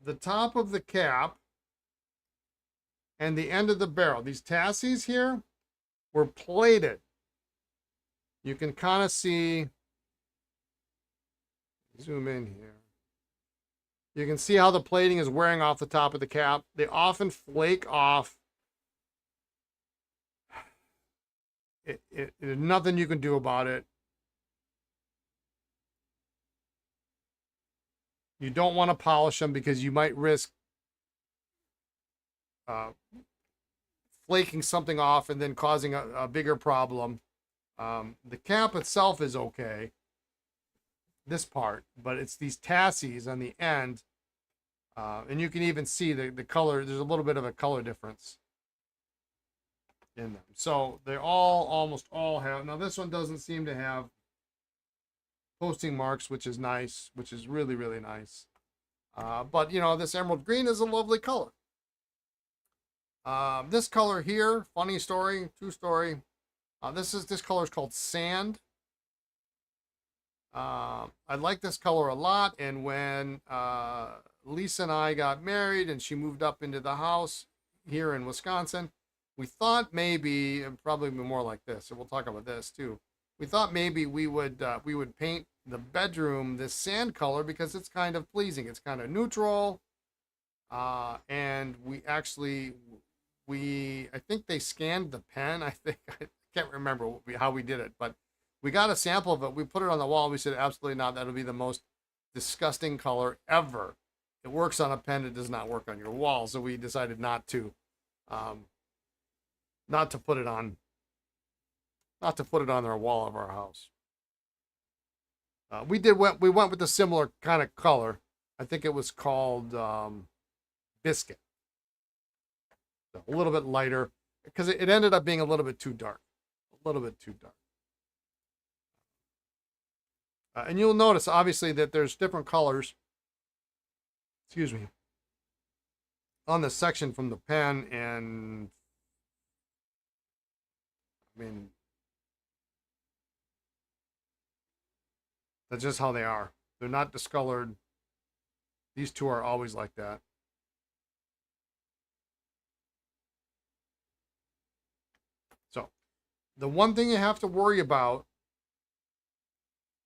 The top of the cap and the end of the barrel, these tassies here were plated. You can kind of see, zoom in here. You can see how the plating is wearing off the top of the cap. They often flake off. There's nothing you can do about it. You don't want to polish them because you might risk flaking something off and then causing a bigger problem. The cap itself is okay, this part, but it's these tassies on the end, and you can even see the color. There's a little bit of a color difference in them. So they almost all have. Now this one doesn't seem to have posting marks, which is nice, which is really, really nice. But you know, this emerald green is a lovely color. This color here, funny story, true story. This color is called sand. I like this color a lot, and when Lisa and I got married and she moved up into the house here in Wisconsin, we thought maybe, probably more like this, so we'll talk about this too. We thought maybe we would paint the bedroom this sand color because it's kind of pleasing. It's kind of neutral, and we actually I think they scanned the pen. I can't remember how we did it, but we got a sample of it. We put it on the wall. We said absolutely not. That'll be the most disgusting color ever. It works on a pen. It does not work on your wall. So we decided not to put it on. Not to put it on our wall of our house. We went with a similar kind of color. I think it was called biscuit. So a little bit lighter because it ended up being a little bit too dark. A little bit too dark. And you'll notice obviously that there's different colors. Excuse me. On the section from the pen, and I mean, that's just how they are. They're not discolored. These two are always like that. So, the one thing you have to worry about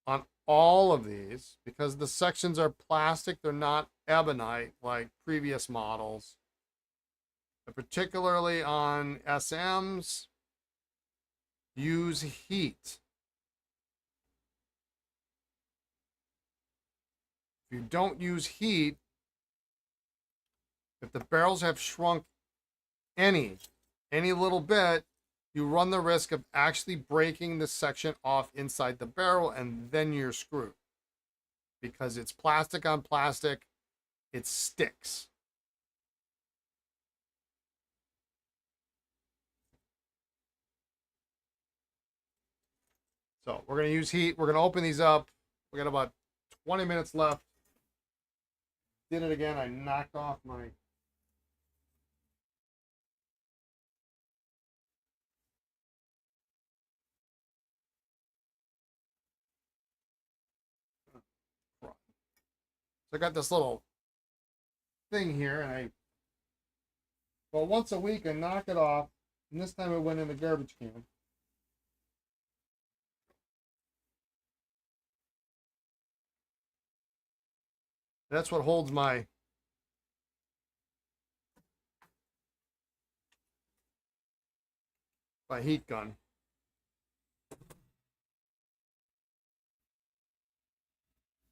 on all of these, because the sections are plastic, they're not ebonite like previous models, but particularly on SMs, use heat. If you don't use heat, if the barrels have shrunk any little bit, you run the risk of actually breaking the section off inside the barrel, and then you're screwed. Because it's plastic on plastic, it sticks. So we're going to use heat. We're going to open these up. We got about 20 minutes left. Did it again. I knocked off my... So I got this little thing here, and well, once a week I knock it off, and this time it went in the garbage can. That's what holds my heat gun.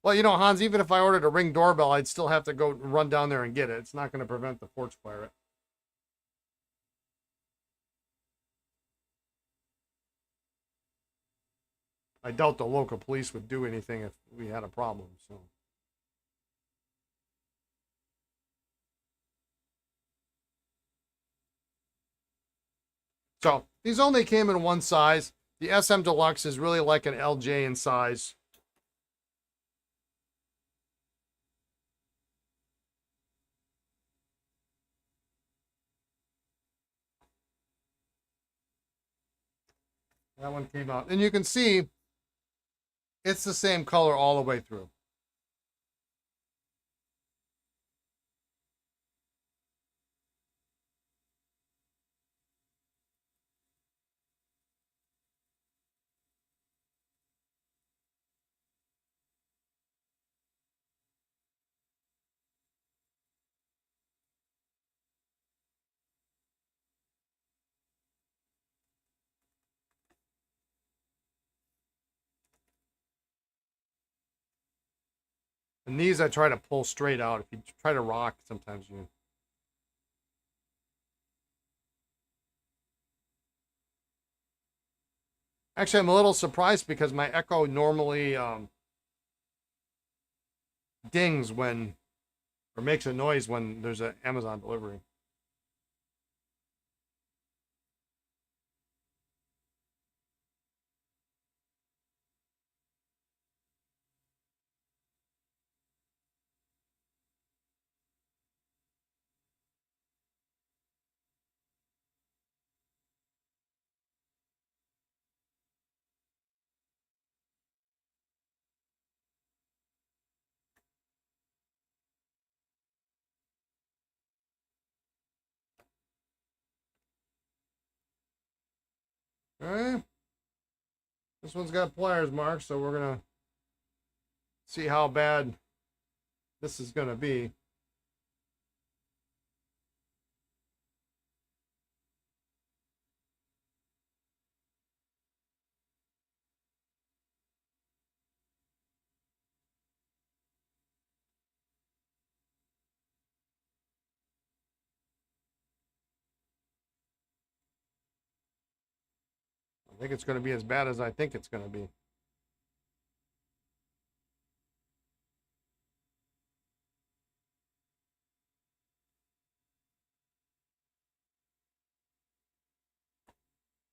Well, you know, Hans, even if I ordered a Ring doorbell, I'd still have to go run down there and get it. It's not going to prevent the porch fire. I doubt the local police would do anything if we had a problem. So these only came in one size. The SM Deluxe is really like an LJ in size. That one came out. And you can see it's the same color all the way through. And these I try to pull straight out. If you try to rock, sometimes you... Actually, I'm a little surprised because my Echo normally dings when, or makes a noise when there's an Amazon delivery. Okay. This one's got pliers marks, so we're going to see how bad this is going to be. I think it's going to be as bad as I think it's going to be.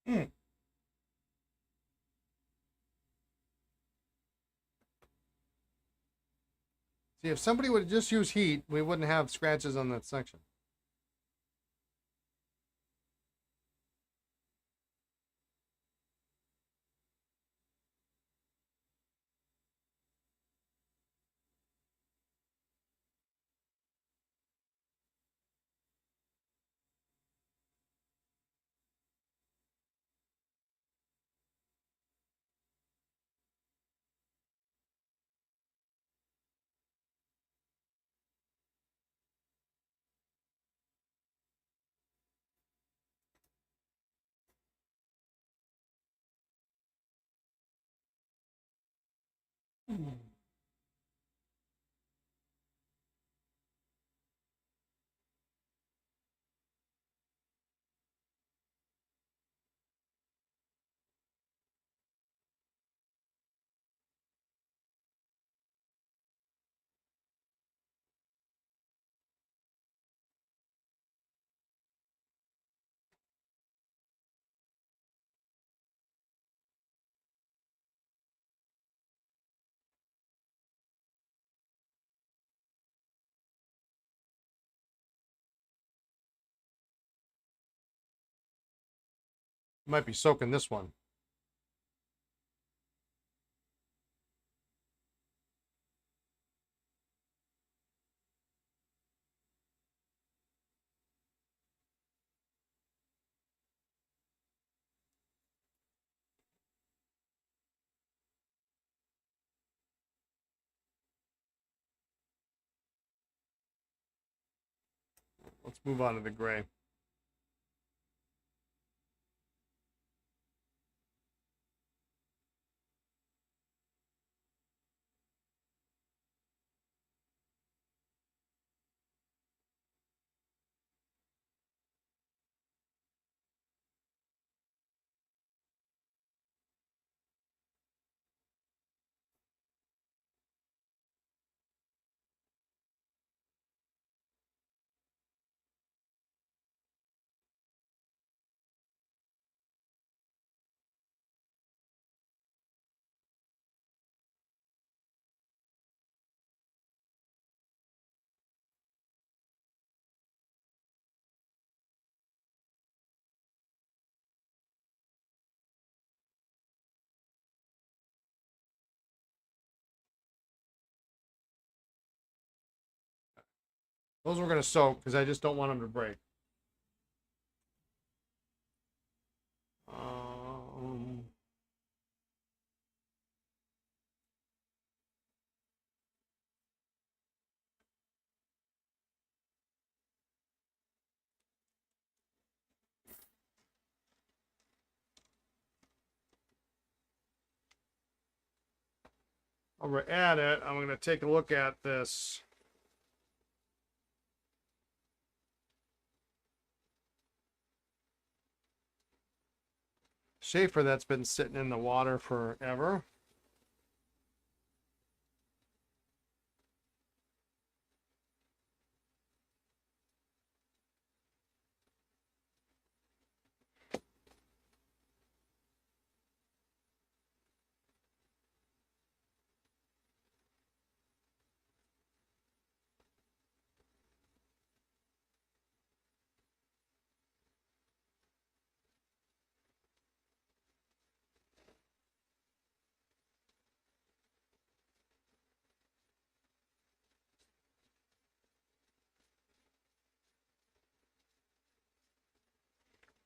See, if somebody would just use heat, we wouldn't have scratches on that section. Might be soaking this one. Let's move on to the gray. Those we're going to soak because I just don't want them to break. Um, While we're at it, I'm going to take a look at this Schaefer that's been sitting in the water forever.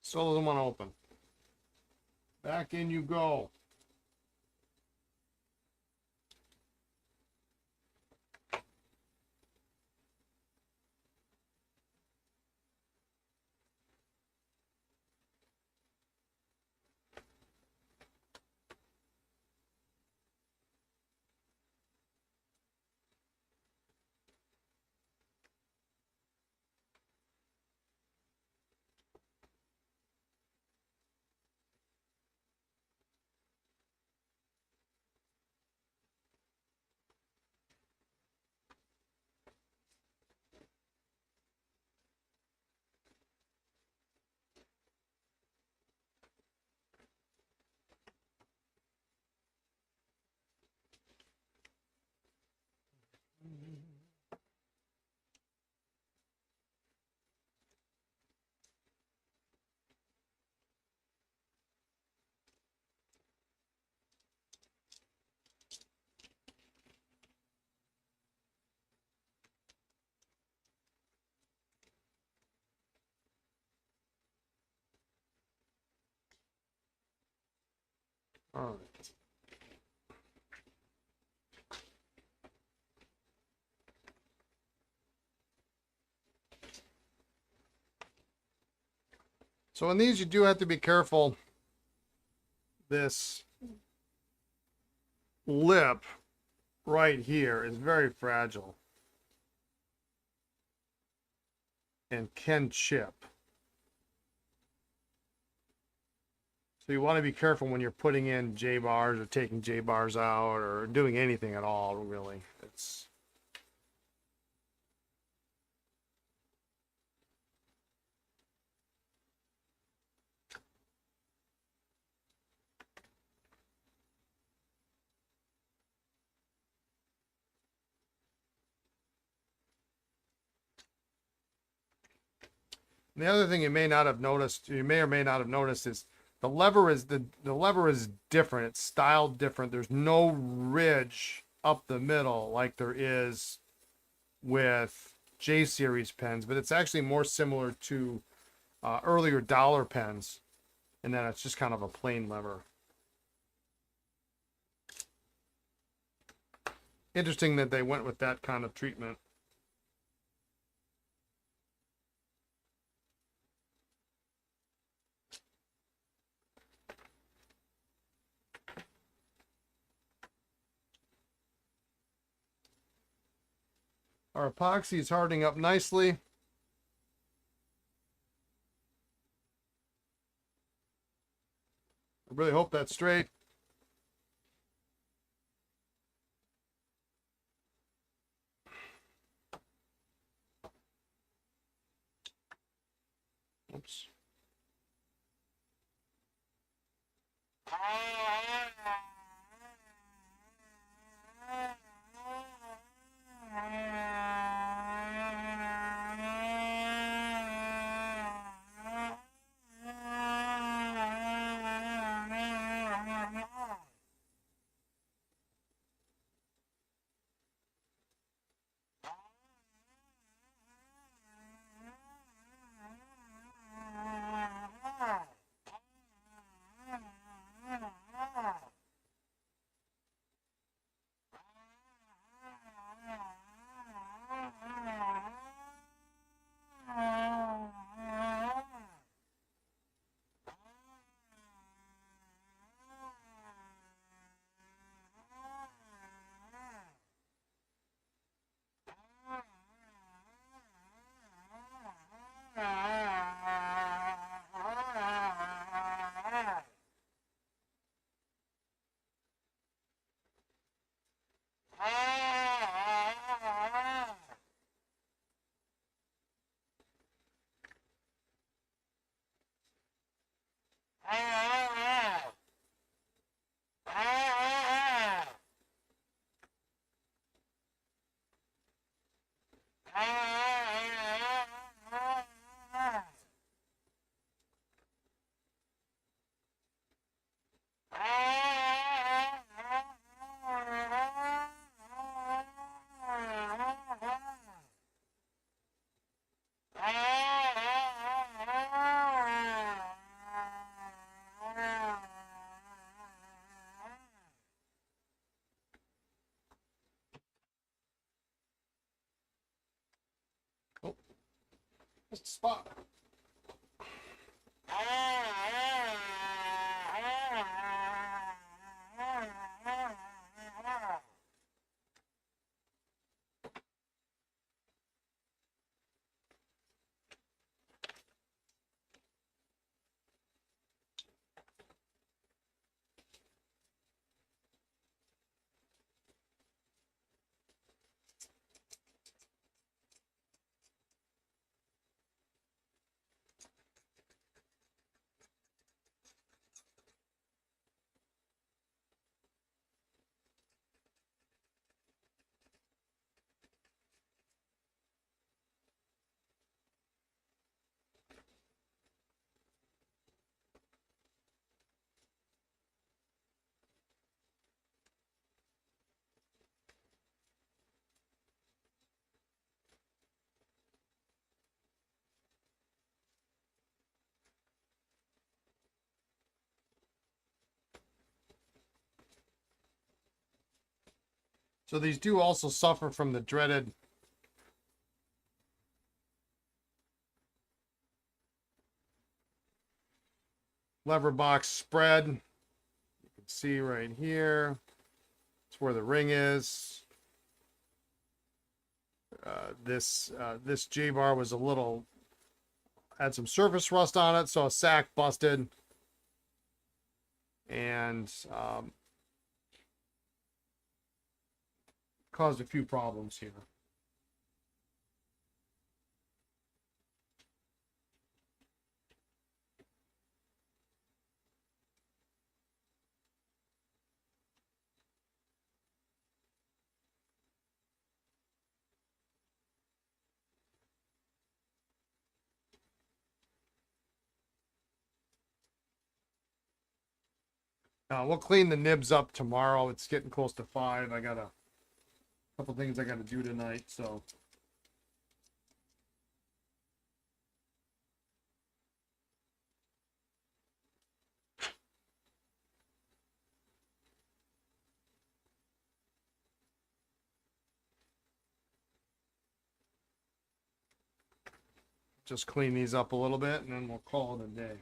Still doesn't want to open. Back in you go. All right. So in these, you do have to be careful. This lip right here is very fragile and can chip. So you want to be careful when you're putting in J bars or taking J bars out or doing anything at all, really. It's the other thing you may not have noticed, you may or may not have noticed, is the lever is the lever is different. It's styled different. There's no ridge up the middle like there is with J series pens, but it's actually more similar to earlier dollar pens, and then it's just kind of a plain lever. Interesting that they went with that kind of treatment. Our epoxy is hardening up nicely. I really hope that's straight. Oops. Oh, that's the spot. So these do also suffer from the dreaded lever box spread. You can see right here. It's where the ring is. This J bar was a little, had some surface rust on it, so a sack busted, and caused a few problems here. We'll clean the nibs up tomorrow. It's getting close to 5. I got a couple things I got to do tonight, so. Just clean these up a little bit, and then we'll call it a day.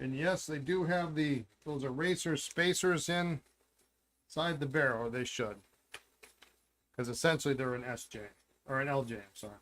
And yes, they do have those eraser spacers inside the barrel, or they should. Because essentially they're an SJ, or an LJ, I'm sorry.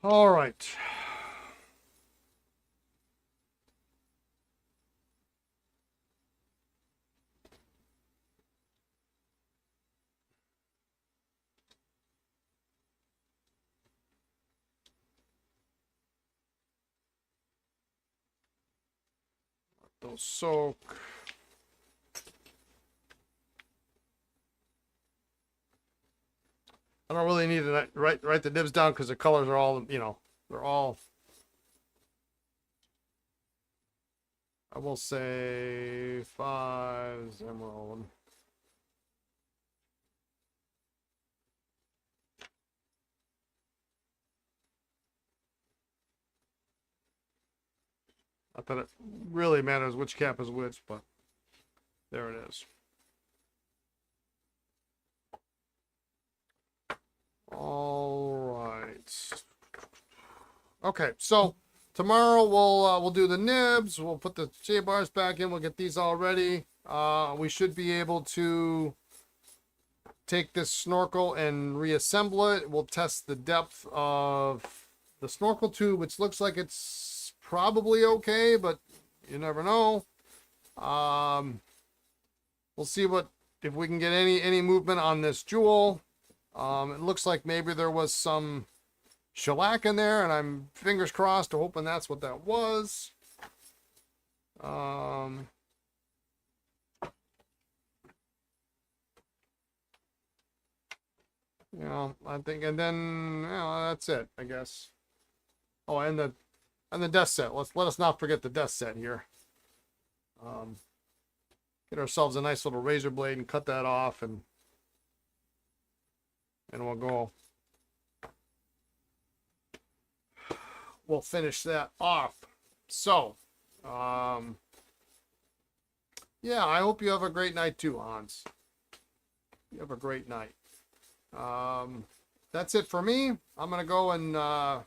All right. Those soak. I don't really need to write the nibs down because the colors are all, they're all, I will say 5 emerald. Not that it really matters which cap is which, but there it is. All right. Okay, so tomorrow we'll do the nibs. We'll put the J bars back in. We'll get these all ready. We should be able to take this snorkel and reassemble it. We'll test the depth of the snorkel tube, which looks like it's probably okay, but you never know. We'll see if we can get any movement on this jewel. It looks like maybe there was some shellac in there, and I'm fingers crossed hoping that's what that was. I think, and then that's it, I guess. Oh, and the desk set. Let us not forget the desk set here. Get ourselves a nice little razor blade and cut that off, and we'll go. We'll finish that off. So, yeah, I hope you have a great night too, Hans. You have a great night. That's it for me. I'm gonna go and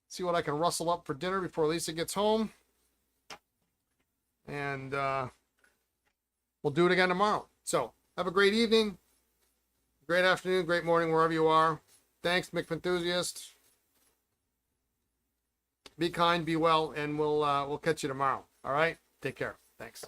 see what I can rustle up for dinner before Lisa gets home, and we'll do it again tomorrow. So have a great evening, great afternoon, great morning, wherever you are. Thanks, McFenthusiast. Be kind, be well, and we'll catch you tomorrow. All right, take care. Thanks.